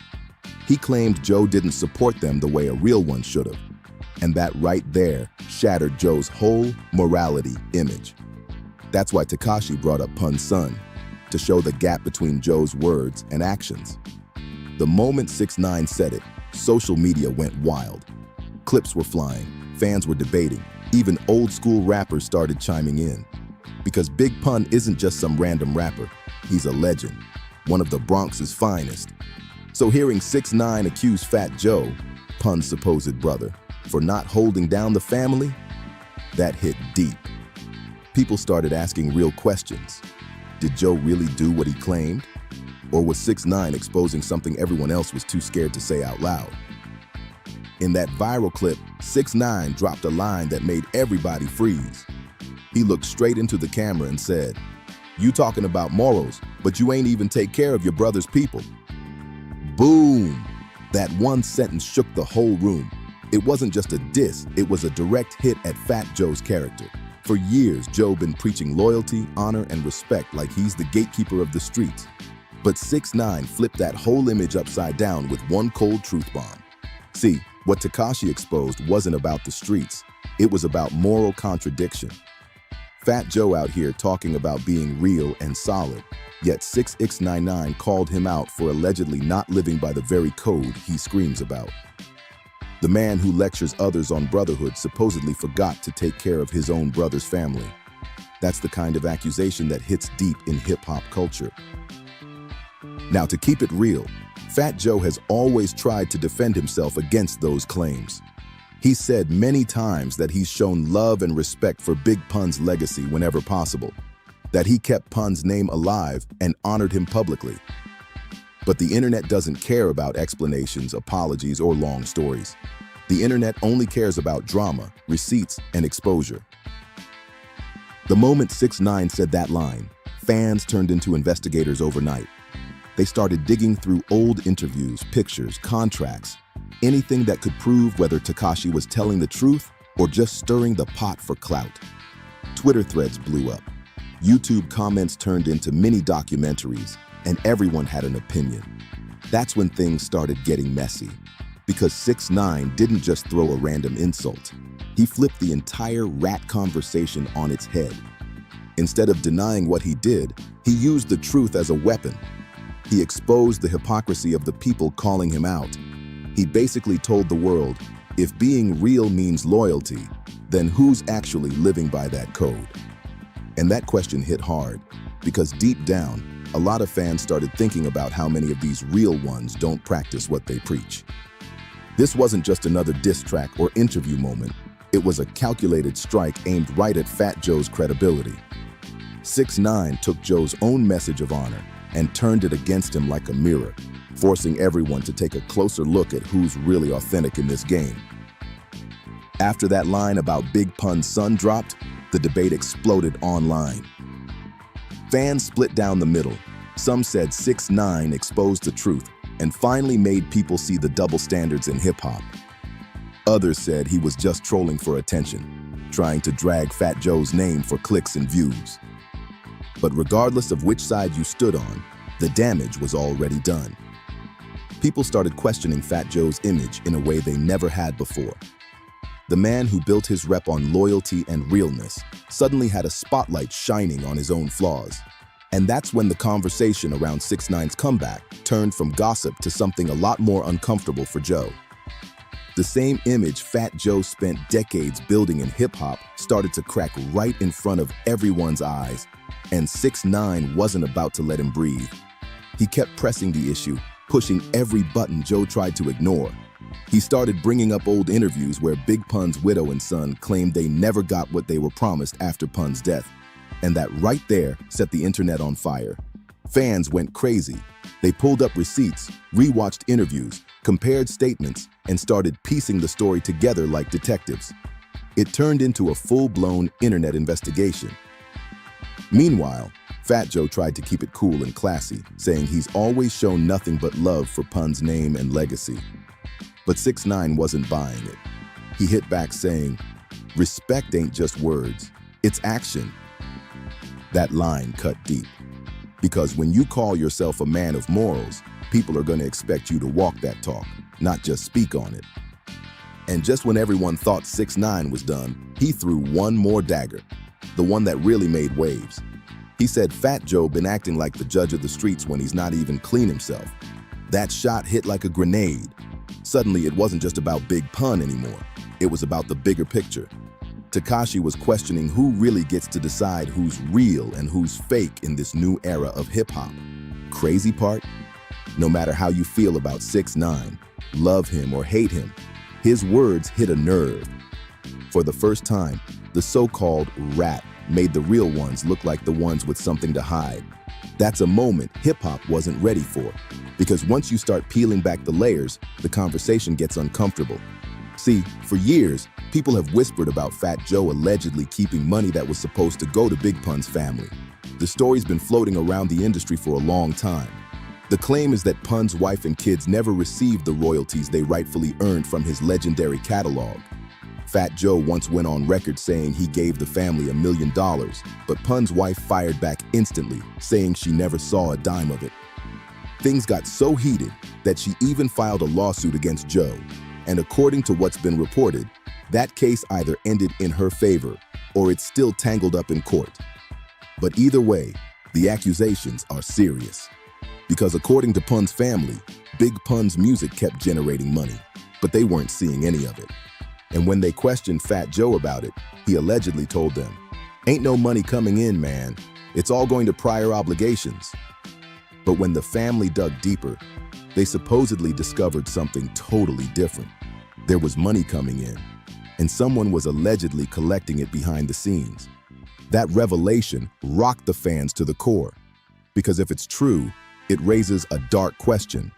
He claimed Joe didn't support them the way a real one should have. And that right there shattered Joe's whole morality image. That's why Tekashi brought up Pun's son, to show the gap between Joe's words and actions. The moment 6ix9ine said it, social media went wild. Clips were flying, fans were debating, even old school rappers started chiming in. Because Big Pun isn't just some random rapper, he's a legend, one of the Bronx's finest. So hearing 6ix9ine accuse Fat Joe, Pun's supposed brother, for not holding down the family, that hit deep. People started asking real questions. Did Joe really do what he claimed? Or was 6ix9ine exposing something everyone else was too scared to say out loud? In that viral clip, 6ix9ine dropped a line that made everybody freeze. He looked straight into the camera and said, "You talking about morals, but you ain't even take care of your brother's people." Boom! That one sentence shook the whole room. It wasn't just a diss, it was a direct hit at Fat Joe's character. For years, Joe been preaching loyalty, honor, and respect like he's the gatekeeper of the streets. But 6ix9ine flipped that whole image upside down with one cold truth bomb. See, what Tekashi exposed wasn't about the streets, it was about moral contradiction. Fat Joe out here talking about being real and solid, yet 6ix99 called him out for allegedly not living by the very code he screams about. The man who lectures others on brotherhood supposedly forgot to take care of his own brother's family. That's the kind of accusation that hits deep in hip-hop culture. Now, to keep it real, Fat Joe has always tried to defend himself against those claims. He's said many times that he's shown love and respect for Big Pun's legacy whenever possible, that he kept Pun's name alive and honored him publicly. But the internet doesn't care about explanations, apologies, or long stories. The internet only cares about drama, receipts, and exposure. The moment 6ix9ine said that line, fans turned into investigators overnight. They started digging through old interviews, pictures, contracts, anything that could prove whether Tekashi was telling the truth or just stirring the pot for clout. Twitter threads blew up. YouTube comments turned into mini documentaries, and everyone had an opinion. That's when things started getting messy, because 6ix9ine didn't just throw a random insult. He flipped the entire rat conversation on its head. Instead of denying what he did, he used the truth as a weapon. He exposed the hypocrisy of the people calling him out. He basically told the world, if being real means loyalty, then who's actually living by that code? And that question hit hard, because deep down, a lot of fans started thinking about how many of these real ones don't practice what they preach. This wasn't just another diss track or interview moment. It was a calculated strike aimed right at Fat Joe's credibility. 6ix9ine took Joe's own message of honor and turned it against him like a mirror, forcing everyone to take a closer look at who's really authentic in this game. After that line about Big Pun's son dropped, the debate exploded online. Fans split down the middle. Some said 6ix9ine exposed the truth and finally made people see the double standards in hip-hop. Others said he was just trolling for attention, trying to drag Fat Joe's name for clicks and views. But regardless of which side you stood on, the damage was already done. People started questioning Fat Joe's image in a way they never had before. The man who built his rep on loyalty and realness suddenly had a spotlight shining on his own flaws. And that's when the conversation around 6ix9ine's comeback turned from gossip to something a lot more uncomfortable for Joe. The same image Fat Joe spent decades building in hip-hop started to crack right in front of everyone's eyes, and 6ix9ine wasn't about to let him breathe. He kept pressing the issue, pushing every button Joe tried to ignore. He started bringing up old interviews where Big Pun's widow and son claimed they never got what they were promised after Pun's death. And that right there set the internet on fire. Fans went crazy. They pulled up receipts, rewatched interviews, compared statements, and started piecing the story together like detectives. It turned into a full-blown internet investigation. Meanwhile, Fat Joe tried to keep it cool and classy, saying he's always shown nothing but love for Pun's name and legacy. But 6ix9ine wasn't buying it. He hit back saying, "Respect ain't just words, it's action." That line cut deep. Because when you call yourself a man of morals, people are going to expect you to walk that talk, not just speak on it. And just when everyone thought 6ix9ine was done, he threw one more dagger, the one that really made waves. He said Fat Joe been acting like the judge of the streets when he's not even clean himself. That shot hit like a grenade. Suddenly, it wasn't just about Big Pun anymore. It was about the bigger picture. Tekashi was questioning who really gets to decide who's real and who's fake in this new era of hip-hop. Crazy part? No matter how you feel about 6ix9ine, love him or hate him, his words hit a nerve. For the first time, the so-called rat made the real ones look like the ones with something to hide. That's a moment hip-hop wasn't ready for, because once you start peeling back the layers, the conversation gets uncomfortable. See, for years, people have whispered about Fat Joe allegedly keeping money that was supposed to go to Big Pun's family. The story's been floating around the industry for a long time. The claim is that Pun's wife and kids never received the royalties they rightfully earned from his legendary catalog. Fat Joe once went on record saying he gave the family $1 million, but Pun's wife fired back instantly, saying she never saw a dime of it. Things got so heated that she even filed a lawsuit against Joe, and according to what's been reported, that case either ended in her favor or it's still tangled up in court. But either way, the accusations are serious. Because according to Pun's family, Big Pun's music kept generating money, but they weren't seeing any of it. And when they questioned Fat Joe about it, he allegedly told them, "Ain't no money coming in, man. It's all going to prior obligations." But when the family dug deeper, they supposedly discovered something totally different. There was money coming in, and someone was allegedly collecting it behind the scenes. That revelation rocked the fans to the core, because if it's true, it raises a dark question.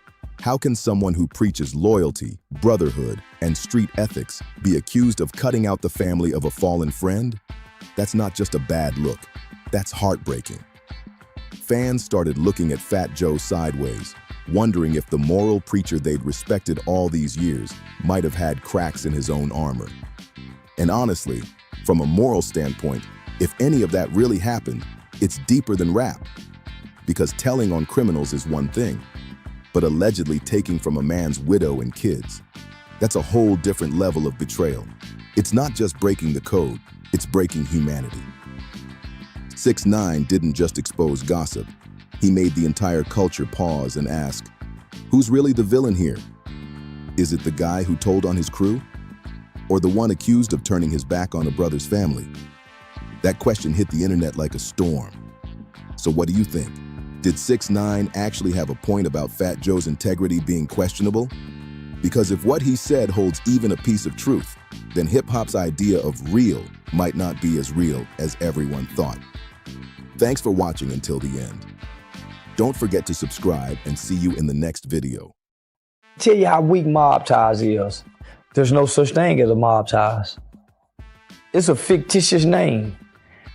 How can someone who preaches loyalty, brotherhood, and street ethics be accused of cutting out the family of a fallen friend? That's not just a bad look, that's heartbreaking. Fans started looking at Fat Joe sideways, wondering if the moral preacher they'd respected all these years might have had cracks in his own armor. And honestly, from a moral standpoint, if any of that really happened, it's deeper than rap. Because telling on criminals is one thing, but allegedly taking from a man's widow and kids, that's a whole different level of betrayal. It's not just breaking the code, it's breaking humanity. 6ix9ine didn't just expose gossip. He made the entire culture pause and ask, who's really the villain here? Is it the guy who told on his crew? Or the one accused of turning his back on a brother's family? That question hit the internet like a storm. So what do you think? Did 6ix9ine actually have a point about Fat Joe's integrity being questionable? Because if what he said holds even a piece of truth, then hip-hop's idea of real might not be as real as everyone thought. Thanks for watching until the end. Don't forget to subscribe and see you in the next video. Tell you how weak mob ties is. There's no such thing as a mob ties. It's a fictitious name.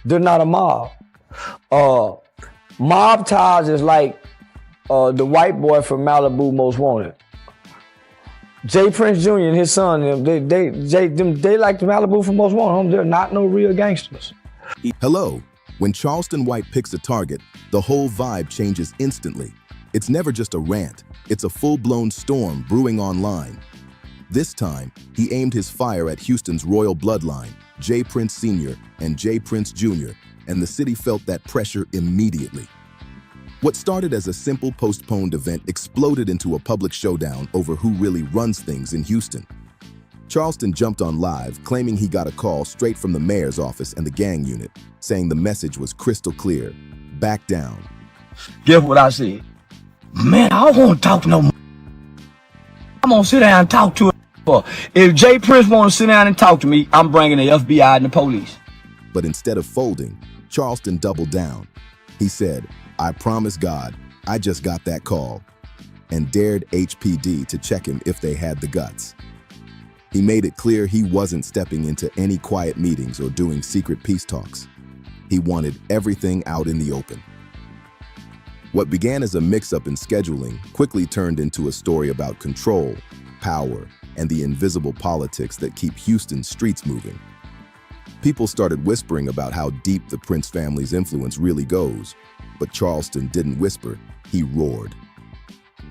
They're not a mob. Mob ties is like the white boy from Malibu Most Wanted. Jay Prince Jr. and his son, they like the Malibu from Most Wanted. They're not no real gangsters. Hello. When Charleston White picks a target, the whole vibe changes instantly. It's never just a rant. It's a full-blown storm brewing online. This time, he aimed his fire at Houston's royal bloodline, Jay Prince Sr. and Jay Prince Jr., and the city felt that pressure immediately. What started as a simple postponed event exploded into a public showdown over who really runs things in Houston. Charleston jumped on live, claiming he got a call straight from the mayor's office and the gang unit, saying the message was crystal clear: back down. Guess what I said? Man, I don't want to talk no more. I'm gonna sit down and talk to him. If Jay Prince want to sit down and talk to me, I'm bringing the FBI and the police. But instead of folding, Charleston doubled down. He said, "I promise God, I just got that call," and dared HPD to check him if they had the guts. He made it clear he wasn't stepping into any quiet meetings or doing secret peace talks. He wanted everything out in the open. What began as a mix-up in scheduling quickly turned into a story about control, power, and the invisible politics that keep Houston's streets moving. People started whispering about how deep the Prince family's influence really goes, but Charleston didn't whisper, he roared.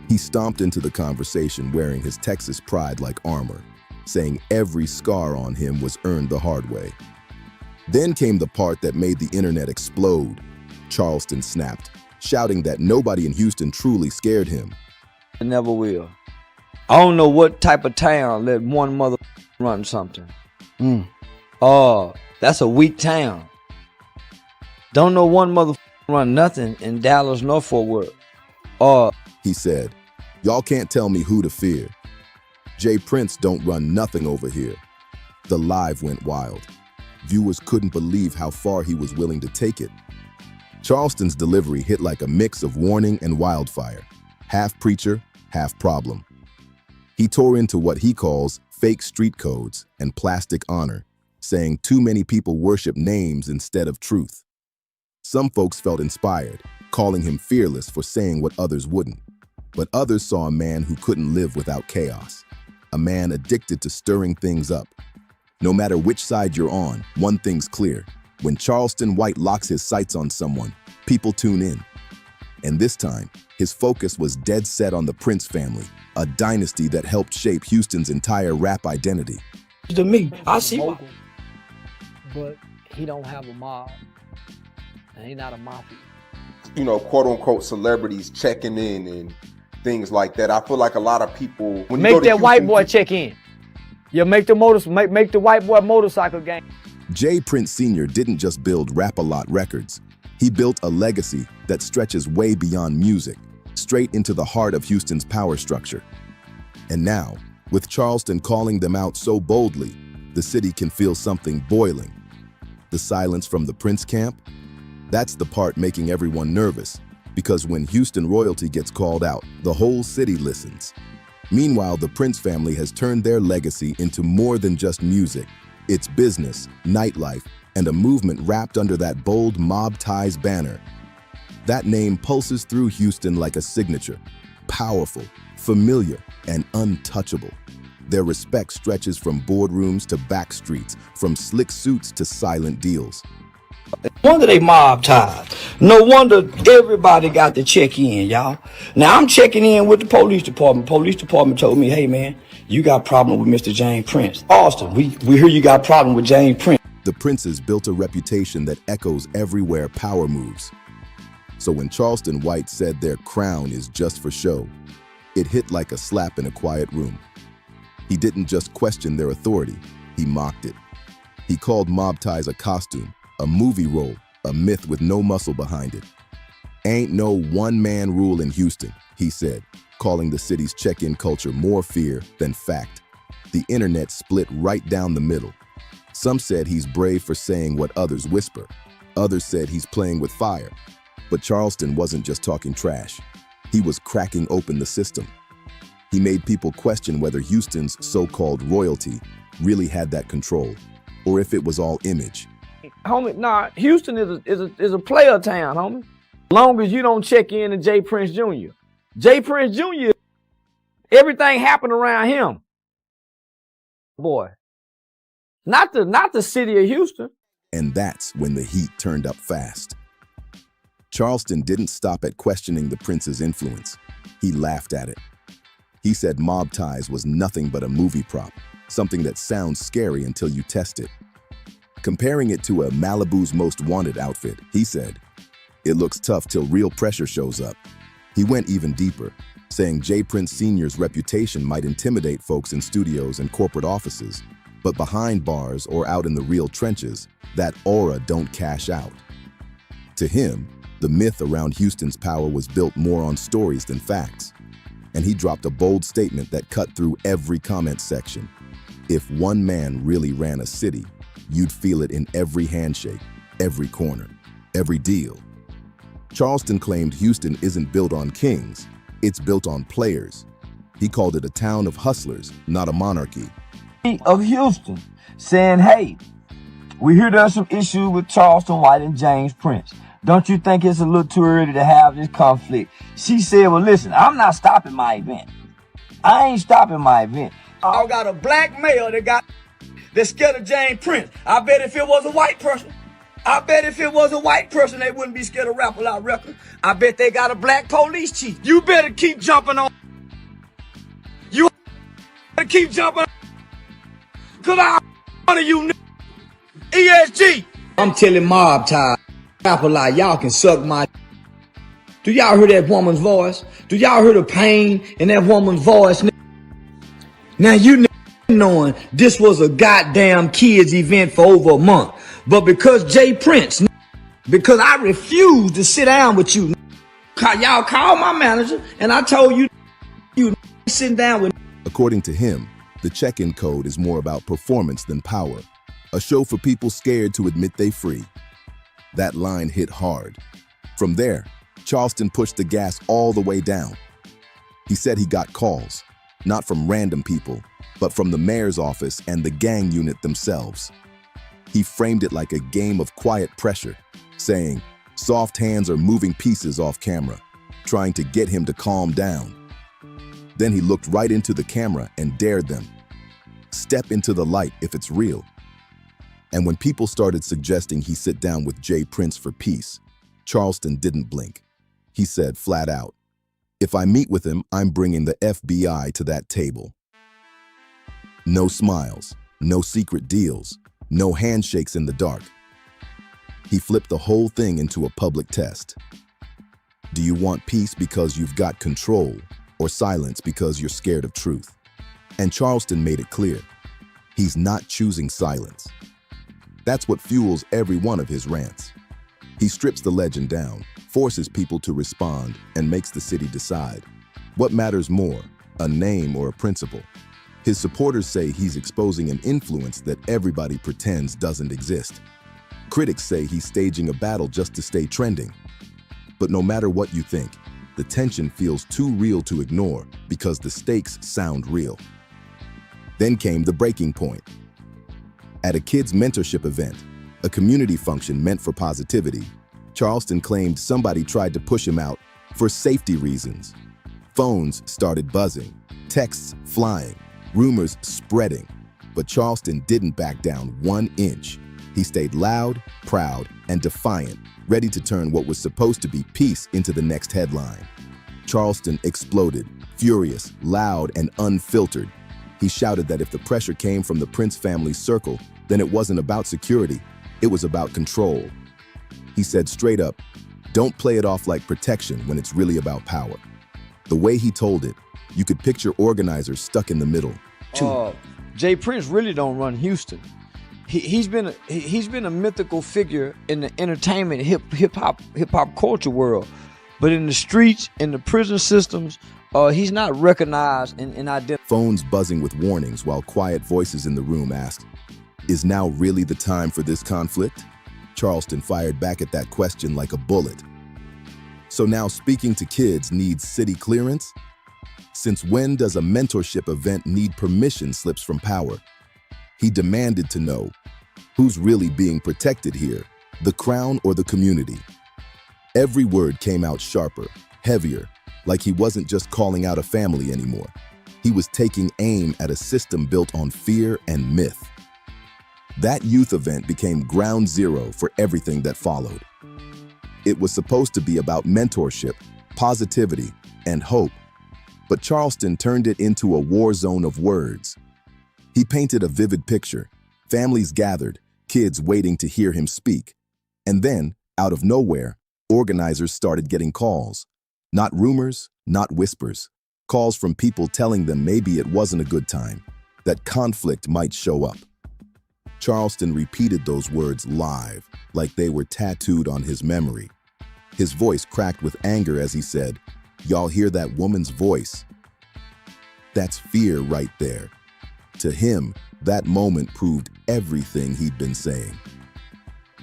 He stomped into the conversation wearing his Texas pride like armor, saying every scar on him was earned the hard way. Then came the part that made the internet explode. Charleston snapped, shouting that nobody in Houston truly scared him. I never will. I don't know what type of town let one mother run something. That's a weak town. Don't know one mother run nothing in Dallas nor Fort Worth. He said, "Y'all can't tell me who to fear. Jay Prince don't run nothing over here." The live went wild. Viewers couldn't believe how far he was willing to take it. Charleston's delivery hit like a mix of warning and wildfire, half preacher, half problem. He tore into what he calls fake street codes and plastic honor, saying too many people worship names instead of truth. Some folks felt inspired, calling him fearless for saying what others wouldn't. But others saw a man who couldn't live without chaos, a man addicted to stirring things up. No matter which side you're on, one thing's clear. When Charleston White locks his sights on someone, people tune in. And this time, his focus was dead set on the Prince family, a dynasty that helped shape Houston's entire rap identity. To me, I see why. But he don't have a mob, and he not a mafia. You know, quote unquote celebrities checking in and things like that. I feel like a lot of people when make that white boy check in. Yeah, make the white boy motorcycle gang. Jay Prince Sr. didn't just build Rap-A-Lot Records. He built a legacy that stretches way beyond music, straight into the heart of Houston's power structure. And now, with Charleston calling them out so boldly, the city can feel something boiling. The silence from the Prince camp? That's the part making everyone nervous, because when Houston royalty gets called out, the whole city listens. Meanwhile, the Prince family has turned their legacy into more than just music. It's business, nightlife, and a movement wrapped under that bold Mob Ties banner. That name pulses through Houston like a signature, powerful, familiar, and untouchable. Their respect stretches from boardrooms to back streets, from slick suits to silent deals. No wonder they mob ties. No wonder everybody got to check in, y'all. Now I'm checking in with the police department. Police department told me, hey man, you got a problem with Mr. James Prince. Austin, we hear you got a problem with James Prince. The Princes built a reputation that echoes everywhere power moves. So when Charleston White said their crown is just for show, it hit like a slap in a quiet room. He didn't just question their authority, he mocked it. He called Mob Ties a costume, a movie role, a myth with no muscle behind it. Ain't no one-man rule in Houston, he said, calling the city's check-in culture more fear than fact. The internet split right down the middle. Some said he's brave for saying what others whisper. Others said he's playing with fire. But Charleston wasn't just talking trash. He was cracking open the system. He made people question whether Houston's so-called royalty really had that control, or if it was all image. Homie, nah, Houston is a player town, homie. Long as you don't check in to Jay Prince Jr. Jay Prince Jr., everything happened around him. Boy, not the city of Houston. And that's when the heat turned up fast. Charleston didn't stop at questioning the Prince's influence. He laughed at it. He said Mob Ties was nothing but a movie prop, something that sounds scary until you test it. Comparing it to a Malibu's Most Wanted outfit, he said, it looks tough till real pressure shows up. He went even deeper, saying Jay Prince Sr.'s reputation might intimidate folks in studios and corporate offices, but behind bars or out in the real trenches, that aura don't cash out. To him, the myth around Houston's power was built more on stories than facts. And he dropped a bold statement that cut through every comment section. If one man really ran a city, you'd feel it in every handshake, every corner, every deal. Charleston claimed Houston isn't built on kings, it's built on players. He called it a town of hustlers, not a monarchy. Of Houston saying, hey, we hear there's some issues with Charleston White and James Prince. Don't you think it's a little too early to have this conflict? She said, well, listen, I'm not stopping my event. I ain't stopping my event. I got a black male that's scared of James Prince. I bet if it was a white person, they wouldn't be scared of Rap-A-Lot Records. I bet they got a black police chief. You better keep jumping on. You better keep jumping on. Cause one of you ESG. I'm telling Mob Ties, Rap-A-Lot, y'all can suck my. Do y'all hear that woman's voice? Do y'all hear the pain in that woman's voice? Now you knowing this was a goddamn kids event for over a month. But because Jay Prince, because I refused to sit down with you, y'all called my manager and I told you sitting down with. According to him, the check-in code is more about performance than power. A show for people scared to admit they free. That line hit hard. From there, Charleston pushed the gas all the way down. He said he got calls, not from random people, but from the mayor's office and the gang unit themselves. He framed it like a game of quiet pressure, saying, soft hands are moving pieces off camera, trying to get him to calm down. Then he looked right into the camera and dared them. Step into the light if it's real. And when people started suggesting he sit down with Jay Prince for peace, Charleston didn't blink. He said flat out, "If I meet with him, I'm bringing the FBI to that table." No smiles, no secret deals, no handshakes in the dark. He flipped the whole thing into a public test. Do you want peace because you've got control, or silence because you're scared of truth? And Charleston made it clear. He's not choosing silence. That's what fuels every one of his rants. He strips the legend down, forces people to respond, and makes the city decide. What matters more, a name or a principle? His supporters say he's exposing an influence that everybody pretends doesn't exist. Critics say he's staging a battle just to stay trending. But no matter what you think, the tension feels too real to ignore because the stakes sound real. Then came the breaking point. At a kids' mentorship event, a community function meant for positivity, Charleston claimed somebody tried to push him out for safety reasons. Phones started buzzing, texts flying, rumors spreading, but Charleston didn't back down 1 inch. He stayed loud, proud, and defiant, ready to turn what was supposed to be peace into the next headline. Charleston exploded, furious, loud, and unfiltered. He shouted that if the pressure came from the Prince family's circle, then it wasn't about security, it was about control. He said straight up, don't play it off like protection when it's really about power. The way he told it, you could picture organizers stuck in the middle. Jay Prince really don't run Houston. He's been a mythical figure in the entertainment hip hop culture world, but in the streets, in the prison systems, he's not recognized and identified. Phones buzzing with warnings while quiet voices in the room asked, "Is now really the time for this conflict?" Charleston fired back at that question like a bullet. So now speaking to kids needs city clearance? Since when does a mentorship event need permission slips from power? He demanded to know, who's really being protected here, the crown or the community? Every word came out sharper, heavier, like he wasn't just calling out a family anymore. He was taking aim at a system built on fear and myth. That youth event became ground zero for everything that followed. It was supposed to be about mentorship, positivity, and hope, but Charleston turned it into a war zone of words. He painted a vivid picture, families gathered, kids waiting to hear him speak. And then, out of nowhere, organizers started getting calls. Not rumors, not whispers. Calls from people telling them maybe it wasn't a good time, that conflict might show up. Charleston repeated those words live, like they were tattooed on his memory. His voice cracked with anger as he said, "Y'all hear that woman's voice? That's fear right there." To him, that moment proved everything he'd been saying.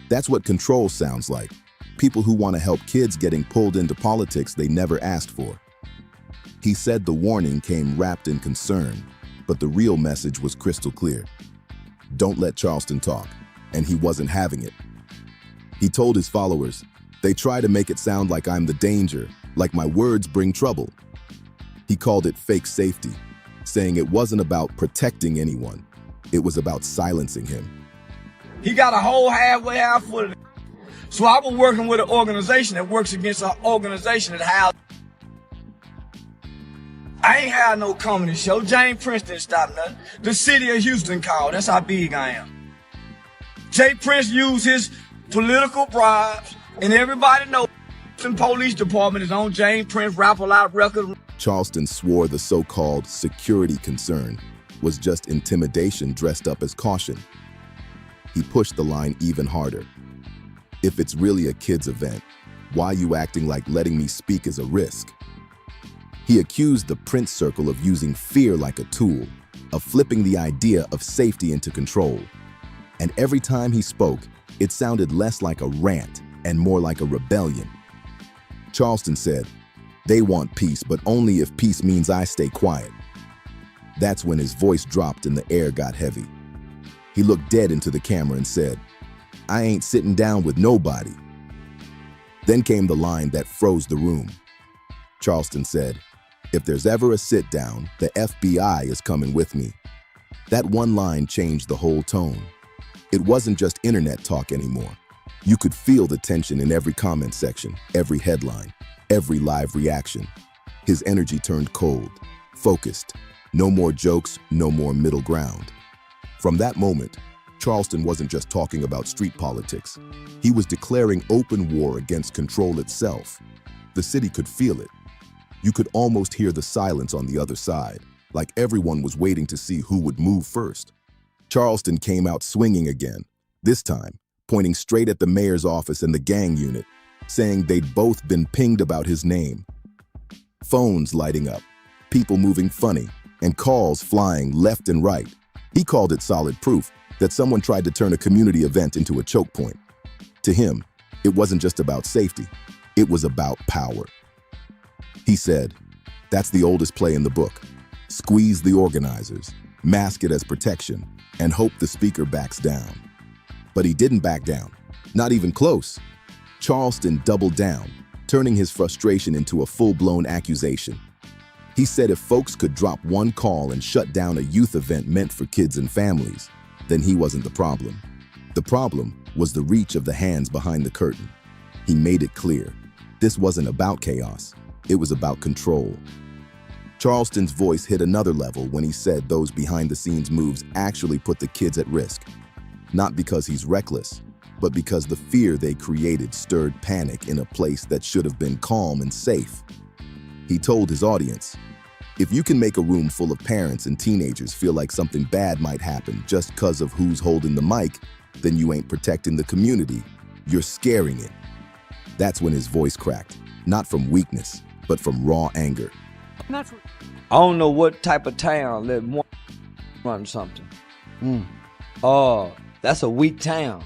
That's what control sounds like. People who want to help kids getting pulled into politics they never asked for. He said the warning came wrapped in concern, but the real message was crystal clear. Don't let Charleston talk, and he wasn't having it. He told his followers, they try to make it sound like I'm the danger, like my words bring trouble. He called it fake safety, saying it wasn't about protecting anyone, it was about silencing him. He got a whole half foot. So I was working with an organization that works against an organization that has. I ain't had no comedy show. James Prince didn't stop nothing. The city of Houston called. That's how big I am. Jay Prince used his political bribes, and everybody knows the police department is on James Prince rap-a-lot record. Charleston swore the so-called security concern was just intimidation dressed up as caution. He pushed the line even harder. If it's really a kids' event, why you acting like letting me speak is a risk? He accused the Prince circle of using fear like a tool, of flipping the idea of safety into control. And every time he spoke, it sounded less like a rant and more like a rebellion. Charleston said, they want peace, but only if peace means I stay quiet. That's when his voice dropped and the air got heavy. He looked dead into the camera and said, I ain't sitting down with nobody. Then came the line that froze the room. Charleston said, If there's ever a sit down, the FBI is coming with me. That one line changed the whole tone. It wasn't just internet talk anymore. You could feel the tension in every comment section, every headline, every live reaction. His energy turned cold, focused. No more jokes, no more middle ground. From that moment, Charleston wasn't just talking about street politics. He was declaring open war against control itself. The city could feel it. You could almost hear the silence on the other side, like everyone was waiting to see who would move first. Charleston came out swinging again, this time pointing straight at the mayor's office and the gang unit, saying they'd both been pinged about his name. Phones lighting up, people moving funny, and calls flying left and right. He called it solid proof that someone tried to turn a community event into a choke point. To him, it wasn't just about safety, it was about power. He said, "That's the oldest play in the book. Squeeze the organizers, mask it as protection, and hope the speaker backs down." But he didn't back down, not even close. Charleston doubled down, turning his frustration into a full-blown accusation. He said if folks could drop one call and shut down a youth event meant for kids and families, then he wasn't the problem. The problem was the reach of the hands behind the curtain. He made it clear, this wasn't about chaos, it was about control. Charleston's voice hit another level when he said those behind-the-scenes moves actually put the kids at risk. Not because he's reckless, but because the fear they created stirred panic in a place that should have been calm and safe. He told his audience, if you can make a room full of parents and teenagers feel like something bad might happen just because of who's holding the mic, then you ain't protecting the community, you're scaring it. That's when his voice cracked, not from weakness, but from raw anger. I don't know what type of town let one run something. That's a weak town.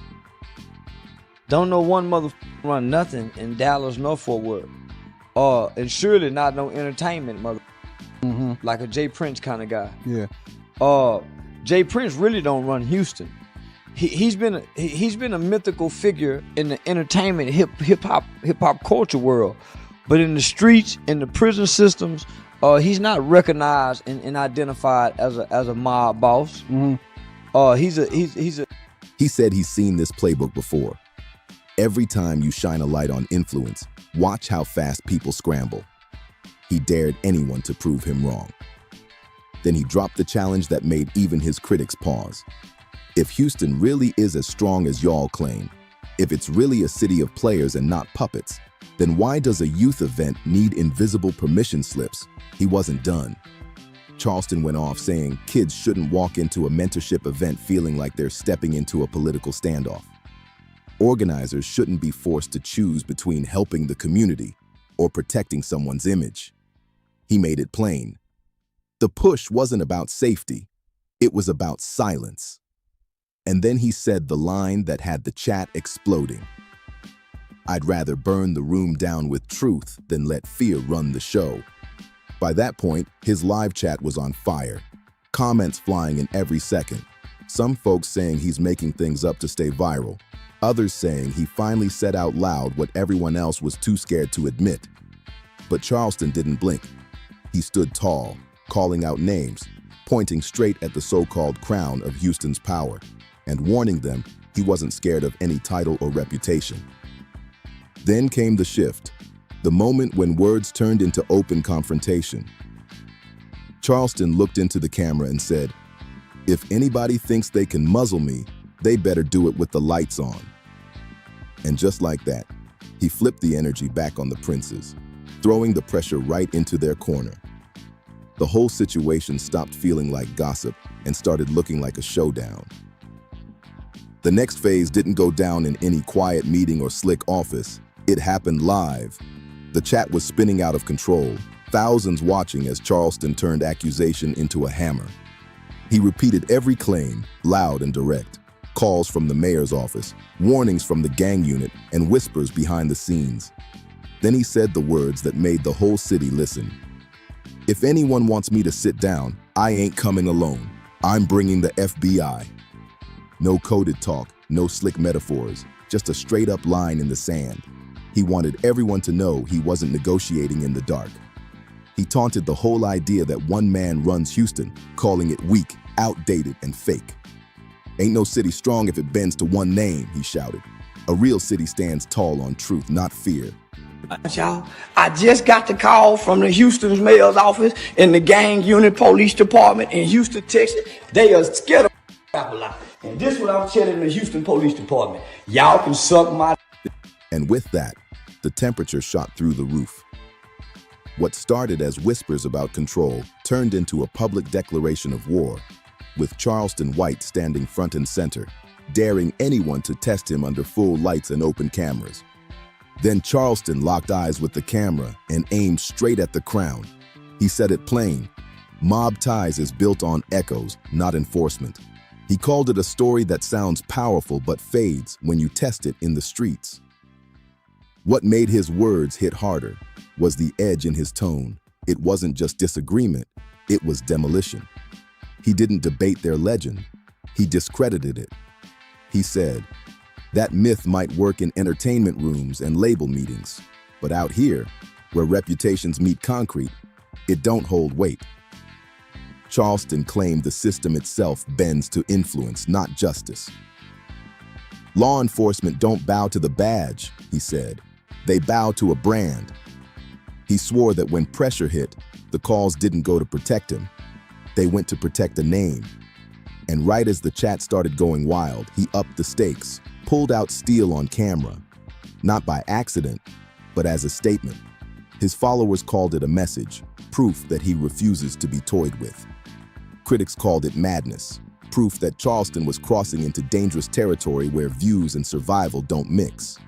Don't know one mother run nothing in Dallas nor Fort Worth. And surely not no entertainment mother. Like a Jay Prince kind of guy. Yeah. Jay Prince really don't run Houston. He's been a mythical figure in the entertainment hip hop culture world, but in the streets, in the prison systems, he's not recognized and identified as a mob boss. He said he's seen this playbook before. Every time you shine a light on influence, watch how fast people scramble. He dared anyone to prove him wrong. Then he dropped the challenge that made even his critics pause. If Houston really is as strong as y'all claim, if it's really a city of players and not puppets, then why does a youth event need invisible permission slips? He wasn't done. Charleston went off saying kids shouldn't walk into a mentorship event feeling like they're stepping into a political standoff. Organizers shouldn't be forced to choose between helping the community or protecting someone's image. He made it plain. The push wasn't about safety, it was about silence. And then he said the line that had the chat exploding. I'd rather burn the room down with truth than let fear run the show. By that point, his live chat was on fire. Comments flying in every second. Some folks saying he's making things up to stay viral. Others saying he finally said out loud what everyone else was too scared to admit. But Charleston didn't blink. He stood tall, calling out names, pointing straight at the so-called crown of Houston's power, and warning them he wasn't scared of any title or reputation. Then came the shift. The moment when words turned into open confrontation. Charleston looked into the camera and said, if anybody thinks they can muzzle me, they better do it with the lights on. And just like that, he flipped the energy back on the princes, throwing the pressure right into their corner. The whole situation stopped feeling like gossip and started looking like a showdown. The next phase didn't go down in any quiet meeting or slick office. It happened live. The chat was spinning out of control, thousands watching as Charleston turned accusation into a hammer. He repeated every claim, loud and direct. Calls from the mayor's office, warnings from the gang unit, and whispers behind the scenes. Then he said the words that made the whole city listen. If anyone wants me to sit down, I ain't coming alone. I'm bringing the FBI. No coded talk, no slick metaphors, just a straight-up line in the sand. He wanted everyone to know he wasn't negotiating in the dark. He taunted the whole idea that one man runs Houston, calling it weak, outdated, and fake. Ain't no city strong if it bends to one name, he shouted. A real city stands tall on truth, not fear. Y'all, I just got the call from the Houston's mayor's office in the gang unit police department in Houston, Texas. They are scared of rap a lot. And this is what I'm telling the Houston Police Department. Y'all can suck my. And with that, the temperature shot through the roof. What started as whispers about control turned into a public declaration of war, with Charleston White standing front and center, daring anyone to test him under full lights and open cameras. Then Charleston locked eyes with the camera and aimed straight at the crown. He said it plain, mob ties is built on echoes, not enforcement. He called it a story that sounds powerful but fades when you test it in the streets. What made his words hit harder was the edge in his tone. It wasn't just disagreement, it was demolition. He didn't debate their legend, he discredited it. He said, that myth might work in entertainment rooms and label meetings, but out here, where reputations meet concrete, it don't hold weight. Charleston claimed the system itself bends to influence, not justice. Law enforcement don't bow to the badge, he said. They bow to a brand. He swore that when pressure hit, the calls didn't go to protect him. They went to protect a name. And right as the chat started going wild, he upped the stakes, pulled out steel on camera. Not by accident, but as a statement. His followers called it a message, proof that he refuses to be toyed with. Critics called it madness, proof that Charleston was crossing into dangerous territory where views and survival don't mix.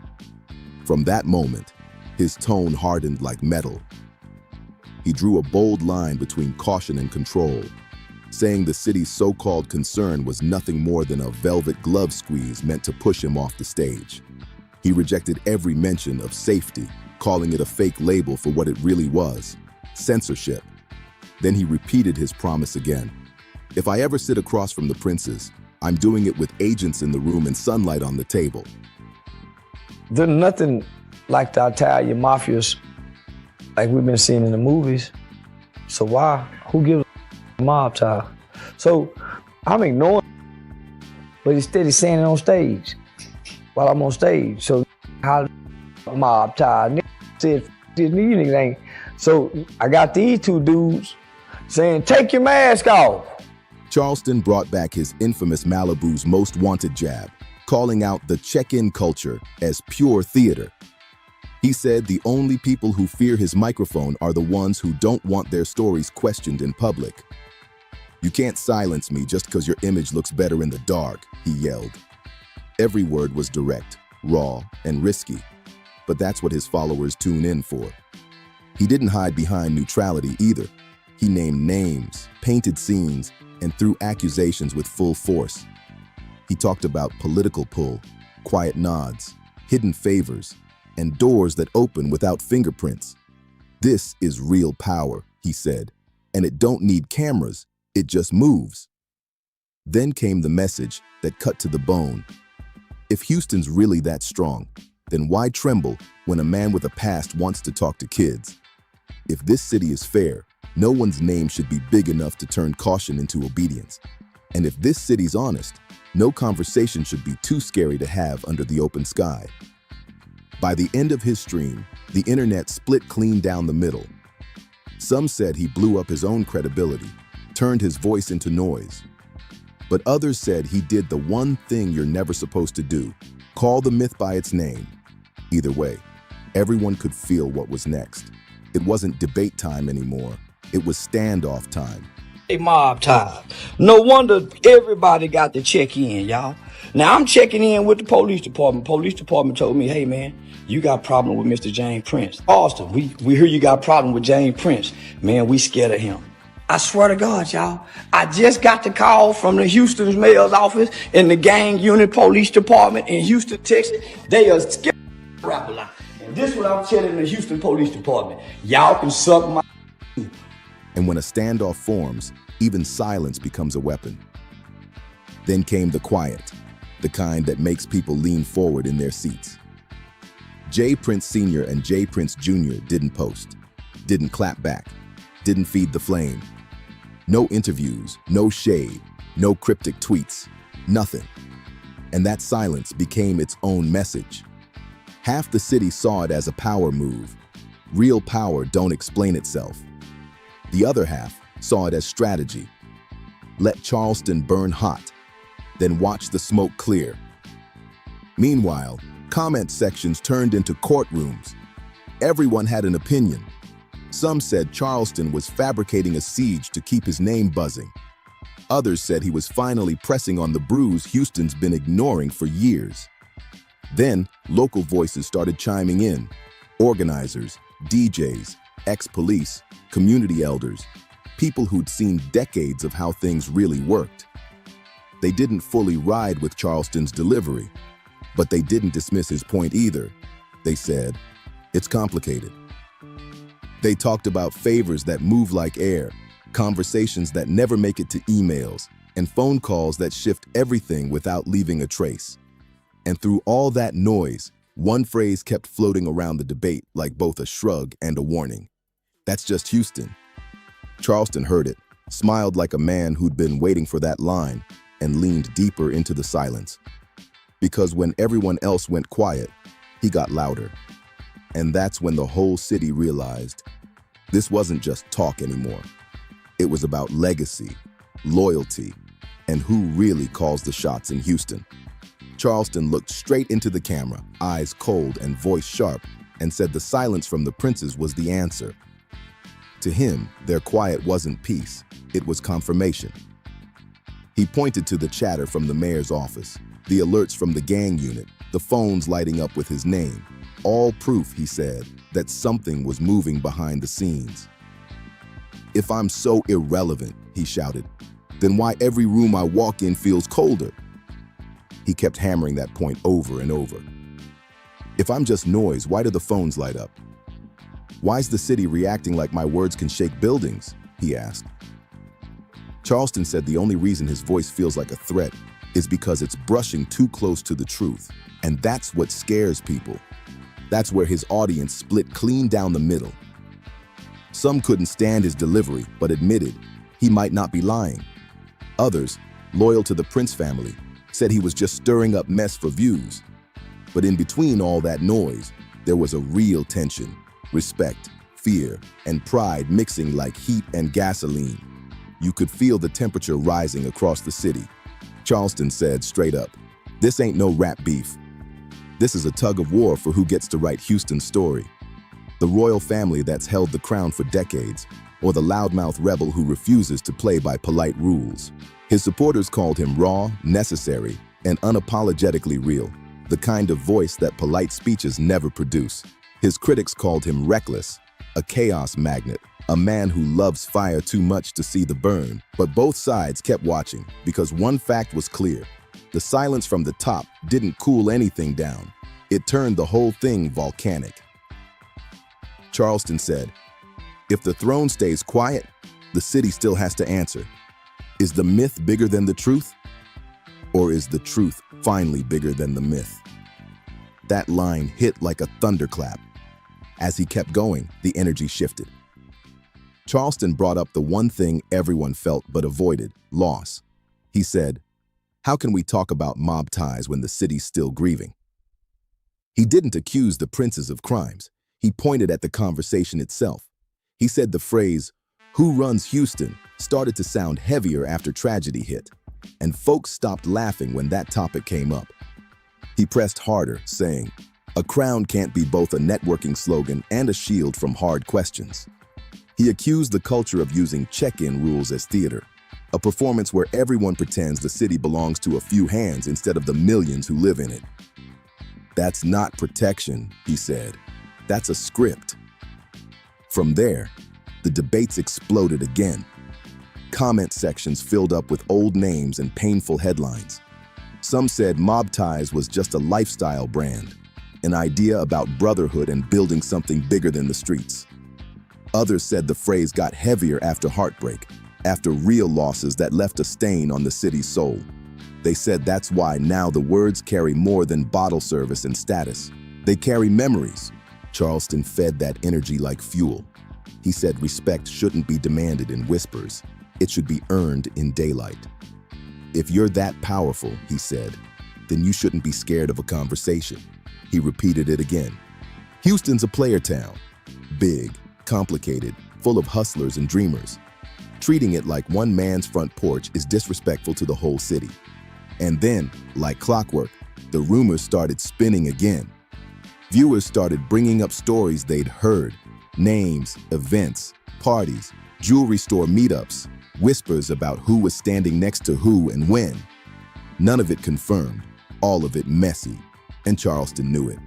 From that moment, his tone hardened like metal. He drew a bold line between caution and control, saying the city's so-called concern was nothing more than a velvet glove squeeze meant to push him off the stage. He rejected every mention of safety, calling it a fake label for what it really was, censorship. Then he repeated his promise again. If I ever sit across from the princes, I'm doing it with agents in the room and sunlight on the table. There's nothing like the Italian mafias like we've been seeing in the movies. So why? Who gives a mob tie? So I'm ignoring, but instead he's saying it on stage while I'm on stage. So how mob tie? Said these niggas ain't. So I got these two dudes saying, take your mask off. Charleston brought back his infamous Malibu's Most Wanted jab, calling out the check-in culture as pure theater. He said the only people who fear his microphone are the ones who don't want their stories questioned in public. You can't silence me just because your image looks better in the dark, he yelled. Every word was direct, raw, and risky, but that's what his followers tune in for. He didn't hide behind neutrality either. He named names, painted scenes, and threw accusations with full force. He talked about political pull, quiet nods, hidden favors, and doors that open without fingerprints. This is real power, he said, and it don't need cameras, it just moves. Then came the message that cut to the bone. If Houston's really that strong, then why tremble when a man with a past wants to talk to kids? If this city is fair, no one's name should be big enough to turn caution into obedience. And if this city's honest, no conversation should be too scary to have under the open sky. By the end of his stream, the internet split clean down the middle. Some said he blew up his own credibility, turned his voice into noise. But others said he did the one thing you're never supposed to do, call the myth by its name. Either way, everyone could feel what was next. It wasn't debate time anymore, it was standoff time. A mob tie. No wonder everybody got to check in, y'all. Now I'm checking in with the police department. Police department told me, hey man, you got a problem with Mr. James Prince. Austin, we hear you got a problem with James Prince. Man, we scared of him. I swear to God, y'all, I just got the call from the Houston's mayor's office in the gang unit police department in Houston, Texas. They are scared of rap a lot. And this is what I'm telling the Houston Police Department. Y'all can suck my. And when a standoff forms, even silence becomes a weapon. Then came the quiet, the kind that makes people lean forward in their seats. J. Prince Sr. and J. Prince Jr. didn't post, didn't clap back. didn't feed the flame. No interviews, no shade, no cryptic tweets, nothing. And that silence became its own message. Half the city saw it as a power move. Real power don't explain itself. The other half saw it as strategy. Let Charleston burn hot, then watch the smoke clear. Meanwhile, comment sections turned into courtrooms. Everyone had an opinion. Some said Charleston was fabricating a siege to keep his name buzzing. Others said he was finally pressing on the bruise Houston's been ignoring for years. Then, local voices started chiming in. Organizers, DJs, ex-police, community elders, people who'd seen decades of how things really worked. They didn't fully ride with Charleston's delivery, but they didn't dismiss his point either. They said, it's complicated. They talked about favors that move like air, conversations that never make it to emails, and phone calls that shift everything without leaving a trace. And through all that noise, one phrase kept floating around the debate like both a shrug and a warning. That's just Houston. Charleston heard it, smiled like a man who'd been waiting for that line, and leaned deeper into the silence. Because when everyone else went quiet, he got louder. And that's when the whole city realized this wasn't just talk anymore. It was about legacy, loyalty, and who really calls the shots in Houston. Charleston looked straight into the camera, eyes cold and voice sharp, and said the silence from the princes was the answer. To him, their quiet wasn't peace, it was confirmation. He pointed to the chatter from the mayor's office, the alerts from the gang unit, the phones lighting up with his name. All proof, he said, that something was moving behind the scenes. If I'm so irrelevant, he shouted, then why every room I walk in feels colder? He kept hammering that point over and over. If I'm just noise, why do the phones light up? Why's the city reacting like my words can shake buildings? He asked. Charleston said the only reason his voice feels like a threat is because it's brushing too close to the truth. And that's what scares people. That's where his audience split clean down the middle. Some couldn't stand his delivery, but admitted he might not be lying. Others, loyal to the Prince family, said he was just stirring up mess for views. But in between all that noise, there was a real tension, respect, fear, and pride mixing like heat and gasoline. You could feel the temperature rising across the city. Charleston said straight up, this ain't no rap beef. This is a tug of war for who gets to write Houston's story. The royal family that's held the crown for decades, or the loudmouth rebel who refuses to play by polite rules. His supporters called him raw, necessary, and unapologetically real, the kind of voice that polite speeches never produce. His critics called him reckless, a chaos magnet, a man who loves fire too much to see the burn. But both sides kept watching because one fact was clear. The silence from the top didn't cool anything down. It turned the whole thing volcanic. Charleston said, if the throne stays quiet, the city still has to answer. Is the myth bigger than the truth? Or is the truth finally bigger than the myth? That line hit like a thunderclap. As he kept going, the energy shifted. Charleston brought up the one thing everyone felt but avoided, loss. He said, how can we talk about mob ties when the city's still grieving? He didn't accuse the princes of crimes. He pointed at the conversation itself. He said the phrase, who runs Houston, started to sound heavier after tragedy hit, and folks stopped laughing when that topic came up. He pressed harder, saying, a crown can't be both a networking slogan and a shield from hard questions. He accused the culture of using check-in rules as theater, a performance where everyone pretends the city belongs to a few hands instead of the millions who live in it. That's not protection, he said. That's a script. From there, the debates exploded again. Comment sections filled up with old names and painful headlines. Some said mob ties was just a lifestyle brand, an idea about brotherhood and building something bigger than the streets. Others said the phrase got heavier after heartbreak, after real losses that left a stain on the city's soul. They said that's why now the words carry more than bottle service and status. They carry memories. Charleston fed that energy like fuel. He said respect shouldn't be demanded in whispers. It should be earned in daylight. If you're that powerful, he said, then you shouldn't be scared of a conversation. He repeated it again. Houston's a player town. Big, complicated, full of hustlers and dreamers. Treating it like one man's front porch is disrespectful to the whole city. And then, like clockwork, the rumors started spinning again. Viewers started bringing up stories they'd heard, names, events, parties, jewelry store meetups, whispers about who was standing next to who and when. None of it confirmed, all of it messy, and Charleston knew it.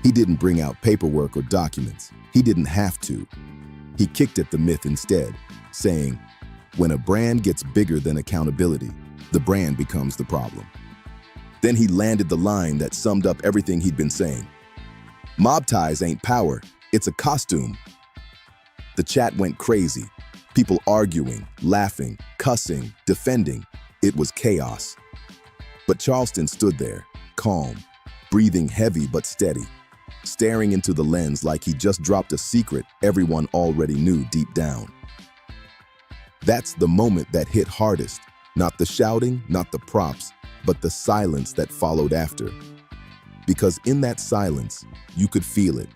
He didn't bring out paperwork or documents. He didn't have to. He kicked at the myth instead, saying, when a brand gets bigger than accountability, the brand becomes the problem. Then he landed the line that summed up everything he'd been saying. Mob ties ain't power, it's a costume. The chat went crazy. People arguing, laughing, cussing, defending. It was chaos. But Charleston stood there, calm, breathing heavy but steady, staring into the lens like he just dropped a secret everyone already knew deep down. That's the moment that hit hardest. Not the shouting, not the props, but the silence that followed after. Because in that silence, you could feel it.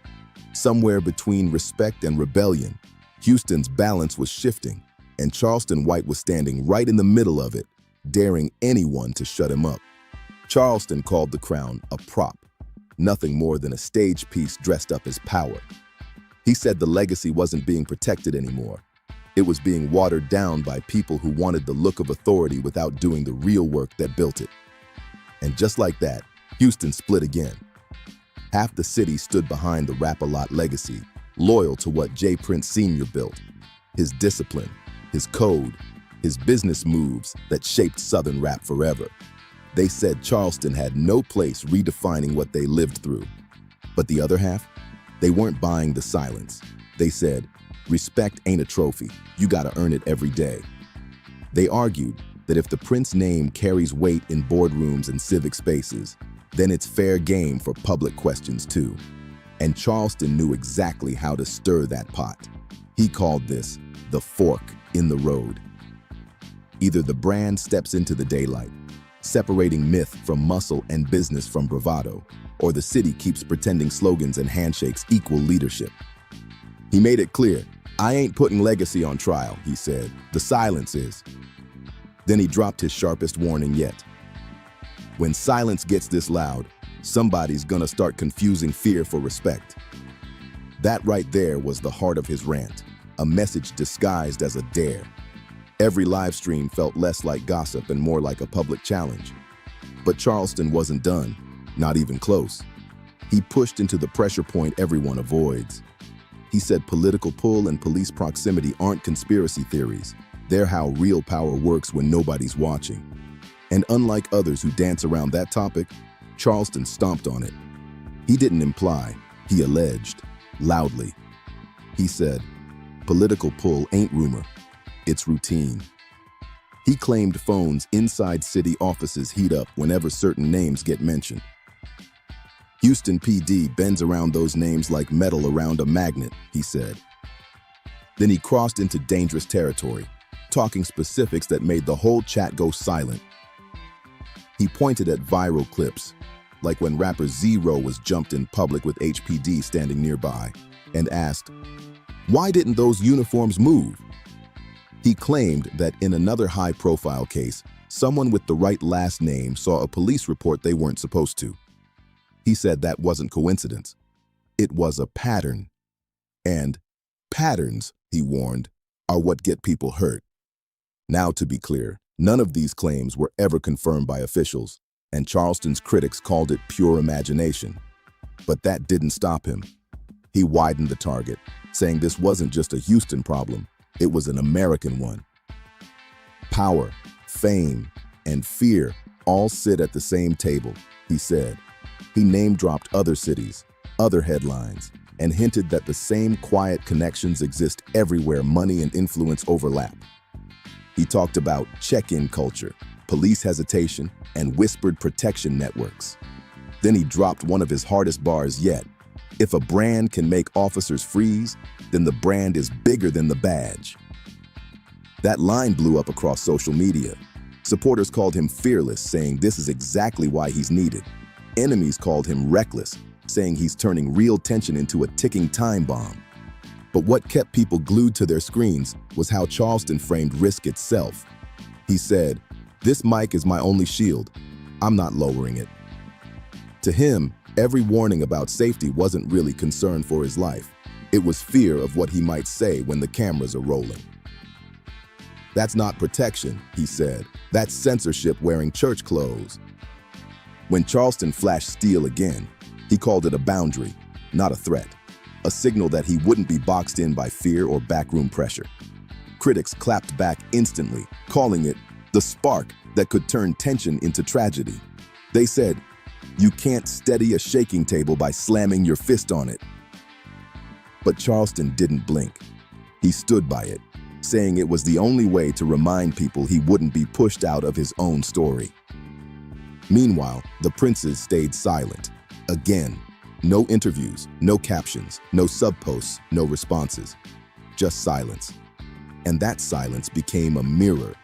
Somewhere between respect and rebellion, Houston's balance was shifting, and Charleston White was standing right in the middle of it, daring anyone to shut him up. Charleston called the crown a prop, nothing more than a stage piece dressed up as power. He said the legacy wasn't being protected anymore. It was being watered down by people who wanted the look of authority without doing the real work that built it. And just like that, Houston split again. Half the city stood behind the Rap-A-Lot legacy, loyal to what J. Prince Sr. built, his discipline, his code, his business moves that shaped Southern rap forever. They said Charleston had no place redefining what they lived through. But the other half, they weren't buying the silence. They said, respect ain't a trophy, you gotta earn it every day. They argued that if the Prince name carries weight in boardrooms and civic spaces, then it's fair game for public questions too. And Charleston knew exactly how to stir that pot. He called this the fork in the road. Either the brand steps into the daylight, separating myth from muscle and business from bravado, or the city keeps pretending slogans and handshakes equal leadership. He made it clear, I ain't putting legacy on trial, he said. The silence is. Then he dropped his sharpest warning yet. When silence gets this loud, somebody's gonna start confusing fear for respect. That right there was the heart of his rant, a message disguised as a dare. Every live stream felt less like gossip and more like a public challenge. But Charleston wasn't done, not even close. He pushed into the pressure point everyone avoids. He said political pull and police proximity aren't conspiracy theories. They're how real power works when nobody's watching. And unlike others who dance around that topic, Charleston stomped on it. He didn't imply, he alleged, loudly. He said, political pull ain't rumor, it's routine. He claimed phones inside city offices heat up whenever certain names get mentioned. Houston PD bends around those names like metal around a magnet, he said. Then he crossed into dangerous territory, talking specifics that made the whole chat go silent. He pointed at viral clips, like when rapper Zero was jumped in public with HPD standing nearby, and asked, why didn't those uniforms move? He claimed that in another high-profile case, someone with the right last name saw a police report they weren't supposed to. He said that wasn't coincidence. It was a pattern. And patterns, he warned, are what get people hurt. Now, to be clear, none of these claims were ever confirmed by officials, and Charleston's critics called it pure imagination. But that didn't stop him. He widened the target, saying this wasn't just a Houston problem, it was an American one. Power, fame, and fear all sit at the same table, he said. He name-dropped other cities, other headlines, and hinted that the same quiet connections exist everywhere money and influence overlap. He talked about check-in culture, police hesitation, and whispered protection networks. Then he dropped one of his hardest bars yet. If a brand can make officers freeze, then the brand is bigger than the badge. That line blew up across social media. Supporters called him fearless, saying this is exactly why he's needed. Enemies called him reckless, saying he's turning real tension into a ticking time bomb. But what kept people glued to their screens was how Charleston framed risk itself. He said, "This mic is my only shield. I'm not lowering it." To him, every warning about safety wasn't really concern for his life. It was fear of what he might say when the cameras are rolling. "That's not protection," he said. "That's censorship wearing church clothes." When Charleston flashed steel again, he called it a boundary, not a threat. A signal that he wouldn't be boxed in by fear or backroom pressure. Critics clapped back instantly, calling it the spark that could turn tension into tragedy. They said, "You can't steady a shaking table by slamming your fist on it." But Charleston didn't blink. He stood by it, saying it was the only way to remind people he wouldn't be pushed out of his own story. Meanwhile, the princes stayed silent. Again, no interviews, no captions, no sub-posts, no responses. Just silence. And that silence became a mirror.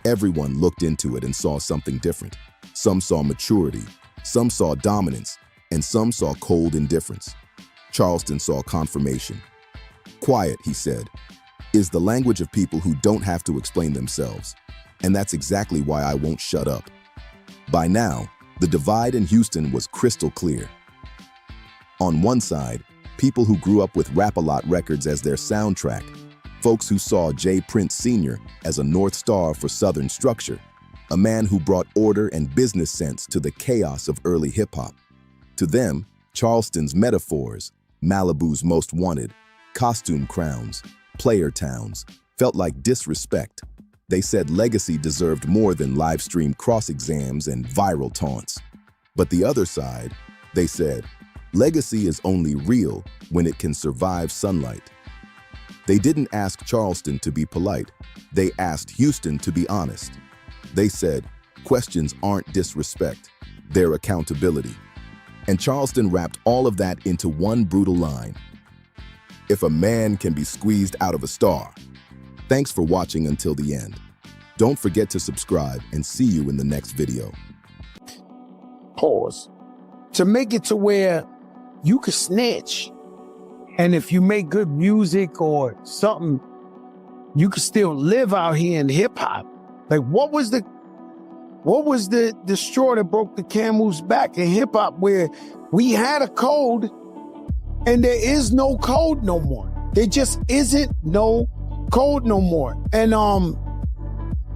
Everyone looked into it and saw something different. Some saw maturity, some saw dominance, and some saw cold indifference. Charleston saw confirmation. "Quiet," he said, "is the language of people who don't have to explain themselves. And that's exactly why I won't shut up." By now, the divide in Houston was crystal clear. On one side, people who grew up with Rap-A-Lot records as their soundtrack, folks who saw J. Prince Sr. as a North Star for Southern structure, a man who brought order and business sense to the chaos of early hip-hop. To them, Charleston's metaphors, Malibu's Most Wanted, costume crowns, player towns, felt like disrespect. They said legacy deserved more than live-stream cross-exams and viral taunts. But the other side, they said, legacy is only real when it can survive sunlight. They didn't ask Charleston to be polite. They asked Houston to be honest. They said, questions aren't disrespect, they're accountability. And Charleston wrapped all of that into one brutal line. "If a man can be squeezed out of a star." Thanks for watching until the end. Don't forget to subscribe and see you in the next video. Pause. To make it to where you could snitch, and if you make good music or something, you could still live out here in hip hop. Like, what was the straw that broke the camel's back in hip hop, where we had a code and there is no code no more? There just isn't no code no more. And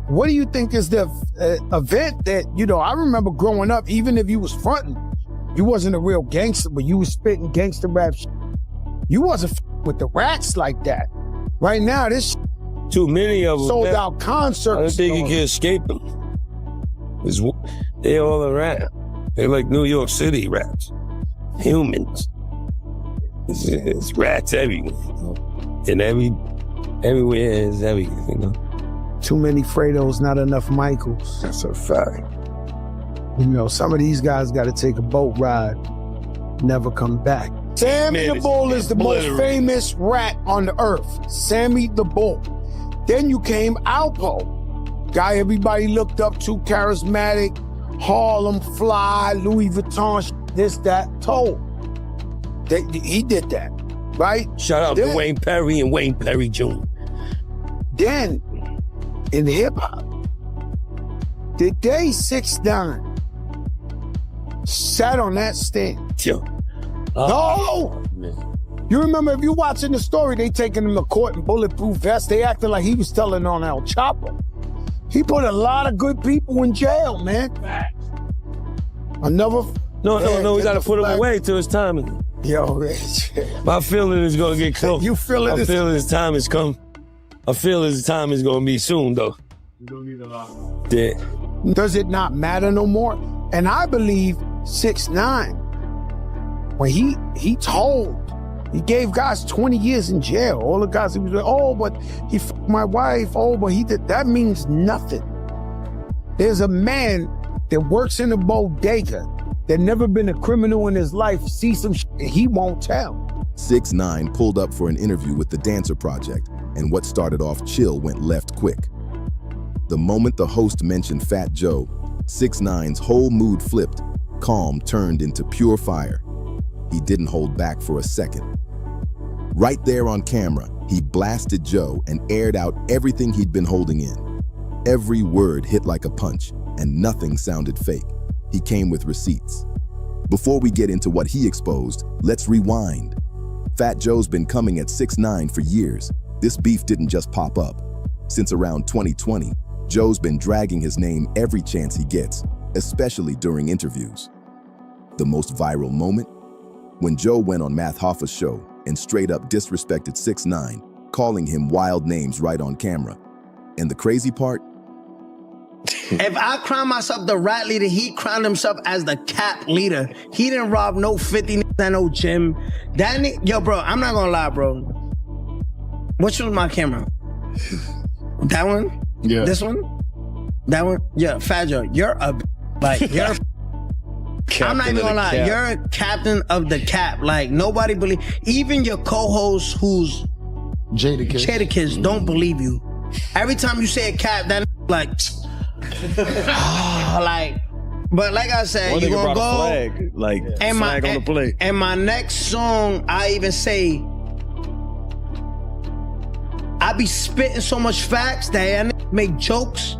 what do you think is the event that, I remember growing up, even if you was fronting, you wasn't a real gangster, but you was spitting gangster rap shit. You wasn't with the rats like that. Right now, this too many of them sold out concerts. I don't think you can escape them. They're all around. They're like New York City rats. Humans. It's rats everywhere. And everywhere is everything. Too many Fredos, not enough Michaels. That's a fact. Some of these guys got to take a boat ride, never come back. Sammy the Bull is the most famous rat on the earth. Sammy the Bull. Then you came Alpo, guy everybody looked up to, charismatic, Harlem fly, Louis Vuitton, this, that, told. He did that, right? Shout out to Wayne Perry and Wayne Perry Jr. Then, in hip hop, the day 6ix9ine sat on that stand. No! You remember, if you're watching the story, they taking him to court in bulletproof vests. They acting like he was telling on El Chapo. He put a lot of good people in jail, man. No, we gotta put him away till his time. Yo, my feeling is gonna get close. You feeling I feel his time has come. I feel his time is gonna be soon, though. You don't need a lot. Yeah. Does it not matter no more? And I believe 6ix9ine, when he told, he gave guys 20 years in jail. All the guys, he was like, oh, but he fucked my wife. Oh, but he did. That means nothing. There's a man that works in a bodega that never been a criminal in his life see some shit and he won't tell. 6ix9ine pulled up for an interview with the Dancer Project, and what started off chill went left quick. The moment the host mentioned Fat Joe, 6ix9ine's whole mood flipped. Calm turned into pure fire. He didn't hold back for a second. Right there on camera, he blasted Joe and aired out everything he'd been holding in. Every word hit like a punch, and nothing sounded fake. He came with receipts. Before we get into what he exposed, let's rewind. Fat Joe's been coming at 6ix9ine for years. This beef didn't just pop up. Since around 2020, Joe's been dragging his name every chance he gets, especially during interviews. The most viral moment? When Joe went on Math Hoffa's show and straight up disrespected 6ix9ine, calling him wild names right on camera. And the crazy part? If I crown myself the rat leader, he crowned himself as the cap leader. He didn't rob no 50 niggas at no gym. That nigga, yo, bro, I'm not gonna lie, bro. Which one's my camera? That one? Yeah. This one? That one? Yeah, Fat Joe, you're a you're I'm not even gonna lie, you're a captain of the cap. Like, nobody believe, even your co-host who's Jadakiss don't believe you. Every time you say a cap, that like, but like I said, you gonna go flag, like and flag on the plate. And my next song, I even say, I be spitting so much facts that I make jokes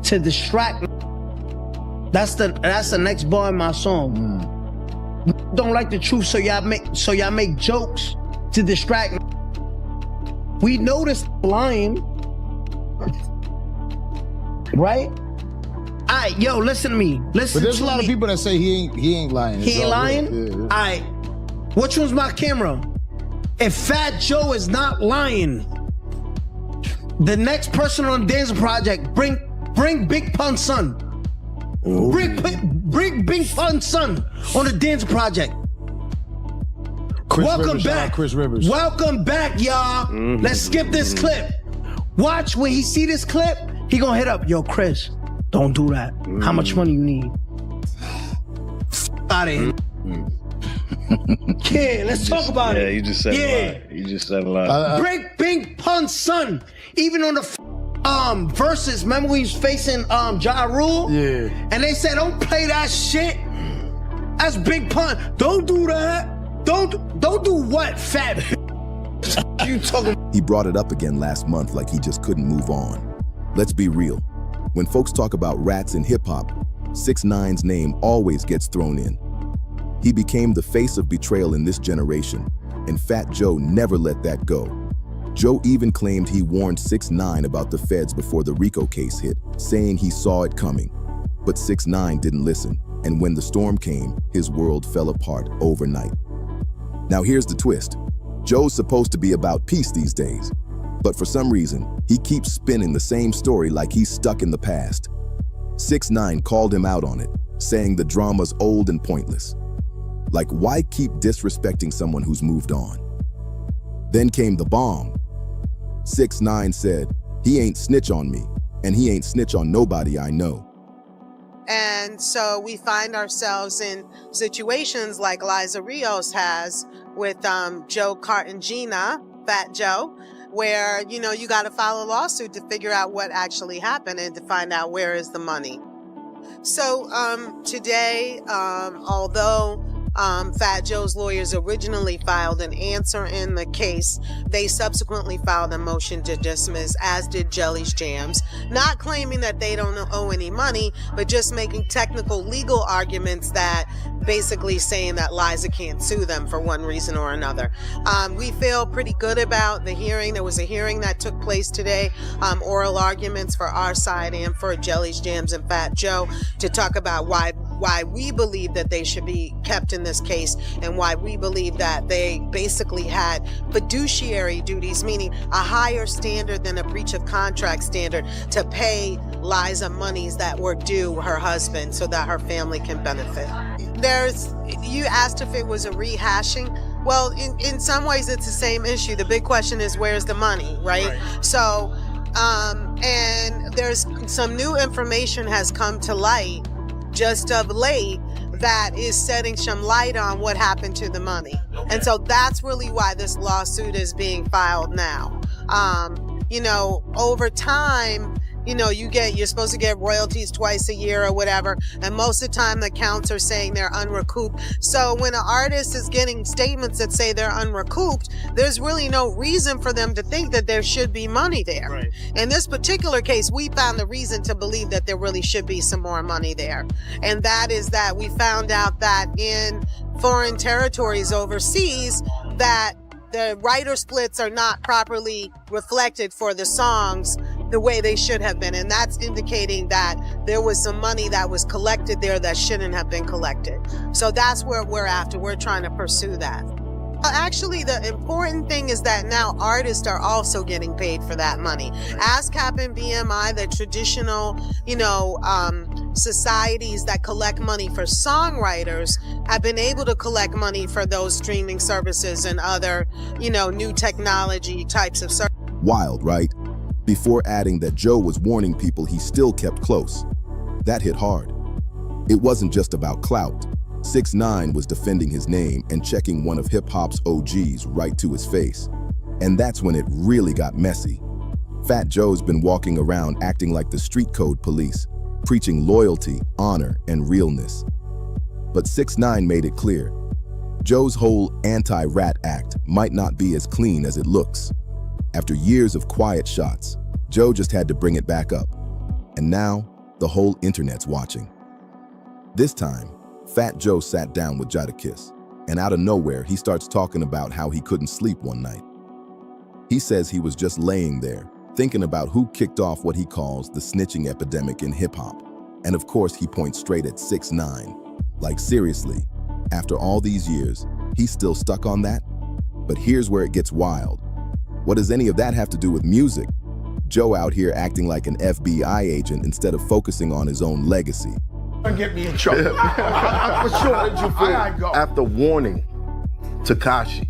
to distract me. That's the next bar in my song. Don't like the truth, so y'all make jokes to distract me. We know this lying, right? Alright, yo, listen to me. Listen. But there's to a lot me. of people that say he ain't lying. He ain't lying? Yeah. Alright. Which one's my camera? If Fat Joe is not lying, the next person on the Dancer Project, bring Big Pun's son. Bring Big Pun's son on the Dancer Project. Welcome back. Chris Rivers. Welcome back, y'all. Let's skip this clip. Watch when he see this clip, he gonna hit up, yo, Chris, don't do that. How much money you need? Out of here. Kid, let's talk about it. Yeah, you just said a lot. You just said a lot. Bring Big Pun's son, even on the verses. Remember when he was facing Ja Rule? Yeah. And they said, don't play that shit. That's Big Pun. Don't do that. Don't do what, fat you talking? He brought it up again last month like he just couldn't move on. Let's be real. When folks talk about rats in hip-hop, 6ix9ine's name always gets thrown in. He became the face of betrayal in this generation, and Fat Joe never let that go. Joe even claimed he warned 6ix9ine about the feds before the RICO case hit, saying he saw it coming. But 6ix9ine didn't listen, and when the storm came, his world fell apart overnight. Now here's the twist. Joe's supposed to be about peace these days, but for some reason, he keeps spinning the same story like he's stuck in the past. 6ix9ine called him out on it, saying the drama's old and pointless. Like, why keep disrespecting someone who's moved on? Then came the bomb. 6ix9ine said, he ain't snitch on me, and he ain't snitch on nobody I know. And so we find ourselves in situations like Liza Rios has with Joe Cartagena, Fat Joe, where, you know, you got to file a lawsuit to figure out what actually happened and to find out where is the money. So today, although Fat Joe's lawyers originally filed an answer in the case, they subsequently filed a motion to dismiss, as did Jelly's Jams, not claiming that they don't owe any money, but just making technical legal arguments that basically saying that Liza can't sue them for one reason or another. We feel pretty good about the hearing. There was a hearing that took place today, oral arguments for our side and for Jelly's Jams and Fat Joe to talk about why we believe that they should be kept in this case and why we believe that they basically had fiduciary duties, meaning a higher standard than a breach of contract standard, to pay Liza monies that were due her husband so that her family can benefit. You asked if it was a rehashing. Well, in some ways it's the same issue. The big question is, where's the money, right? So, and there's some new information has come to light just of late that is setting some light on what happened to the money. And so that's really why this lawsuit is being filed now. You know, over time, you know, you're supposed to get royalties twice a year or whatever, and most of the time the accounts are saying they're unrecouped. So when an artist is getting statements that say they're unrecouped, there's really no reason for them to think that there should be money there. Right. In this particular case, we found the reason to believe that there really should be some more money there. And that is that we found out that in foreign territories overseas, that the writer splits are not properly reflected for the songs the way they should have been. And that's indicating that there was some money that was collected there that shouldn't have been collected. So that's where we're after. We're trying to pursue that. Actually, the important thing is that now artists are also getting paid for that money. ASCAP and BMI, the traditional, societies that collect money for songwriters, have been able to collect money for those streaming services and other, new technology types of services. Wild, right? Before adding that Joe was warning people he still kept close. That hit hard. It wasn't just about clout. 6ix9ine was defending his name and checking one of hip-hop's OGs right to his face. And that's when it really got messy. Fat Joe's been walking around acting like the street code police, preaching loyalty, honor, and realness. But 6ix9ine made it clear, Joe's whole anti-rat act might not be as clean as it looks. After years of quiet shots, Joe just had to bring it back up. And now, the whole internet's watching. This time, Fat Joe sat down with Jadakiss, and out of nowhere, he starts talking about how he couldn't sleep one night. He says he was just laying there, thinking about who kicked off what he calls the snitching epidemic in hip-hop. And of course, he points straight at 6ix9ine. Like seriously, after all these years, he's still stuck on that? But here's where it gets wild. What does any of that have to do with music? Joe out here acting like an FBI agent instead of focusing on his own legacy. Don't get me in trouble. For sure. How did you feel go. after warning Tekashi?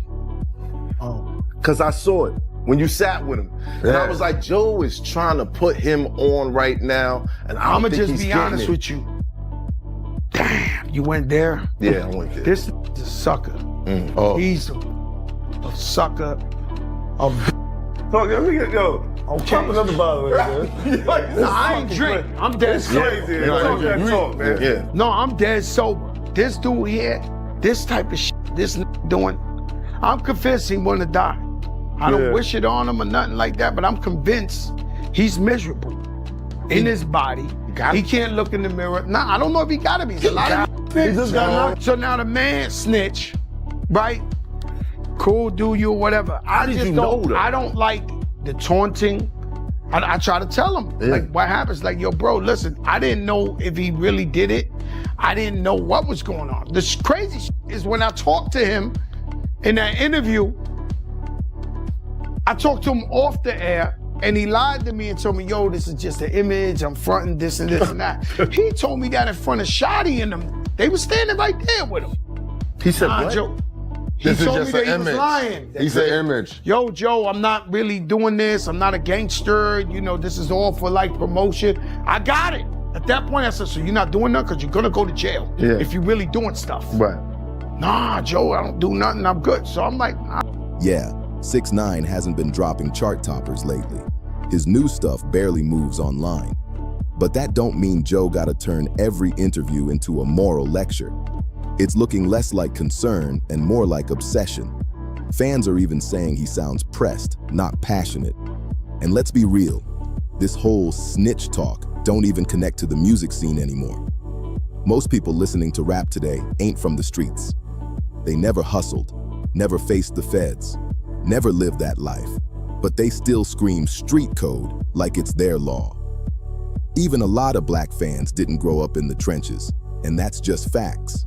Because I saw it when you sat with him. And I was like, Joe is trying to put him on right now. And I'm going to just be honest with you. Damn, you went there? Yeah, I went there. This is a sucker. He's a sucker. Okay. Pop another bottle, man. I ain't drink. I'm dead sober. Yeah. No, I'm dead sober. This dude here, this type of shit, this doing, I'm convinced he wanna die. I don't wish it on him or nothing like that, but I'm convinced he's miserable in his body. He can't look in the mirror. Nah, I don't know if he gotta be. He's a lot of He just got knocked. So now the man snitch, right? Cool, do you or whatever. I don't like the taunting. I try to tell him, like, what happens? Like, yo, bro, listen, I didn't know if he really did it. I didn't know what was going on. The crazy shit is when I talked to him in that interview, I talked to him off the air, and he lied to me and told me, yo, this is just an image, I'm fronting this and this and that. He told me that in front of Shotty and them. They were standing right there with him. He said, what? Joe. He told me that he was lying. He said image. Yo, Joe, I'm not really doing this. I'm not a gangster. This is all for like promotion. I got it. At that point, I said, so you're not doing nothing because you're going to go to jail if you're really doing stuff. Right. Nah, Joe, I don't do nothing. I'm good. So I'm like, nah. Yeah, 6ix9ine hasn't been dropping chart toppers lately. His new stuff barely moves online. But that don't mean Joe gotta turn every interview into a moral lecture. It's looking less like concern and more like obsession. Fans are even saying he sounds pressed, not passionate. And let's be real, this whole snitch talk don't even connect to the music scene anymore. Most people listening to rap today ain't from the streets. They never hustled, never faced the feds, never lived that life, but they still scream street code like it's their law. Even a lot of black fans didn't grow up in the trenches, and that's just facts.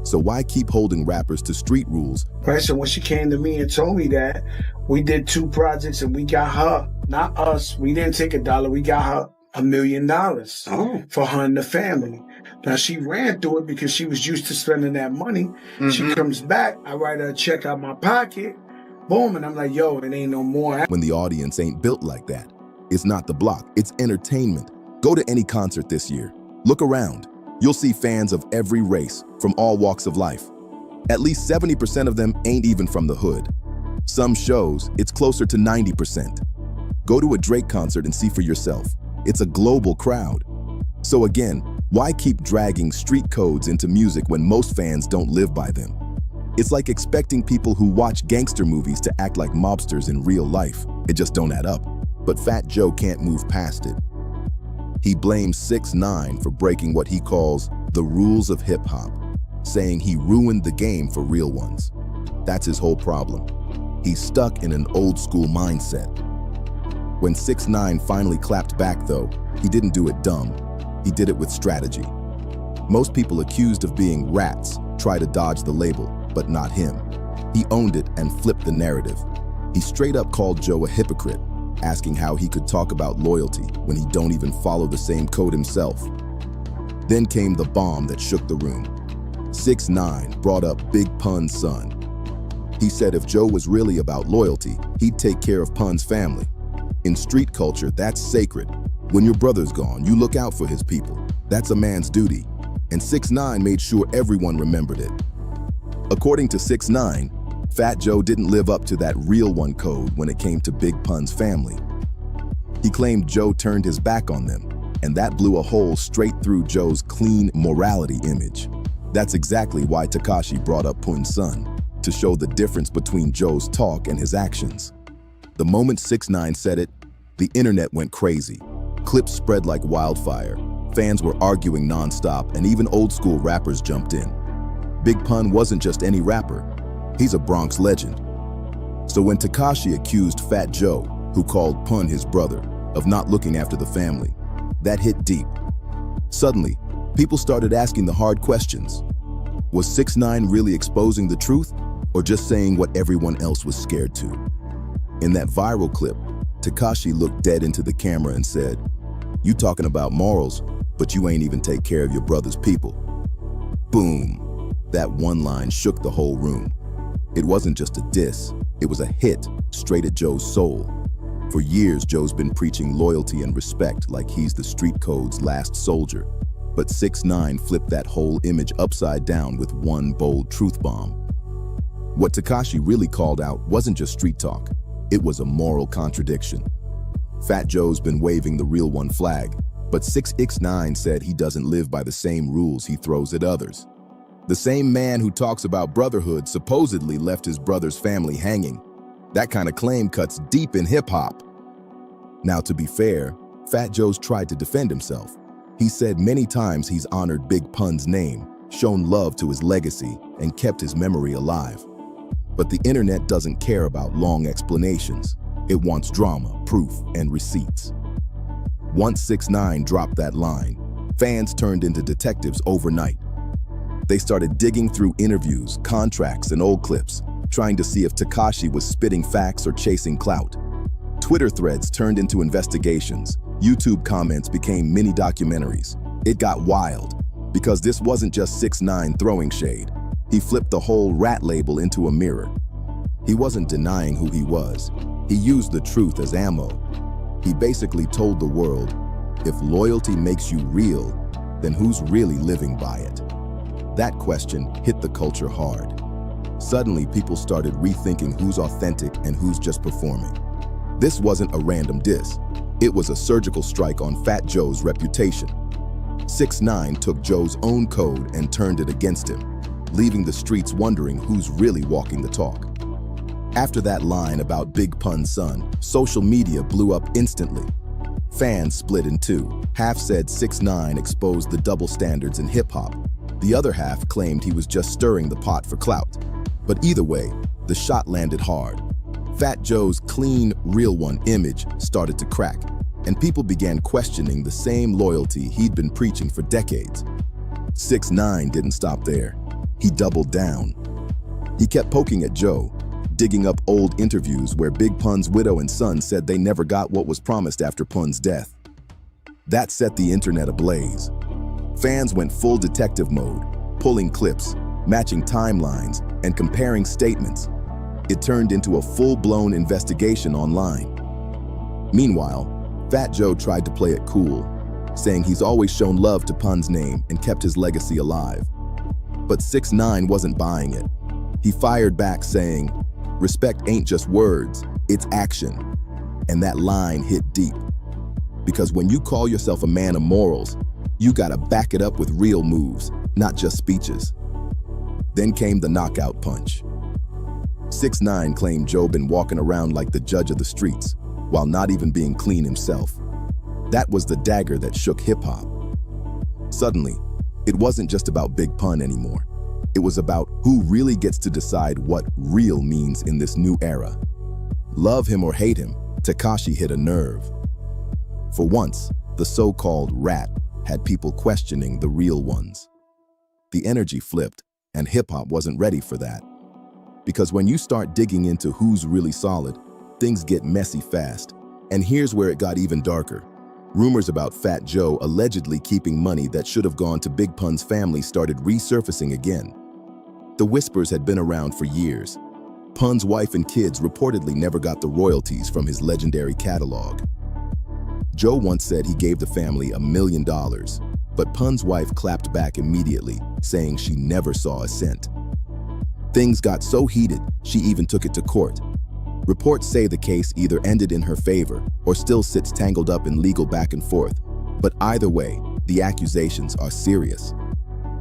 So why keep holding rappers to street rules? Right, so when she came to me and told me that, we did 2 projects and we got her, not us, we didn't take $1, we got her $1 million for her and the family. Now she ran through it because she was used to spending that money. She comes back, I write her a check out my pocket, boom, and I'm like, yo, it ain't no more. When the audience ain't built like that, it's not the block, it's entertainment. Go to any concert this year. Look around. You'll see fans of every race, from all walks of life. At least 70% of them ain't even from the hood. Some shows, it's closer to 90%. Go to a Drake concert and see for yourself. It's a global crowd. So again, why keep dragging street codes into music when most fans don't live by them? It's like expecting people who watch gangster movies to act like mobsters in real life. It just don't add up. But Fat Joe can't move past it. He blames 6ix9ine for breaking what he calls the rules of hip-hop, saying he ruined the game for real ones. That's his whole problem. He's stuck in an old-school mindset. When 6ix9ine finally clapped back, though, he didn't do it dumb. He did it with strategy. Most people accused of being rats try to dodge the label, but not him. He owned it and flipped the narrative. He straight up called Joe a hypocrite, asking how he could talk about loyalty when he don't even follow the same code himself. Then came the bomb that shook the room. 6ix9ine brought up Big Pun's son. He said if Joe was really about loyalty, he'd take care of Pun's family. In street culture, that's sacred. When your brother's gone, you look out for his people. That's a man's duty. And 6ix9ine made sure everyone remembered it. According to 6ix9ine, Fat Joe didn't live up to that real one code when it came to Big Pun's family. He claimed Joe turned his back on them, and that blew a hole straight through Joe's clean morality image. That's exactly why Tekashi brought up Pun's son, to show the difference between Joe's talk and his actions. The moment 6ix9ine said it, the internet went crazy. Clips spread like wildfire. Fans were arguing nonstop, and even old school rappers jumped in. Big Pun wasn't just any rapper. He's a Bronx legend. So when Tekashi accused Fat Joe, who called Pun his brother, of not looking after the family, that hit deep. Suddenly, people started asking the hard questions. Was 6ix9ine really exposing the truth, or just saying what everyone else was scared to? In that viral clip, Tekashi looked dead into the camera and said, "You talking about morals, but you ain't even take care of your brother's people." Boom. That one line shook the whole room. It wasn't just a diss, it was a hit straight at Joe's soul. For years, Joe's been preaching loyalty and respect like he's the street code's last soldier. But 6ix9ine flipped that whole image upside down with one bold truth bomb. What Tekashi really called out wasn't just street talk, it was a moral contradiction. Fat Joe's been waving the real one flag, but 6ix9ine said he doesn't live by the same rules he throws at others. The same man who talks about brotherhood supposedly left his brother's family hanging. That kind of claim cuts deep in hip-hop. Now, to be fair, Fat Joe's tried to defend himself. He said many times he's honored Big Pun's name, shown love to his legacy, and kept his memory alive. But the internet doesn't care about long explanations. It wants drama, proof, and receipts. Once 6ix9ine dropped that line, fans turned into detectives overnight. They started digging through interviews, contracts, and old clips, trying to see if Tekashi was spitting facts or chasing clout. Twitter threads turned into investigations. YouTube comments became mini documentaries. It got wild, because this wasn't just 6ix9ine throwing shade. He flipped the whole rat label into a mirror. He wasn't denying who he was. He used the truth as ammo. He basically told the world, if loyalty makes you real, then who's really living by it? That question hit the culture hard. Suddenly, people started rethinking who's authentic and who's just performing. This wasn't a random diss. It was a surgical strike on Fat Joe's reputation. 6ix9ine took Joe's own code and turned it against him, leaving the streets wondering who's really walking the talk. After that line about Big Pun's son, social media blew up instantly. Fans split in two. Half said 6ix9ine exposed the double standards in hip-hop. The other half claimed he was just stirring the pot for clout. But either way, the shot landed hard. Fat Joe's clean, real one image started to crack, and people began questioning the same loyalty he'd been preaching for decades. 6ix9ine didn't stop there. He doubled down. He kept poking at Joe, digging up old interviews where Big Pun's widow and son said they never got what was promised after Pun's death. That set the internet ablaze. Fans went full detective mode, pulling clips, matching timelines, and comparing statements. It turned into a full-blown investigation online. Meanwhile, Fat Joe tried to play it cool, saying he's always shown love to Pun's name and kept his legacy alive. But 6ix9ine wasn't buying it. He fired back saying, "Respect ain't just words, it's action." And that line hit deep. Because when you call yourself a man of morals, you gotta back it up with real moves, not just speeches. Then came the knockout punch. 6ix9ine claimed Joe been walking around like the judge of the streets, while not even being clean himself. That was the dagger that shook hip-hop. Suddenly, it wasn't just about Big Pun anymore. It was about who really gets to decide what real means in this new era. Love him or hate him, Tekashi hit a nerve. For once, the so-called rat had people questioning the real ones. The energy flipped, and hip-hop wasn't ready for that. Because when you start digging into who's really solid, things get messy fast. And here's where it got even darker. Rumors about Fat Joe allegedly keeping money that should have gone to Big Pun's family started resurfacing again. The whispers had been around for years. Pun's wife and kids reportedly never got the royalties from his legendary catalog. Joe once said he gave the family $1 million, but Pun's wife clapped back immediately, saying she never saw a cent. Things got so heated, she even took it to court. Reports say the case either ended in her favor or still sits tangled up in legal back and forth. But either way, the accusations are serious.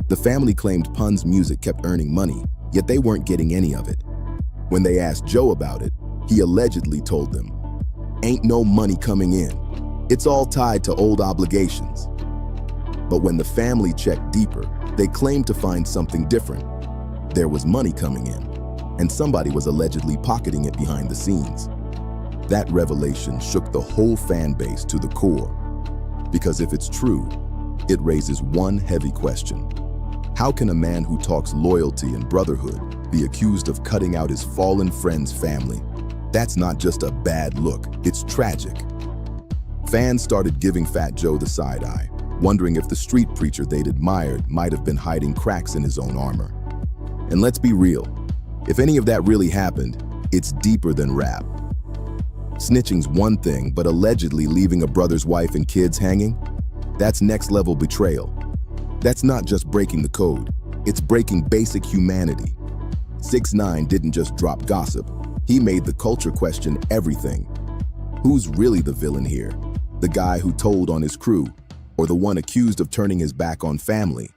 The family claimed Pun's music kept earning money, yet they weren't getting any of it. When they asked Joe about it, he allegedly told them, "Ain't no money coming in. It's all tied to old obligations." But when the family checked deeper, they claimed to find something different. There was money coming in, and somebody was allegedly pocketing it behind the scenes. That revelation shook the whole fan base to the core. Because if it's true, it raises one heavy question. How can a man who talks loyalty and brotherhood be accused of cutting out his fallen friend's family? That's not just a bad look, it's tragic. Fans started giving Fat Joe the side eye, wondering if the street preacher they'd admired might have been hiding cracks in his own armor. And let's be real, if any of that really happened, it's deeper than rap. Snitching's one thing, but allegedly leaving a brother's wife and kids hanging? That's next level betrayal. That's not just breaking the code, it's breaking basic humanity. 6ix9ine didn't just drop gossip, he made the culture question everything. Who's really the villain here? The guy who told on his crew, or the one accused of turning his back on family?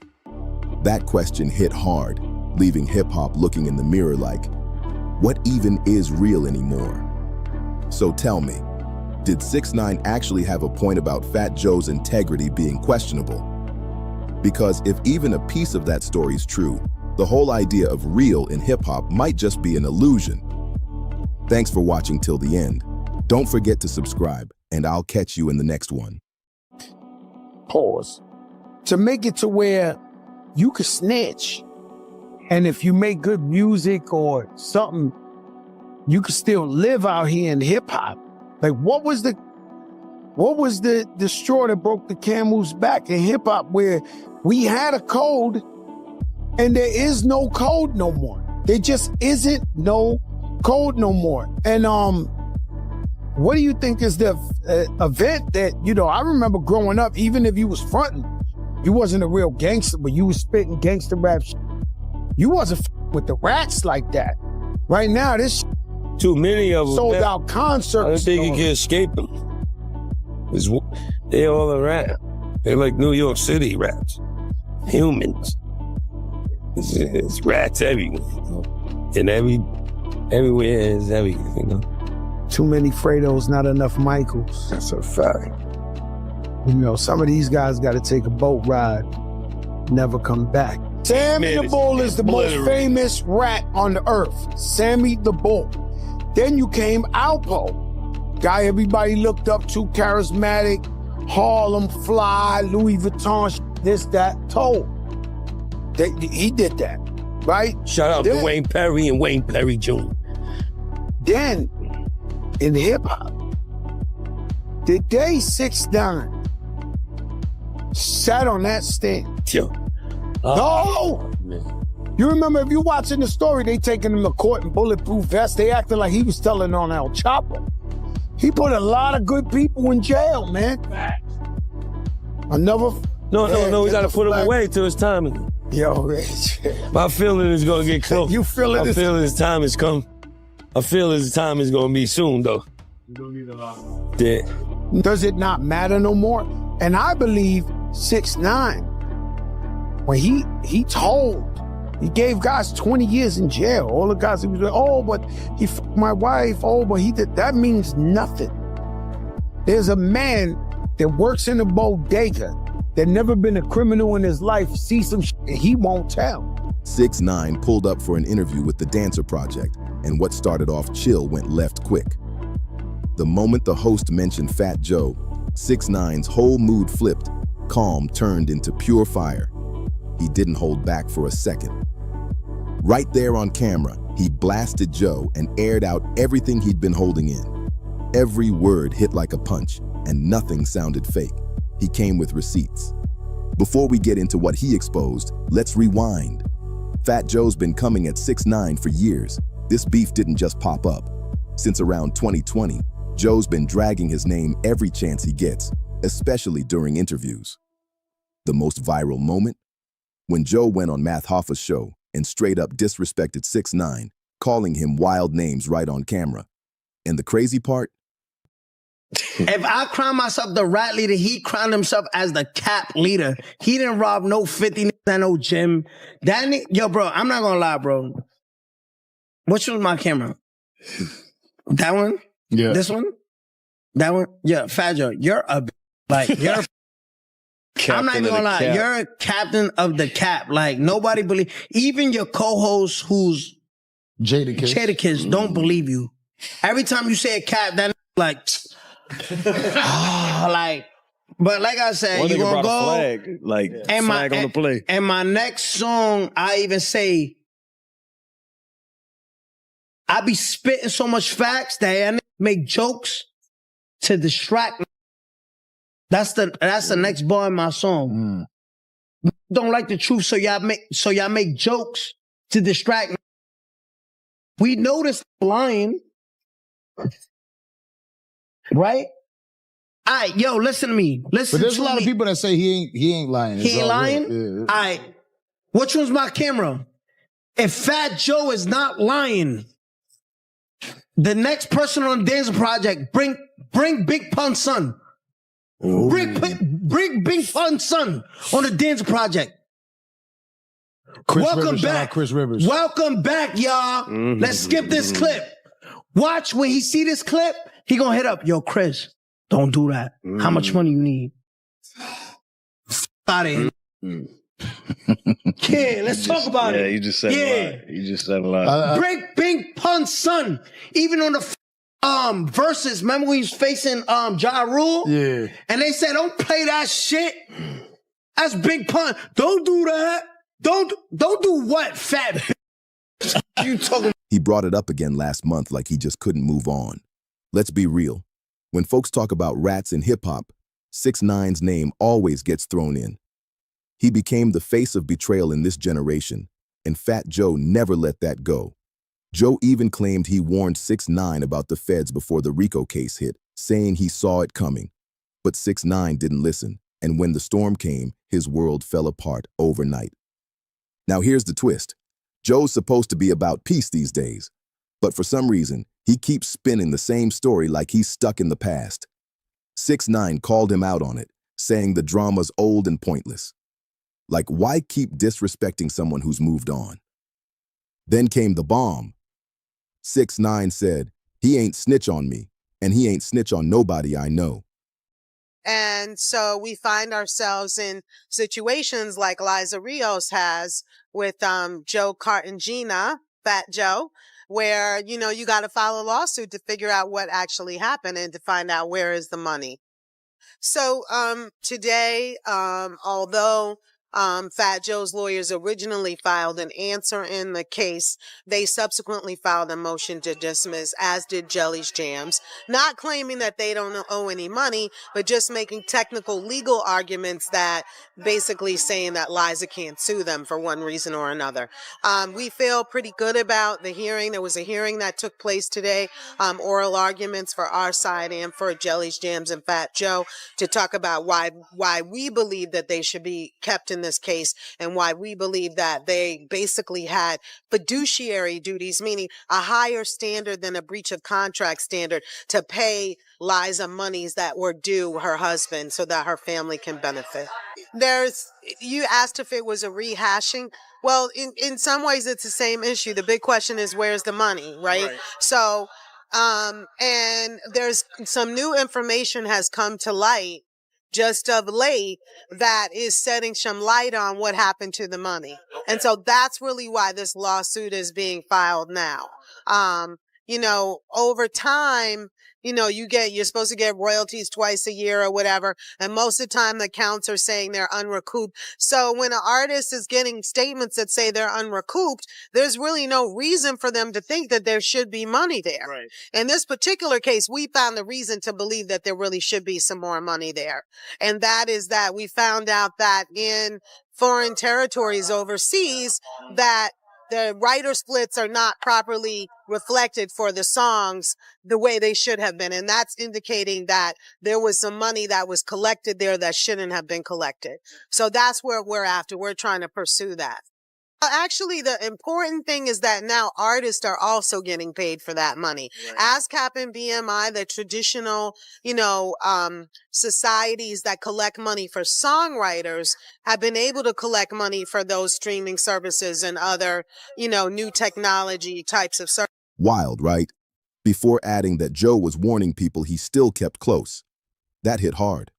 That question hit hard, leaving hip-hop looking in the mirror like, what even is real anymore? So tell me, did 6ix9ine actually have a point about Fat Joe's integrity being questionable? Because if even a piece of that story is true, the whole idea of real in hip-hop might just be an illusion. Thanks for watching till the end. Don't forget to subscribe, and I'll catch you in the next one. Pause. To make it to where you could snitch, and if you make good music or something, you could still live out here in hip-hop. Like, what was the straw that broke the camel's back in hip-hop, where we had a code and there is no code no more? There just isn't no code no more. And what do you think is the event that, I remember growing up, even if you was fronting, you wasn't a real gangster, but you was spitting gangster rap shit. You wasn't with the rats like that. Right now, this too many of them sold out concerts. I don't think you can escape them. They all around. They're like New York City rats. Humans. It's rats everywhere. And everywhere is everything. Too many Fredos, not enough Michaels. That's a fact. Some of these guys got to take a boat ride, never come back. Sammy the Bull is the most famous rat on the earth. Sammy the Bull. Then you came Alpo, guy everybody looked up to, charismatic, Harlem fly, Louis Vuitton, this, that, Toll. He did that, right? Shout out to Wayne Perry and Wayne Perry Jr. Then, in hip-hop, the day 6ix9ine sat on that stand. Yo. No! You remember, if you're watching the story, they taking him to court in bulletproof vests. They acting like he was telling on El Chapo. He put a lot of good people in jail, man. Another. No, we gotta put him away till his time. Yo, my feeling is gonna get close. You feel it? I feel his time has come. I feel his time is gonna be soon, though. You don't need a lot. Yeah. Does it not matter no more? And I believe 6ix9ine, when he told, he gave guys 20 years in jail. All the guys, he was like, oh, but he fucked my wife. Oh, but he did. That means nothing. There's a man that works in a bodega that never been a criminal in his life, see some shit and he won't tell. 6ix9ine pulled up for an interview with the Dancer Project, and what started off chill went left quick. The moment the host mentioned Fat Joe, 6ix9ine's whole mood flipped. Calm turned into pure fire. He didn't hold back for a second. Right there on camera, he blasted Joe and aired out everything he'd been holding in. Every word hit like a punch, and nothing sounded fake. He came with receipts. Before we get into what he exposed, let's rewind. Fat Joe's been coming at 6ix9ine for years. This beef didn't just pop up. Since around 2020, Joe's been dragging his name every chance he gets, especially during interviews. The most viral moment? When Joe went on Math Hoffa's show and straight up disrespected 6ix9ine, calling him wild names right on camera. And the crazy part? If I crown myself the rat leader, he crowned himself as the cap leader. He didn't rob no 50 at no gym. That nigga, yo, bro, I'm not gonna lie, bro. Which one's my camera? That one? Yeah. This one? That one? Yeah, Fat Joe, you're a like you're a I'm not even gonna lie, you're a captain of the cap. Like nobody believe, even your co-host who's Jadakiss don't believe you. Every time you say a cap, that like like, but like I said, you gonna go flag, like and flag on the play. And my next song, I even say, I be spitting so much facts that I make jokes to distract me. That's the next bar in my song. Don't like the truth, so y'all make jokes to distract me. We know this lying. Right? All right, yo, listen to me. Listen. But there's to a lot of people that say he ain't lying. He ain't lying? Yeah. All right. Which one's my camera? If Fat Joe is not lying, the next person on the Dancer Project, bring Big Pun's son. Bring Big Pun's son on the Dancer Project. Welcome back. Chris Rivers. Welcome back, y'all. Let's skip this clip. Watch when he see this clip, he gonna hit up, yo, Chris, don't do that. How much money you need? Out of here. Yeah, let's talk about it. Yeah, you just said a lot. You just said a lot. Bring Big Pun's son, even on the verses. Remember when he was facing Ja Rule? Yeah. And they said, don't play that shit. That's Big Pun. Don't do that. Don't do what, fat bitch? You talking? He brought it up again last month like he just couldn't move on. Let's be real. When folks talk about rats in hip-hop, 6ix9ine's name always gets thrown in. He became the face of betrayal in this generation, and Fat Joe never let that go. Joe even claimed he warned 6ix9ine about the feds before the RICO case hit, saying he saw it coming. But 6ix9ine didn't listen, and when the storm came, his world fell apart overnight. Now here's the twist. Joe's supposed to be about peace these days, but for some reason, he keeps spinning the same story like he's stuck in the past. 6ix9ine called him out on it, saying the drama's old and pointless. Like, why keep disrespecting someone who's moved on? Then came the bomb. 6ix9ine said, he ain't snitch on me, and he ain't snitch on nobody I know. And so we find ourselves in situations like Liza Rios has with Joe Cartagena, Fat Joe, where, you know, you got to file a lawsuit to figure out what actually happened and to find out where is the money. So today, although Fat Joe's lawyers originally filed an answer in the case. They subsequently filed a motion to dismiss, as did Jelly's Jams, not claiming that they don't owe any money, but just making technical legal arguments that basically saying that Liza can't sue them for one reason or another. We feel pretty good about the hearing. There was a hearing that took place today, oral arguments for our side and for Jelly's Jams and Fat Joe to talk about why we believe that they should be kept in this case and why we believe that they basically had fiduciary duties, meaning a higher standard than a breach of contract standard to pay Liza monies that were due her husband so that her family can benefit. You asked if it was a rehashing. Well, in some ways it's the same issue. The big question is, where's the money, right? So, and there's some new information has come to light just of late that is setting some light on what happened to the money. And so that's really why this lawsuit is being filed now. Over time, you're supposed to get royalties twice a year or whatever. And most of the time the accounts are saying they're unrecouped. So when an artist is getting statements that say they're unrecouped, there's really no reason for them to think that there should be money there. Right. In this particular case, we found the reason to believe that there really should be some more money there. And that is that we found out that in foreign territories overseas that the writer splits are not properly reflected for the songs the way they should have been. And that's indicating that there was some money that was collected there that shouldn't have been collected. So that's where we're after. We're trying to pursue that. Actually, the important thing is that now artists are also getting paid for that money. Right. ASCAP and BMI, the traditional, societies that collect money for songwriters, have been able to collect money for those streaming services and other, new technology types of services. Wild, right? Before adding that Joe was warning people he still kept close. That hit hard.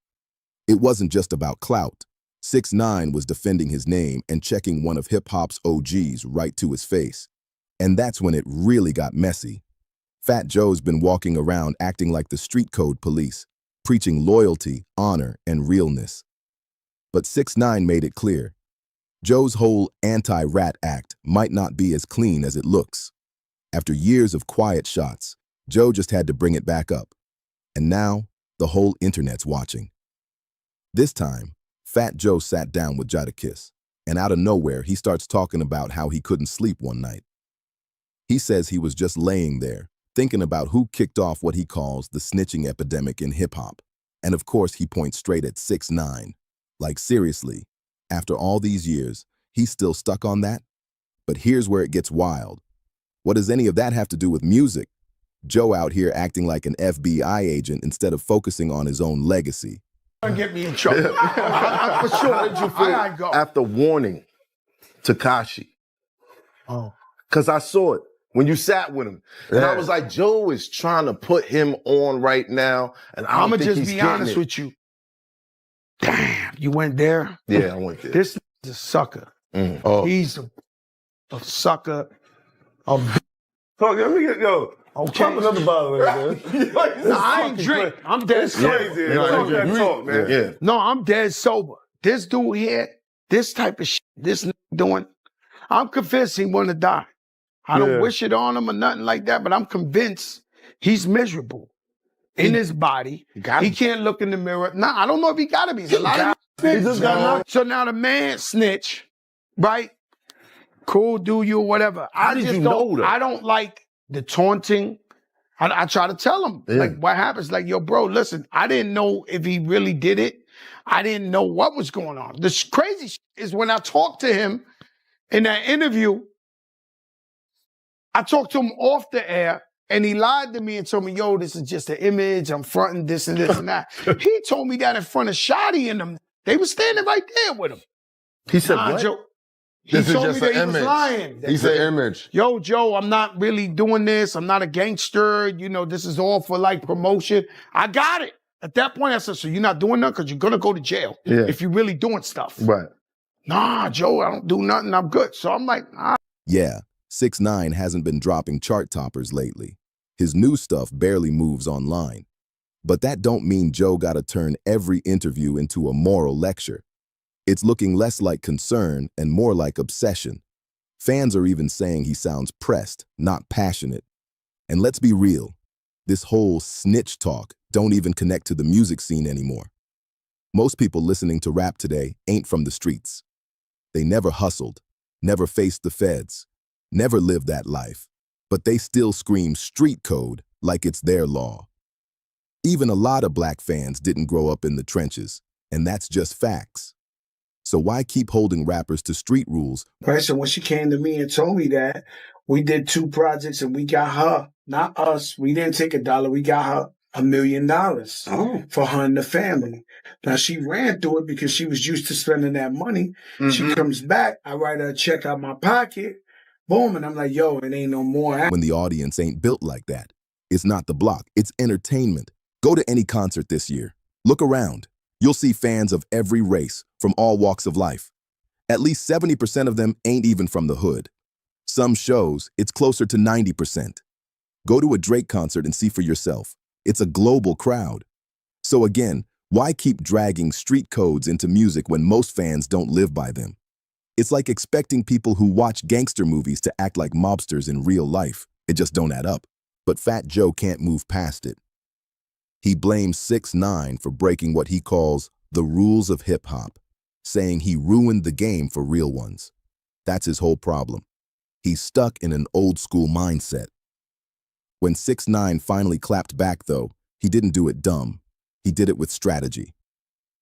It wasn't just about clout. 6ix9ine was defending his name and checking one of hip-hop's OGs right to his face. And that's when it really got messy. Fat Joe's been walking around acting like the street code police, preaching loyalty, honor, and realness. But 6ix9ine made it clear. Joe's whole anti-rat act might not be as clean as it looks. After years of quiet shots, Joe just had to bring it back up. And now, the whole internet's watching. This time, Fat Joe sat down with Jadakiss, and out of nowhere, he starts talking about how he couldn't sleep one night. He says he was just laying there, thinking about who kicked off what he calls the snitching epidemic in hip-hop. And of course, he points straight at 6ix9ine. Like, seriously, after all these years, he's still stuck on that? But here's where it gets wild. What does any of that have to do with music? Joe out here acting like an FBI agent instead of focusing on his own legacy. Get me in trouble. For sure. How did you feel go. after warning Tekashi? Because I saw it when you sat with him. And I was like, Joe is trying to put him on right now. And I'm going to just be honest with you. Damn, you went there? Yeah, I went there. This is a sucker. He's a sucker. Let me get, okay. Pop another bottle in there. No, I ain't drink. I'm dead sober. Crazy. No, I'm dead sober. This dude here, this type of shit, this doing, I'm convinced he want to die. I don't wish it on him or nothing like that, but I'm convinced he's miserable in his body. He can't look in the mirror. Nah, I don't know if he got to be. He's a lot of snitch. So now the man snitch, right? Cool, do you, whatever. How did you know that? I don't like the taunting. I try to tell him, like, what happens? Like, yo, bro, listen, I didn't know if he really did it. I didn't know what was going on. The crazy is when I talked to him in that interview, I talked to him off the air, and he lied to me and told me, yo, this is just an image. I'm fronting this and this and that. He told me that in front of Shotty and them. They were standing right there with him. He said, what? Joe, he told me that he was lying. He said image. Yo, Joe, I'm not really doing this. I'm not a gangster. This is all for like promotion. I got it. At that point, I said, so you're not doing nothing because you're going to go to jail if you're really doing stuff. Right. Nah, Joe, I don't do nothing. I'm good. So I'm like, Yeah, 6ix9ine hasn't been dropping chart toppers lately. His new stuff barely moves online. But that don't mean Joe gotta turn every interview into a moral lecture. It's looking less like concern and more like obsession. Fans are even saying he sounds pressed, not passionate. And let's be real, this whole snitch talk don't even connect to the music scene anymore. Most people listening to rap today ain't from the streets. They never hustled, never faced the feds, never lived that life, but they still scream street code like it's their law. Even a lot of black fans didn't grow up in the trenches, and that's just facts. So why keep holding rappers to street rules? Right, so when she came to me and told me that, we did 2 projects and we got her, not us. We didn't take $1. We got her $1 million for her and the family. Now she ran through it because she was used to spending that money. She comes back, I write her a check out my pocket, boom, and I'm like, yo, it ain't no more. When the audience ain't built like that. It's not the block, it's entertainment. Go to any concert this year. Look around. You'll see fans of every race, from all walks of life. At least 70% of them ain't even from the hood. Some shows, it's closer to 90%. Go to a Drake concert and see for yourself. It's a global crowd. So again, why keep dragging street codes into music when most fans don't live by them? It's like expecting people who watch gangster movies to act like mobsters in real life. It just don't add up. But Fat Joe can't move past it. He blames 6ix9ine for breaking what he calls the rules of hip-hop, saying he ruined the game for real ones. That's his whole problem. He's stuck in an old-school mindset. When 6ix9ine finally clapped back, though, he didn't do it dumb. He did it with strategy.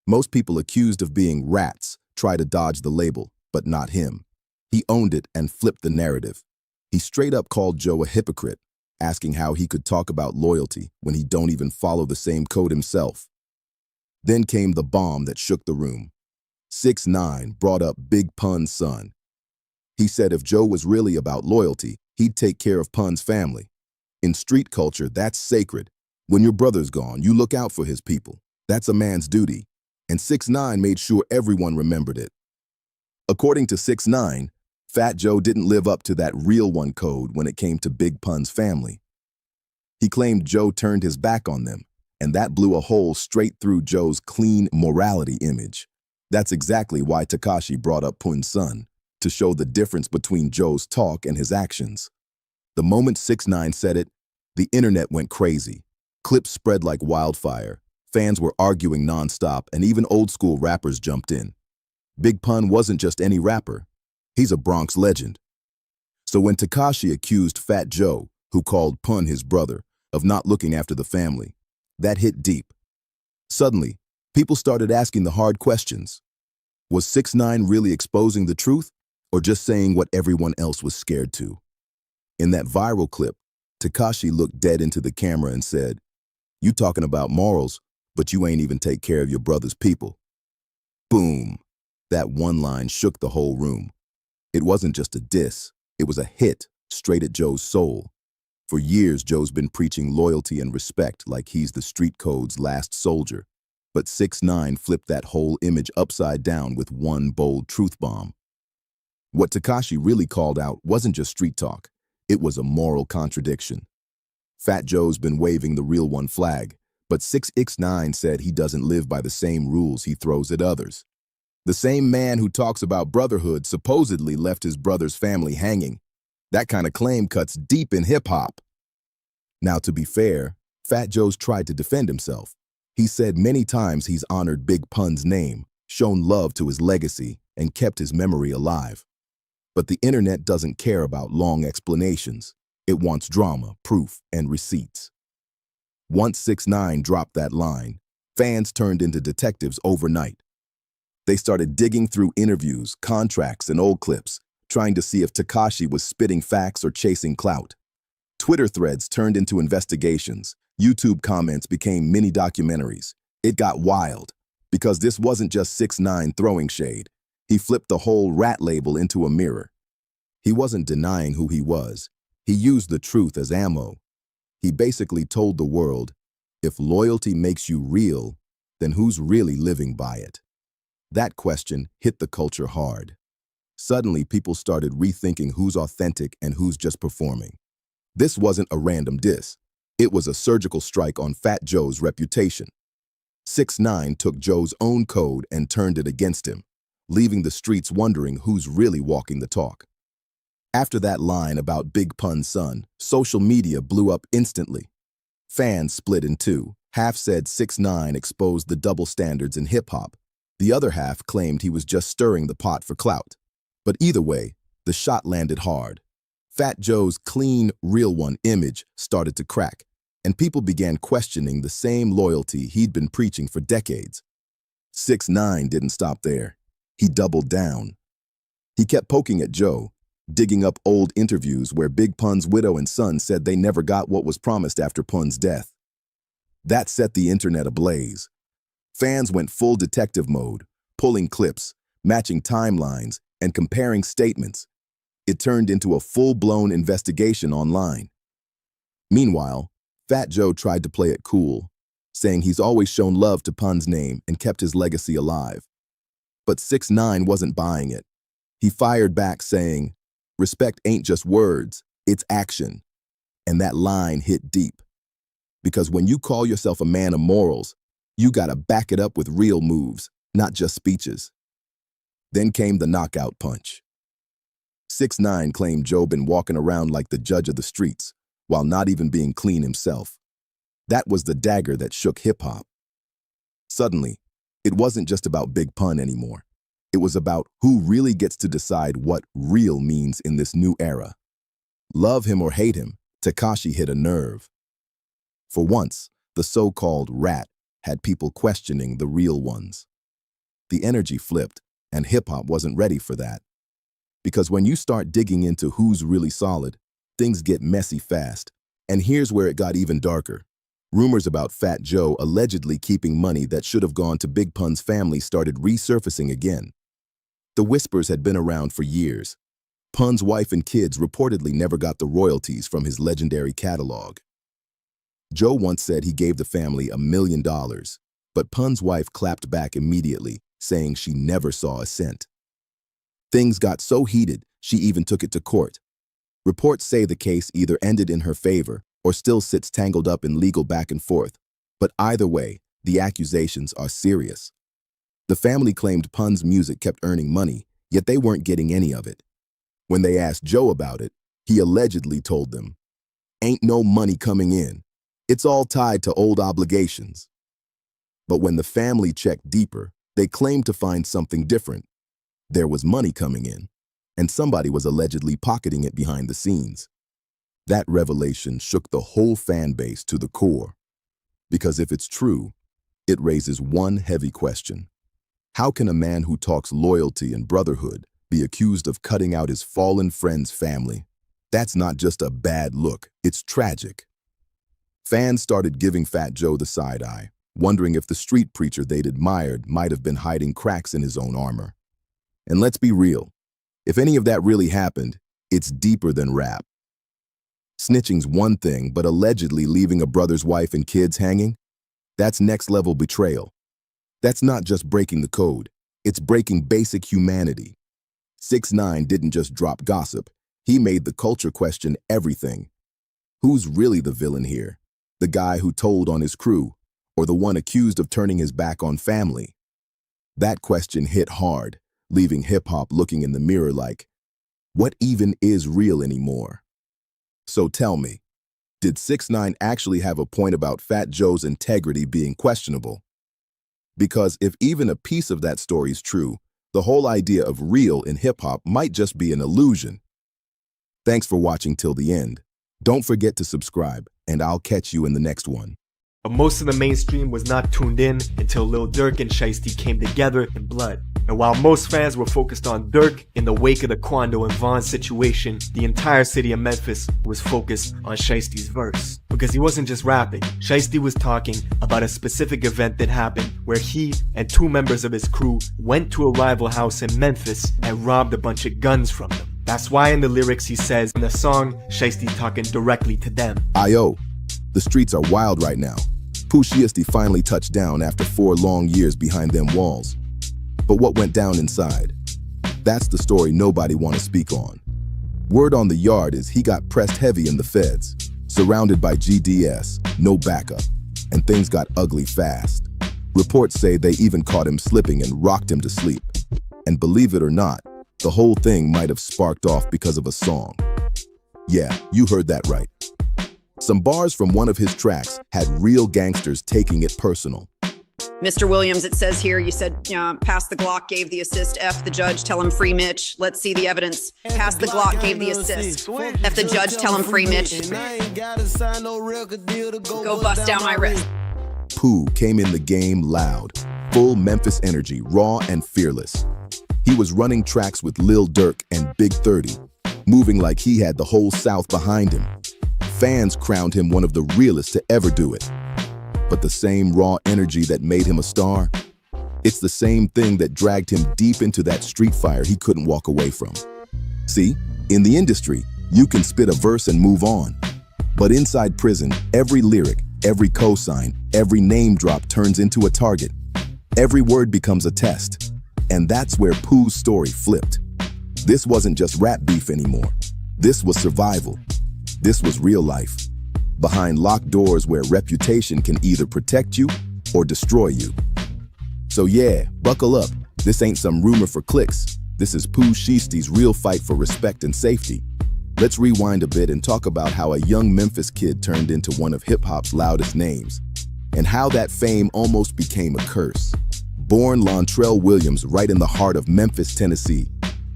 Most people accused of being rats try to dodge the label, but not him. He owned it and flipped the narrative. He straight up called Joe a hypocrite, asking how he could talk about loyalty when he don't even follow the same code himself. Then came the bomb that shook the room. 6ix9ine brought up Big Pun's son. He said if Joe was really about loyalty, he'd take care of Pun's family. In street culture, that's sacred. When your brother's gone, you look out for his people. That's a man's duty. And 6ix9ine made sure everyone remembered it. According to 6ix9ine, Fat Joe didn't live up to that real one code when it came to Big Pun's family. He claimed Joe turned his back on them, and that blew a hole straight through Joe's clean morality image. That's exactly why Tekashi brought up Pun's son, to show the difference between Joe's talk and his actions. The moment 6ix9ine said it, the internet went crazy. Clips spread like wildfire. Fans were arguing nonstop, and even old-school rappers jumped in. Big Pun wasn't just any rapper. He's a Bronx legend. So when Tekashi accused Fat Joe, who called Pun his brother, of not looking after the family, that hit deep. Suddenly, people started asking the hard questions. Was 6ix9ine really exposing the truth, or just saying what everyone else was scared to? In that viral clip, Tekashi looked dead into the camera and said, "You talking about morals, but you ain't even take care of your brother's people." Boom. That one line shook the whole room. It wasn't just a diss, it was a hit straight at Joe's soul. For years, Joe's been preaching loyalty and respect like he's the street code's last soldier. But 6ix9ine flipped that whole image upside down with one bold truth bomb. What Tekashi really called out wasn't just street talk, it was a moral contradiction. Fat Joe's been waving the real one flag, but 6ix9ine said he doesn't live by the same rules he throws at others. The same man who talks about brotherhood supposedly left his brother's family hanging. That kind of claim cuts deep in hip-hop. Now, to be fair, Fat Joe's tried to defend himself. He said many times he's honored Big Pun's name, shown love to his legacy, and kept his memory alive. But the internet doesn't care about long explanations. It wants drama, proof, and receipts. Once 6ix9ine dropped that line, fans turned into detectives overnight. They started digging through interviews, contracts, and old clips, trying to see if Tekashi was spitting facts or chasing clout. Twitter threads turned into investigations. YouTube comments became mini documentaries. It got wild, because this wasn't just 6ix9ine throwing shade. He flipped the whole rat label into a mirror. He wasn't denying who he was. He used the truth as ammo. He basically told the world, if loyalty makes you real, then who's really living by it? That question hit the culture hard. Suddenly, people started rethinking who's authentic and who's just performing. This wasn't a random diss. It was a surgical strike on Fat Joe's reputation. 6ix9ine took Joe's own code and turned it against him. leaving the streets wondering who's really walking the talk. After that line about Big Pun's son, social media blew up instantly. Fans split in two. Half said 6ix9ine exposed the double standards in hip-hop. The other half claimed he was just stirring the pot for clout. But either way, the shot landed hard. Fat Joe's clean, real one image started to crack, and people began questioning the same loyalty he'd been preaching for decades. 6ix9ine didn't stop there. He doubled down. He kept poking at Joe, digging up old interviews where Big Pun's widow and son said they never got what was promised after Pun's death. That set the internet ablaze. Fans went full detective mode, pulling clips, matching timelines, and comparing statements. It turned into a full-blown investigation online. Meanwhile, Fat Joe tried to play it cool, saying he's always shown love to Pun's name and kept his legacy alive. But 6ix9ine wasn't buying it. He fired back saying, "Respect ain't just words, it's action." And that line hit deep. Because when you call yourself a man of morals, you gotta back it up with real moves, not just speeches. Then came the knockout punch. 6ix9ine claimed Joe been walking around like the judge of the streets, while not even being clean himself. That was the dagger that shook hip-hop. Suddenly, it wasn't just about Big Pun anymore. It was about who really gets to decide what real means in this new era. Love him or hate him, Tekashi hit a nerve. For once, the so-called rat had people questioning the real ones. The energy flipped, and hip-hop wasn't ready for that. Because when you start digging into who's really solid, things get messy fast. And here's where it got even darker. Rumors about Fat Joe allegedly keeping money that should have gone to Big Pun's family started resurfacing again. The whispers had been around for years. Pun's wife and kids reportedly never got the royalties from his legendary catalog. Joe once said he gave the family $1 million, but Pun's wife clapped back immediately, saying she never saw a cent. Things got so heated, she even took it to court. Reports say the case either ended in her favor or still sits tangled up in legal back and forth, but either way, the accusations are serious. The family claimed Pun's music kept earning money, yet they weren't getting any of it. When they asked Joe about it, he allegedly told them, "Ain't no money coming in. It's all tied to old obligations." But when the family checked deeper, they claimed to find something different. There was money coming in, and somebody was allegedly pocketing it behind the scenes. That revelation shook the whole fan base to the core. Because if it's true, it raises one heavy question. How can a man who talks loyalty and brotherhood be accused of cutting out his fallen friend's family? That's not just a bad look, it's tragic. Fans started giving Fat Joe the side eye, wondering if the street preacher they'd admired might have been hiding cracks in his own armor. And let's be real, if any of that really happened, it's deeper than rap. Snitching's one thing, but allegedly leaving a brother's wife and kids hanging? That's next-level betrayal. That's not just breaking the code, it's breaking basic humanity. 6ix9ine didn't just drop gossip, he made the culture question everything. Who's really the villain here? The guy who told on his crew, or the one accused of turning his back on family? That question hit hard, leaving hip-hop looking in the mirror like, what even is real anymore? So tell me, did 6ix9ine actually have a point about Fat Joe's integrity being questionable? Because if even a piece of that story is true, the whole idea of real in hip-hop might just be an illusion. Thanks for watching till the end. Don't forget to subscribe, and I'll catch you in the next one. But most of the mainstream was not tuned in until Lil Durk and Shiesty came together in blood. And while most fans were focused on Durk in the wake of the Quando and Von situation, the entire city of Memphis was focused on Shiesty's verse. Because he wasn't just rapping, Shiesty was talking about a specific event that happened where he and two members of his crew went to a rival house in Memphis and robbed a bunch of guns from them. That's why in the lyrics he says in the song, Shiesty's talking directly to them. Ayo, the streets are wild right now. Pooh Shiesty finally touched down after 4 long years behind them walls. But what went down inside? That's the story nobody want to speak on. Word on the yard is he got pressed heavy in the feds, surrounded by GDS, no backup, and things got ugly fast. Reports say they even caught him slipping and rocked him to sleep. And believe it or not, the whole thing might have sparked off because of a song. Yeah, you heard that right. Some bars from one of his tracks had real gangsters taking it personal. Mr. Williams, it says here, you said, pass the Glock, gave the assist. F the judge, tell him free Mitch. Let's see the evidence. Pass the Glock, gave the assist. F the judge, tell him free Mitch. Go bust down my wrist. Pooh came in the game loud, full Memphis energy, raw and fearless. He was running tracks with Lil Durk and Big 30, moving like he had the whole South behind him. Fans crowned him one of the realest to ever do it. But the same raw energy that made him a star, it's the same thing that dragged him deep into that street fire he couldn't walk away from. See, in the industry, you can spit a verse and move on. But inside prison, every lyric, every cosign, every name drop turns into a target. Every word becomes a test. And that's where Pooh's story flipped. This wasn't just rap beef anymore. This was survival. This was real life. Behind locked doors where reputation can either protect you or destroy you. So yeah, buckle up. This ain't some rumor for clicks. This is Pooh Shiesty's real fight for respect and safety. Let's rewind a bit and talk about how a young Memphis kid turned into one of hip-hop's loudest names, and how that fame almost became a curse. Born Lontrell Williams right in the heart of Memphis, Tennessee,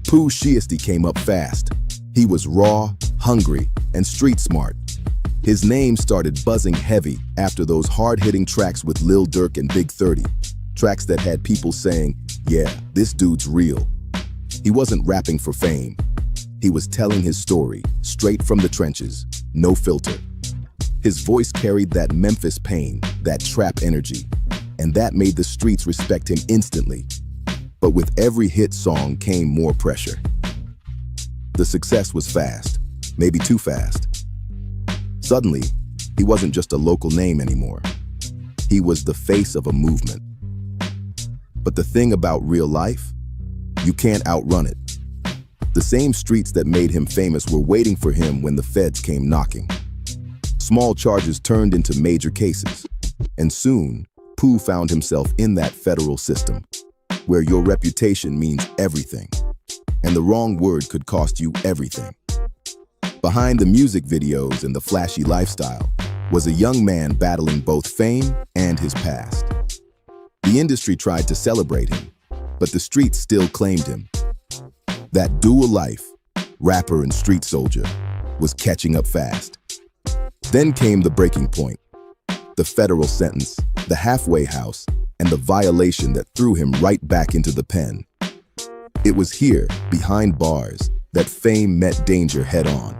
Pooh Shiesty came up fast. He was raw, hungry, and street smart. His name started buzzing heavy after those hard-hitting tracks with Lil Durk and Big 30, tracks that had people saying, yeah, this dude's real. He wasn't rapping for fame. He was telling his story, straight from the trenches, no filter. His voice carried that Memphis pain, that trap energy, and that made the streets respect him instantly. But with every hit song came more pressure. The success was fast, maybe too fast. Suddenly, he wasn't just a local name anymore. He was the face of a movement. But the thing about real life, you can't outrun it. The same streets that made him famous were waiting for him when the feds came knocking. Small charges turned into major cases, and soon, Pooh found himself in that federal system, where your reputation means everything, and the wrong word could cost you everything. Behind the music videos and the flashy lifestyle was a young man battling both fame and his past. The industry tried to celebrate him, but the streets still claimed him. That dual life, rapper and street soldier, was catching up fast. Then came the breaking point, the federal sentence, the halfway house, and the violation that threw him right back into the pen. It was here, behind bars, that fame met danger head-on,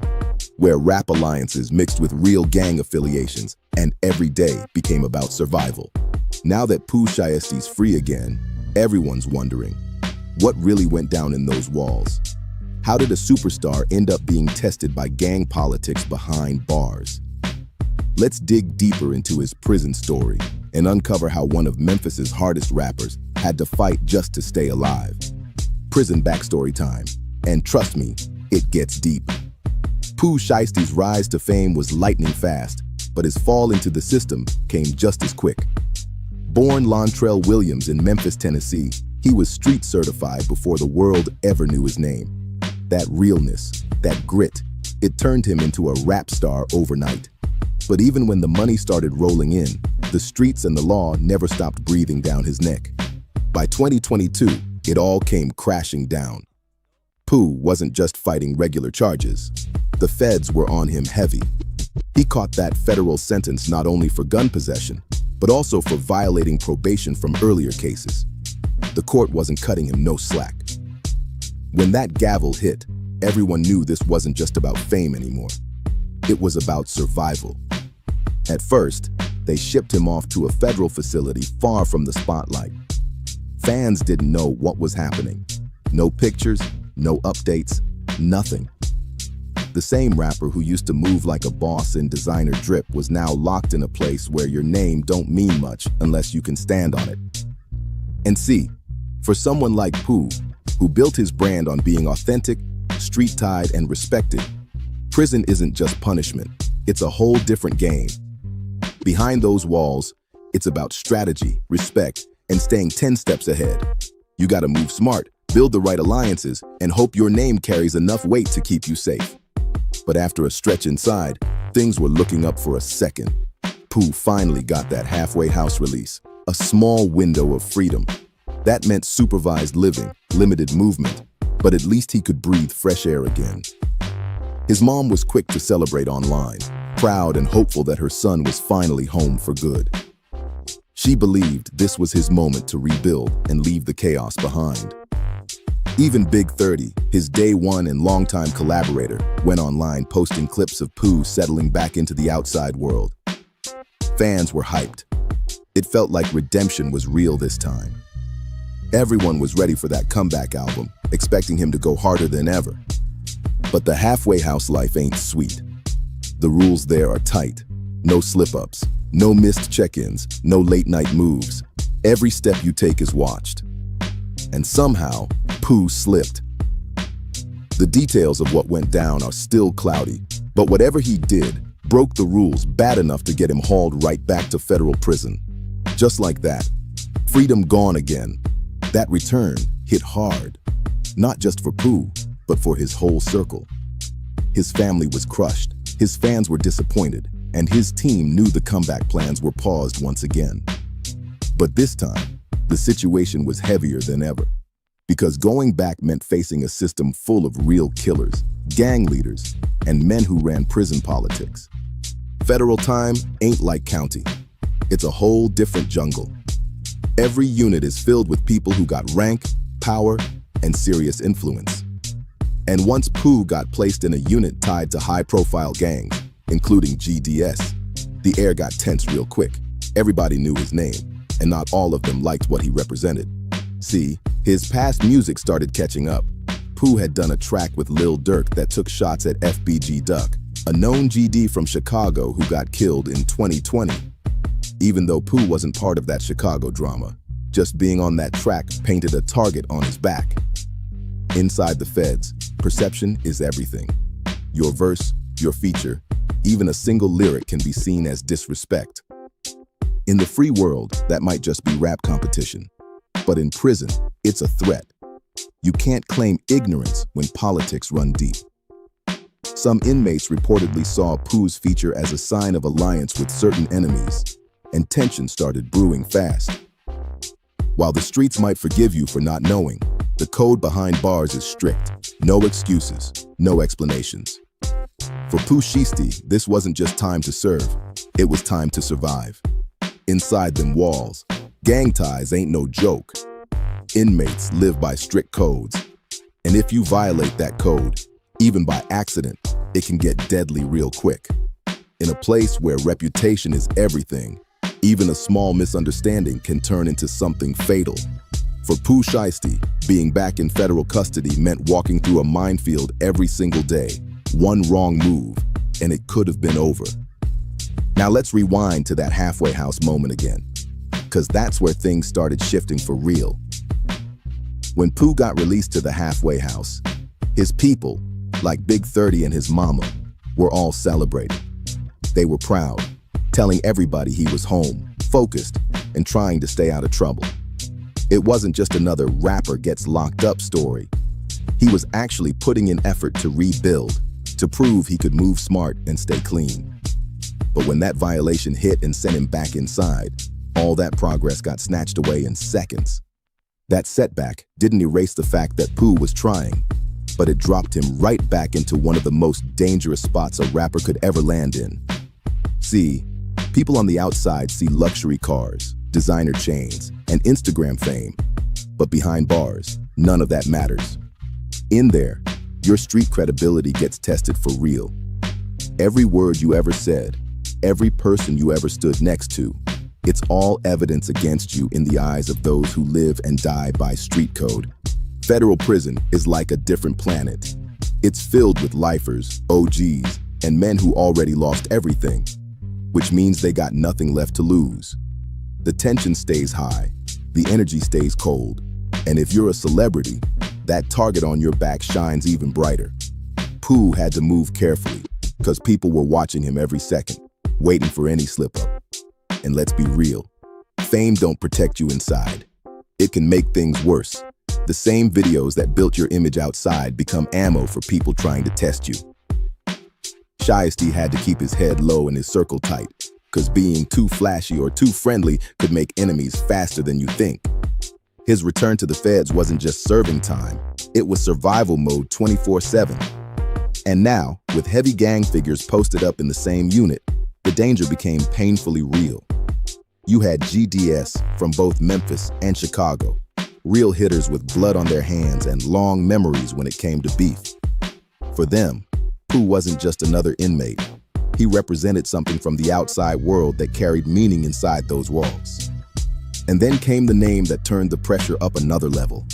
where rap alliances mixed with real gang affiliations, and every day became about survival. Now that Pooh Shiesty's free again, everyone's wondering, what really went down in those walls? How did a superstar end up being tested by gang politics behind bars? Let's dig deeper into his prison story and uncover how one of Memphis's hardest rappers had to fight just to stay alive. Prison backstory time, and trust me, it gets deep. Pooh Shiesty's rise to fame was lightning fast, but his fall into the system came just as quick. Born Lontrell Williams in Memphis, Tennessee, he was street certified before the world ever knew his name. That realness, that grit, it turned him into a rap star overnight. But even when the money started rolling in, the streets and the law never stopped breathing down his neck. By 2022, it all came crashing down. Pooh wasn't just fighting regular charges. The feds were on him heavy. He caught that federal sentence not only for gun possession, but also for violating probation from earlier cases. The court wasn't cutting him no slack. When that gavel hit, everyone knew this wasn't just about fame anymore. It was about survival. At first, they shipped him off to a federal facility far from the spotlight. Fans didn't know what was happening. No pictures, no updates, nothing. The same rapper who used to move like a boss in designer drip was now locked in a place where your name don't mean much unless you can stand on it. And see, for someone like Pooh, who built his brand on being authentic, street-tied, and respected, prison isn't just punishment, it's a whole different game. Behind those walls, it's about strategy, respect, and staying 10 steps ahead. You gotta move smart, build the right alliances, and hope your name carries enough weight to keep you safe. But after a stretch inside, things were looking up for a second. Pooh finally got that halfway house release, a small window of freedom. That meant supervised living, limited movement, but at least he could breathe fresh air again. His mom was quick to celebrate online, proud and hopeful that her son was finally home for good. She believed this was his moment to rebuild and leave the chaos behind. Even Big 30, his day one and longtime collaborator, went online posting clips of Pooh settling back into the outside world. Fans were hyped. It felt like redemption was real this time. Everyone was ready for that comeback album, expecting him to go harder than ever. But the halfway house life ain't sweet. The rules there are tight. No slip-ups, no missed check-ins, no late-night moves. Every step you take is watched. And somehow, Pooh slipped. The details of what went down are still cloudy, but whatever he did broke the rules bad enough to get him hauled right back to federal prison. Just like that, freedom gone again. That return hit hard, not just for Pooh, but for his whole circle. His family was crushed, his fans were disappointed, and his team knew the comeback plans were paused once again. But this time, the situation was heavier than ever, because going back meant facing a system full of real killers, gang leaders, and men who ran prison politics. Federal time ain't like county. It's a whole different jungle. Every unit is filled with people who got rank, power, and serious influence. And once Pooh got placed in a unit tied to high-profile gangs, including DISS, the air got tense real quick. Everybody knew his name, and not all of them liked what he represented. See, his past music started catching up. Pooh had done a track with Lil Durk that took shots at FBG Duck, a known GD from Chicago who got killed in 2020. Even though Pooh wasn't part of that Chicago drama, just being on that track painted a target on his back. Inside the feds, perception is everything. Your verse, your feature, even a single lyric can be seen as disrespect. In the free world, that might just be rap competition. But in prison, it's a threat. You can't claim ignorance when politics run deep. Some inmates reportedly saw Pooh's feature as a sign of alliance with certain enemies, and tension started brewing fast. While the streets might forgive you for not knowing, the code behind bars is strict. No excuses, no explanations. For Pooh Shiesty, this wasn't just time to serve, it was time to survive. Inside them walls, gang ties ain't no joke. Inmates live by strict codes, and if you violate that code, even by accident, it can get deadly real quick. In a place where reputation is everything, even a small misunderstanding can turn into something fatal. For Pooh Shiesty, being back in federal custody meant walking through a minefield every single day. One wrong move, and it could have been over. Now let's rewind to that halfway house moment again, because that's where things started shifting for real. When Pooh got released to the halfway house, his people, like Big 30 and his mama, were all celebrating. They were proud, telling everybody he was home, focused, and trying to stay out of trouble. It wasn't just another rapper gets locked up story. He was actually putting in effort to rebuild, to prove he could move smart and stay clean. But when that violation hit and sent him back inside, all that progress got snatched away in seconds. That setback didn't erase the fact that Pooh was trying, but it dropped him right back into one of the most dangerous spots a rapper could ever land in. See, people on the outside see luxury cars, designer chains, and Instagram fame, but behind bars, none of that matters. In there, your street credibility gets tested for real. Every word you ever said, every person you ever stood next to, it's all evidence against you in the eyes of those who live and die by street code. Federal prison is like a different planet. It's filled with lifers, OGs, and men who already lost everything, which means they got nothing left to lose. The tension stays high, the energy stays cold, and if you're a celebrity, that target on your back shines even brighter. Pooh had to move carefully, because people were watching him every second, waiting for any slip-up. And let's be real, fame don't protect you inside. It can make things worse, The same videos that built your image outside become ammo for people trying to test you. Shiesty had to keep his head low and his circle tight, because being too flashy or too friendly could make enemies faster than you think. His return to the feds wasn't just serving time, it was survival mode 24/7. And now, with heavy gang figures posted up in the same unit, the danger became painfully real. You had GDS from both Memphis and Chicago, real hitters with blood on their hands and long memories when it came to beef. For them, Pooh wasn't just another inmate. He represented something from the outside world that carried meaning inside those walls. And then came the name that turned the pressure up another level: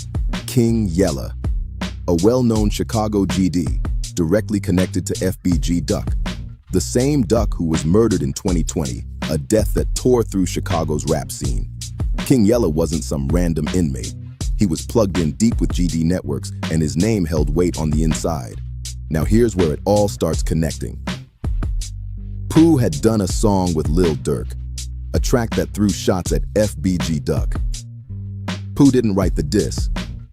King Yella, a well-known Chicago GD, directly connected to FBG Duck, the same Duck who was murdered in 2020, a death that tore through Chicago's rap scene. King Yella wasn't some random inmate. He was plugged in deep with GD networks, and his name held weight on the inside. Now here's where it all starts connecting. Pooh had done a song with Lil Durk, a track that threw shots at FBG Duck. Pooh didn't write the diss.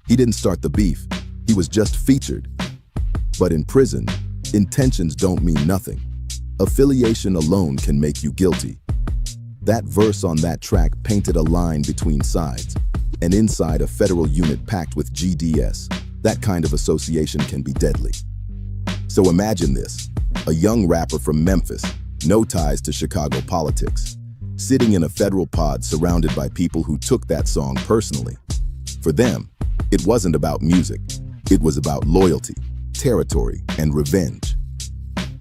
He didn't start the beef. He was just featured. But in prison, intentions don't mean nothing. Affiliation alone can make you guilty. That verse on that track painted a line between sides, and inside a federal unit packed with GDS, that kind of association can be deadly. So imagine this, a young rapper from Memphis, no ties to Chicago politics, sitting in a federal pod surrounded by people who took that song personally. For them, it wasn't about music. It was about loyalty, territory, and revenge.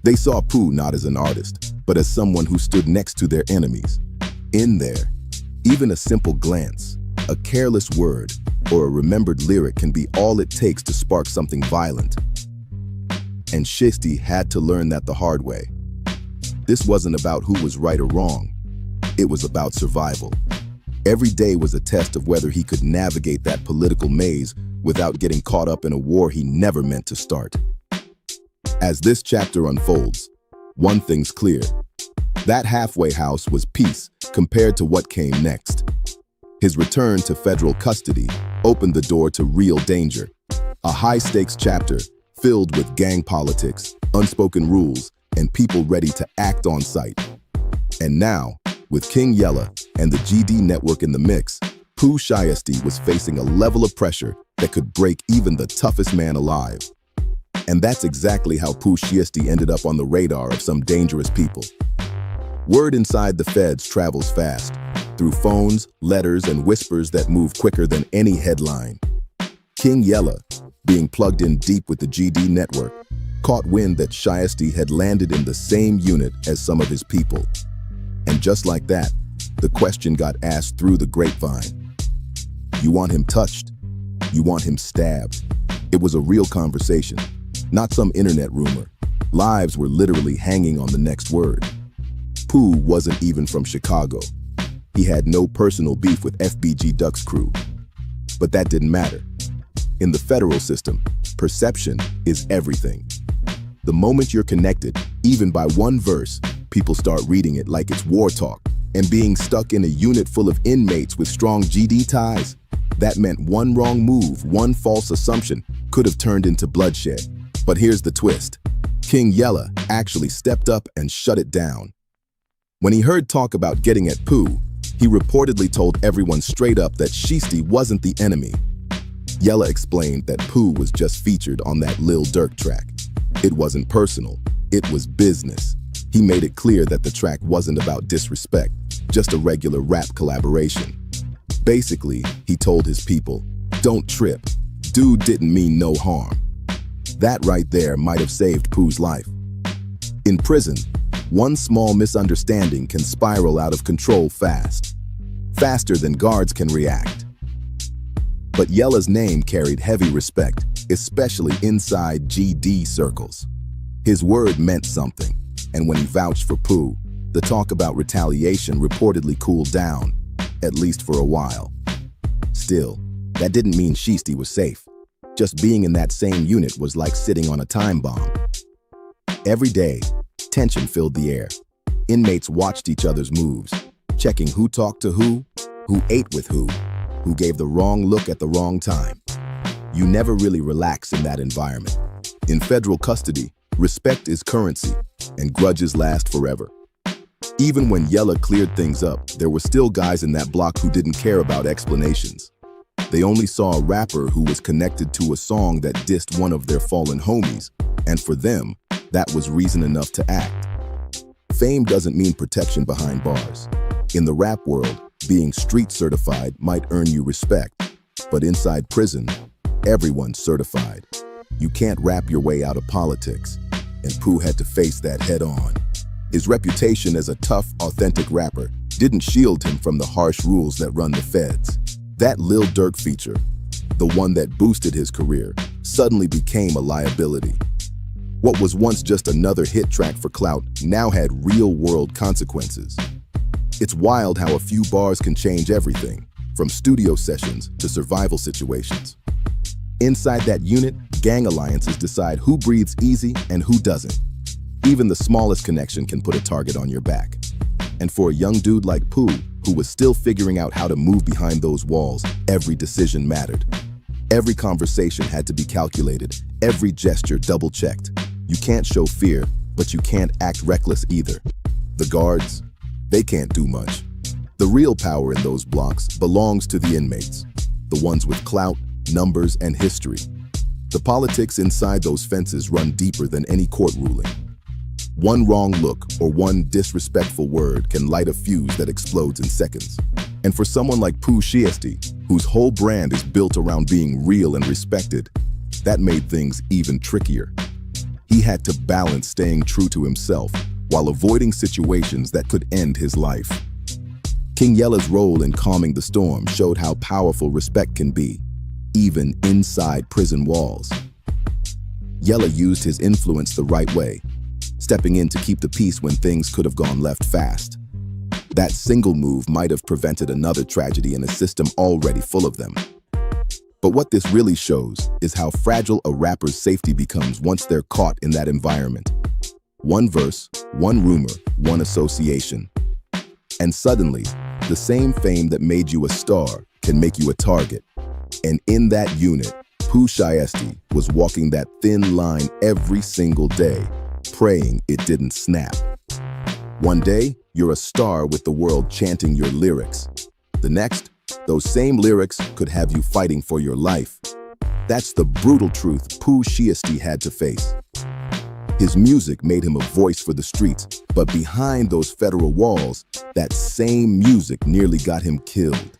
They saw Pooh not as an artist, but as someone who stood next to their enemies. In there, even a simple glance, a careless word, or a remembered lyric can be all it takes to spark something violent. And Shiesty had to learn that the hard way. This wasn't about who was right or wrong. It was about survival. Every day was a test of whether he could navigate that political maze without getting caught up in a war he never meant to start. As this chapter unfolds, one thing's clear. That halfway house was peace compared to what came next. His return to federal custody opened the door to real danger. A high-stakes chapter filled with gang politics, unspoken rules, and people ready to act on sight. And now, with King Yella and the GD network in the mix, Pooh Shiesty was facing a level of pressure that could break even the toughest man alive. And that's exactly how Pooh Shiesty ended up on the radar of some dangerous people. Word inside the feds travels fast, through phones, letters, and whispers that move quicker than any headline. King Yella, being plugged in deep with the GD network, caught wind that Shiesty had landed in the same unit as some of his people. And just like that, the question got asked through the grapevine. You want him touched? You want him stabbed? It was a real conversation, not some internet rumor. Lives were literally hanging on the next word. Pooh wasn't even from Chicago. He had no personal beef with FBG Duck's crew. But that didn't matter. In the federal system, perception is everything. The moment you're connected, even by one verse, people start reading it like it's war talk. And being stuck in a unit full of inmates with strong GD ties, that meant one wrong move, one false assumption could have turned into bloodshed. But here's the twist. King Yella actually stepped up and shut it down. When he heard talk about getting at Pooh, he reportedly told everyone straight up that Shiesty wasn't the enemy. Yella explained that Pooh was just featured on that Lil Durk track. It wasn't personal, it was business. He made it clear that the track wasn't about disrespect, just a regular rap collaboration. Basically, he told his people, don't trip, dude didn't mean no harm. That right there might have saved Pooh's life. In prison, one small misunderstanding can spiral out of control fast, faster than guards can react. But Yella's name carried heavy respect, especially inside GD circles. His word meant something, and when he vouched for Pooh, the talk about retaliation reportedly cooled down, at least for a while. Still, that didn't mean Shiesty was safe. Just being in that same unit was like sitting on a time bomb. Every day, tension filled the air. Inmates watched each other's moves, checking who talked to who ate with who gave the wrong look at the wrong time. You never really relax in that environment. In federal custody, respect is currency, and grudges last forever. Even when Yella cleared things up, there were still guys in that block who didn't care about explanations. They only saw a rapper who was connected to a song that dissed one of their fallen homies, and for them, that was reason enough to act. Fame doesn't mean protection behind bars. In the rap world, being street certified might earn you respect, but inside prison, everyone's certified. You can't rap your way out of politics, and Pooh had to face that head on. His reputation as a tough, authentic rapper didn't shield him from the harsh rules that run the feds. That Lil Durk feature, the one that boosted his career, suddenly became a liability. What was once just another hit track for clout now had real-world consequences. It's wild how a few bars can change everything, from studio sessions to survival situations. Inside that unit, gang alliances decide who breathes easy and who doesn't. Even the smallest connection can put a target on your back. And for a young dude like Pooh, who was still figuring out how to move behind those walls, every decision mattered. Every conversation had to be calculated, every gesture double-checked. You can't show fear, but you can't act reckless either. The guards, they can't do much. The real power in those blocks belongs to the inmates, the ones with clout, numbers, and history. The politics inside those fences run deeper than any court ruling. One wrong look or one disrespectful word can light a fuse that explodes in seconds. And for someone like Pooh Shiesty, whose whole brand is built around being real and respected, that made things even trickier. He had to balance staying true to himself while avoiding situations that could end his life. King Yella's role in calming the storm showed how powerful respect can be, even inside prison walls. Yella used his influence the right way, stepping in to keep the peace when things could have gone left fast. That single move might have prevented another tragedy in a system already full of them. But what this really shows is how fragile a rapper's safety becomes once they're caught in that environment. One verse, one rumor, one association. And suddenly, the same fame that made you a star can make you a target. And in that unit, Pooh Shiesty was walking that thin line every single day, praying it didn't snap. One day, you're a star with the world chanting your lyrics. The next, those same lyrics could have you fighting for your life. That's the brutal truth Pooh Shiesty had to face. His music made him a voice for the streets, but behind those federal walls, that same music nearly got him killed.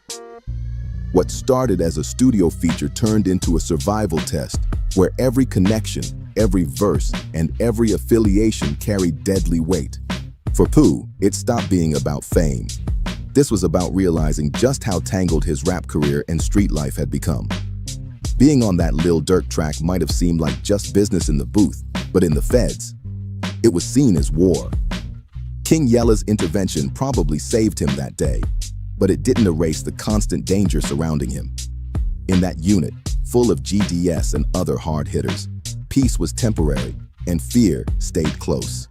What started as a studio feature turned into a survival test, where every connection, every verse, and every affiliation carried deadly weight. For Pooh, it stopped being about fame. This was about realizing just how tangled his rap career and street life had become. Being on that Lil Durk track might have seemed like just business in the booth, but in the feds, it was seen as war. King Yella's intervention probably saved him that day, but it didn't erase the constant danger surrounding him. In that unit, full of GDS and other hard hitters, peace was temporary and fear stayed close.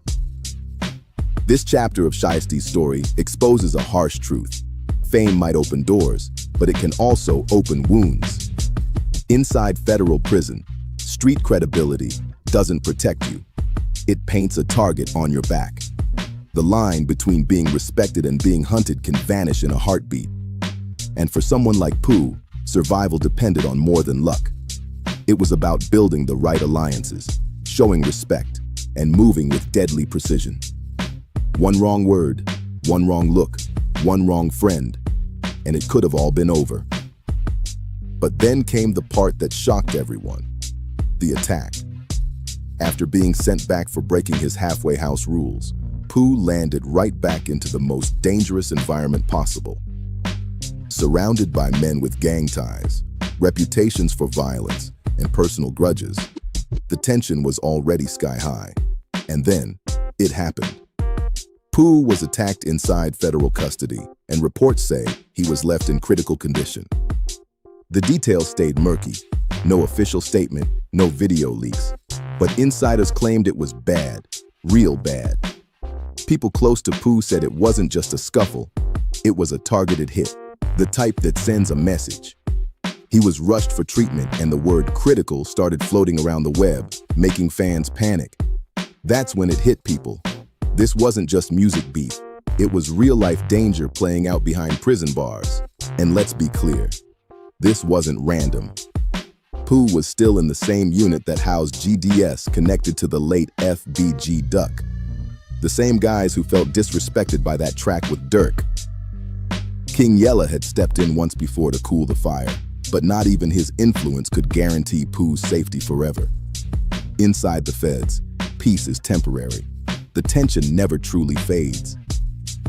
This chapter of Shiesty's story exposes a harsh truth. Fame might open doors, but it can also open wounds. Inside federal prison, street credibility doesn't protect you. It paints a target on your back. The line between being respected and being hunted can vanish in a heartbeat. And for someone like Pooh, survival depended on more than luck. It was about building the right alliances, showing respect, and moving with deadly precision. One wrong word, one wrong look, one wrong friend, and it could have all been over. But then came the part that shocked everyone, the attack. After being sent back for breaking his halfway house rules, Pooh landed right back into the most dangerous environment possible. Surrounded by men with gang ties, reputations for violence, and personal grudges, the tension was already sky high. And then, it happened. Pooh was attacked inside federal custody, and reports say he was left in critical condition. The details stayed murky. No official statement, no video leaks. But insiders claimed it was bad, real bad. People close to Pooh said it wasn't just a scuffle, it was a targeted hit, the type that sends a message. He was rushed for treatment and the word critical started floating around the web, making fans panic. That's when it hit people. This wasn't just music beef. It was real-life danger playing out behind prison bars. And let's be clear, this wasn't random. Pooh was still in the same unit that housed GDS connected to the late FBG Duck. The same guys who felt disrespected by that track with Dirk. King Yella had stepped in once before to cool the fire, but not even his influence could guarantee Pooh's safety forever. Inside the feds, peace is temporary. The tension never truly fades.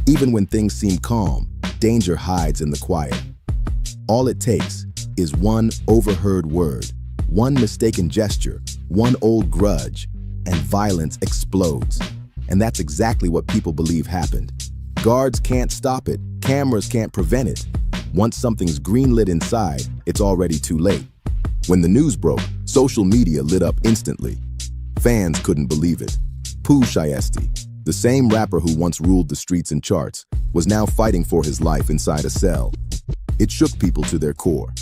Even when things seem calm, danger hides in the quiet. All it takes is one overheard word, one mistaken gesture, one old grudge, and violence explodes. And that's exactly what people believe happened. Guards can't stop it, cameras can't prevent it. Once something's greenlit inside, it's already too late. When the news broke, social media lit up instantly. Fans couldn't believe it. Pooh Shiesty, the same rapper who once ruled the streets and charts, was now fighting for his life inside a cell. It shook people to their core.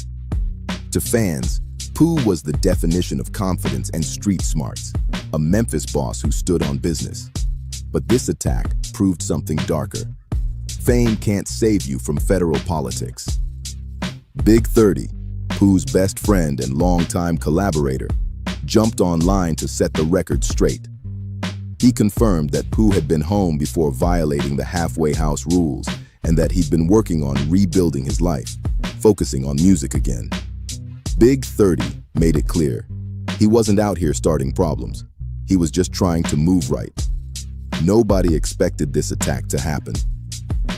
To fans, Pooh was the definition of confidence and street smarts, a Memphis boss who stood on business. But this attack proved something darker. Fame can't save you from federal politics. Big 30, Pooh's best friend and longtime collaborator, jumped online to set the record straight. He confirmed that Pooh had been home before violating the halfway house rules and that he'd been working on rebuilding his life, focusing on music again. Big 30 made it clear. He wasn't out here starting problems. He was just trying to move right. Nobody expected this attack to happen.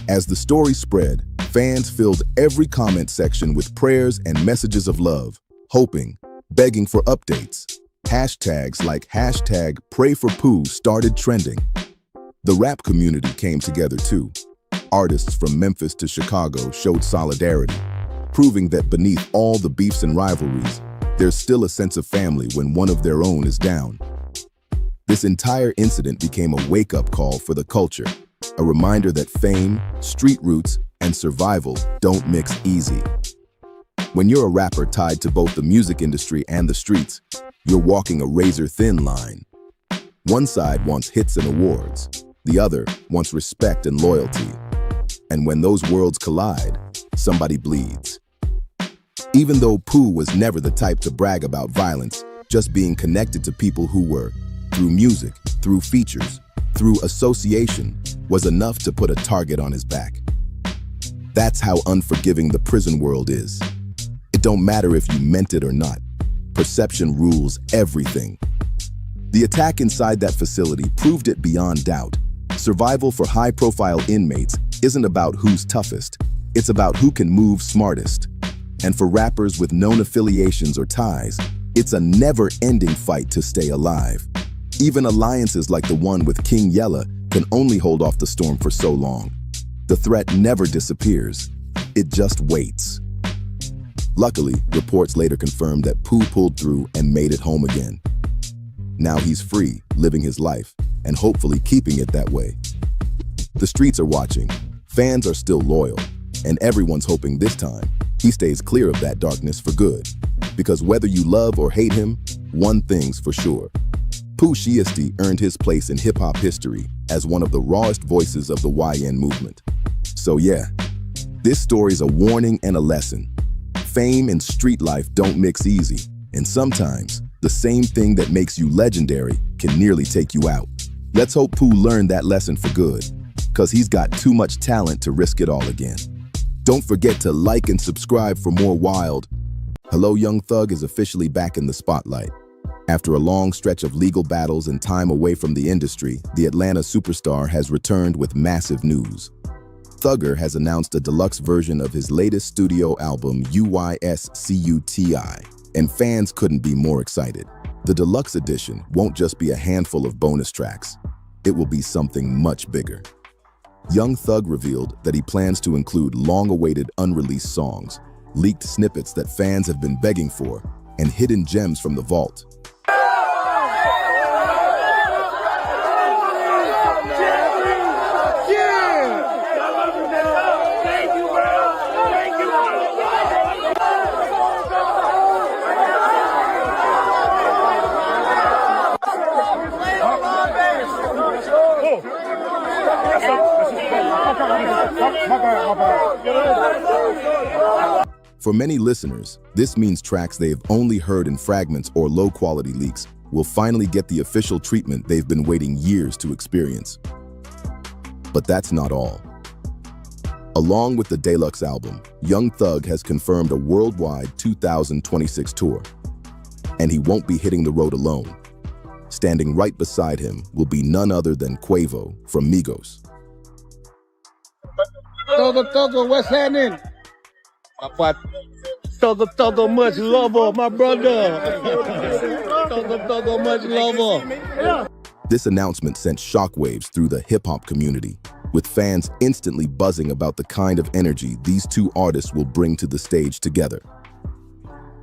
As the story spread, fans filled every comment section with prayers and messages of love, hoping, begging for updates. Hashtags like #PrayForPooh started trending. The rap community came together too. Artists from Memphis to Chicago showed solidarity, proving that beneath all the beefs and rivalries, there's still a sense of family when one of their own is down. This entire incident became a wake-up call for the culture, a reminder that fame, street roots, and survival don't mix easy. When you're a rapper tied to both the music industry and the streets, you're walking a razor-thin line. One side wants hits and awards, the other wants respect and loyalty. And when those worlds collide, somebody bleeds. Even though Pooh was never the type to brag about violence, just being connected to people who were, through music, through features, through association, was enough to put a target on his back. That's how unforgiving the prison world is. It don't matter if you meant it or not. Perception rules everything. The attack inside that facility proved it beyond doubt. Survival for high-profile inmates isn't about who's toughest. It's about who can move smartest. And for rappers with known affiliations or ties, it's a never-ending fight to stay alive. Even alliances like the one with King Yella can only hold off the storm for so long. The threat never disappears. It just waits. Luckily, reports later confirmed that Pooh pulled through and made it home again. Now he's free, living his life, and hopefully keeping it that way. The streets are watching, fans are still loyal, and everyone's hoping this time he stays clear of that darkness for good. Because whether you love or hate him, one thing's for sure. Pooh Shiesty earned his place in hip-hop history as one of the rawest voices of the YN movement. So yeah, this story's a warning and a lesson. Fame and street life don't mix easy, and sometimes the same thing that makes you legendary can nearly take you out. Let's hope Pooh learned that lesson for good, because he's got too much talent to risk it all again. Don't forget to like and subscribe for more wild. Hello Young Thug is officially back in the spotlight. After a long stretch of legal battles and time away from the industry, the Atlanta superstar has returned with massive news. Thugger has announced a deluxe version of his latest studio album, UYSCUTI, and fans couldn't be more excited. The deluxe edition won't just be a handful of bonus tracks. It will be something much bigger. Young Thug revealed that he plans to include long-awaited unreleased songs, leaked snippets that fans have been begging for, and hidden gems from the vault. For many listeners, this means tracks they have only heard in fragments or low-quality leaks will finally get the official treatment they've been waiting years to experience. But that's not all. Along with the Deluxe album, Young Thug has confirmed a worldwide 2026 tour. And he won't be hitting the road alone. Standing right beside him will be none other than Quavo from Migos. Thugger, what's happening? Thugger, much lover, my brother. Thugger, much lover. This announcement sent shockwaves through the hip-hop community, with fans instantly buzzing about the kind of energy these two artists will bring to the stage together.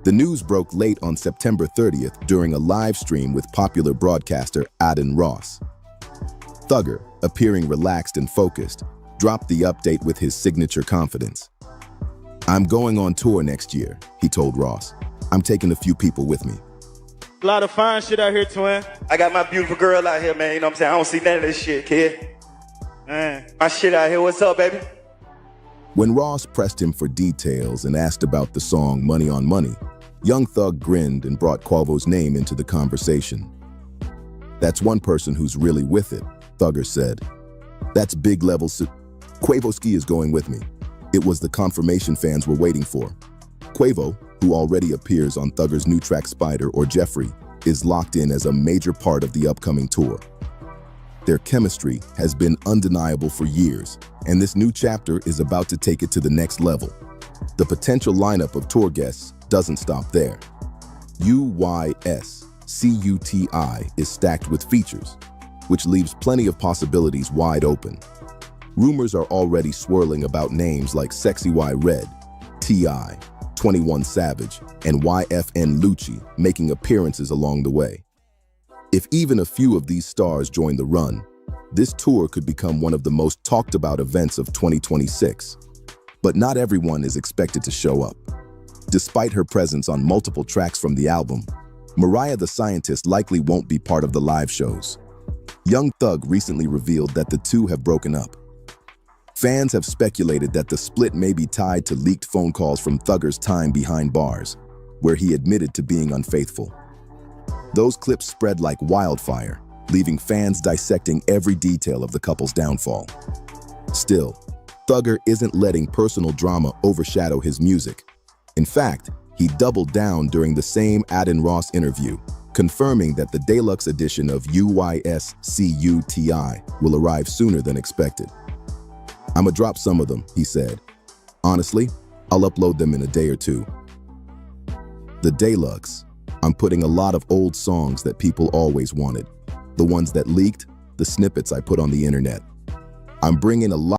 The news broke late on September 30th during a live stream with popular broadcaster Adin Ross. Thugger, appearing relaxed and focused, dropped the update with his signature confidence. "I'm going on tour next year," he told Ross. "I'm taking a few people with me." A lot of fine shit out here, twin. I got my beautiful girl out here, man. You know what I'm saying? I don't see none of this shit, kid. Man, my shit out here. What's up, baby? When Ross pressed him for details and asked about the song Money on Money, Young Thug grinned and brought Quavo's name into the conversation. "That's one person who's really with it," Thugger said. "That's big level Quavo-ski is going with me." It was the confirmation fans were waiting for. Quavo, who already appears on Thugger's new track Spider or Jeffrey, is locked in as a major part of the upcoming tour. Their chemistry has been undeniable for years, and this new chapter is about to take it to the next level. The potential lineup of tour guests doesn't stop there. UYSCUTI is stacked with features, which leaves plenty of possibilities wide open. Rumors are already swirling about names like Sexy Y Red, T.I., 21 Savage, and YFN Lucci making appearances along the way. If even a few of these stars join the run, this tour could become one of the most talked about events of 2026. But not everyone is expected to show up. Despite her presence on multiple tracks from the album, Mariah the Scientist likely won't be part of the live shows. Young Thug recently revealed that the two have broken up. Fans have speculated that the split may be tied to leaked phone calls from Thugger's time behind bars, where he admitted to being unfaithful. Those clips spread like wildfire, leaving fans dissecting every detail of the couple's downfall. Still, Thugger isn't letting personal drama overshadow his music. In fact, he doubled down during the same Adin Ross interview, confirming that the deluxe edition of UYSCUTI will arrive sooner than expected. "I'ma drop some of them," he said. "Honestly, I'll upload them in a day or two." The Deluxe, I'm putting a lot of old songs that people always wanted. The ones that leaked, the snippets I put on the internet. I'm bringing a lot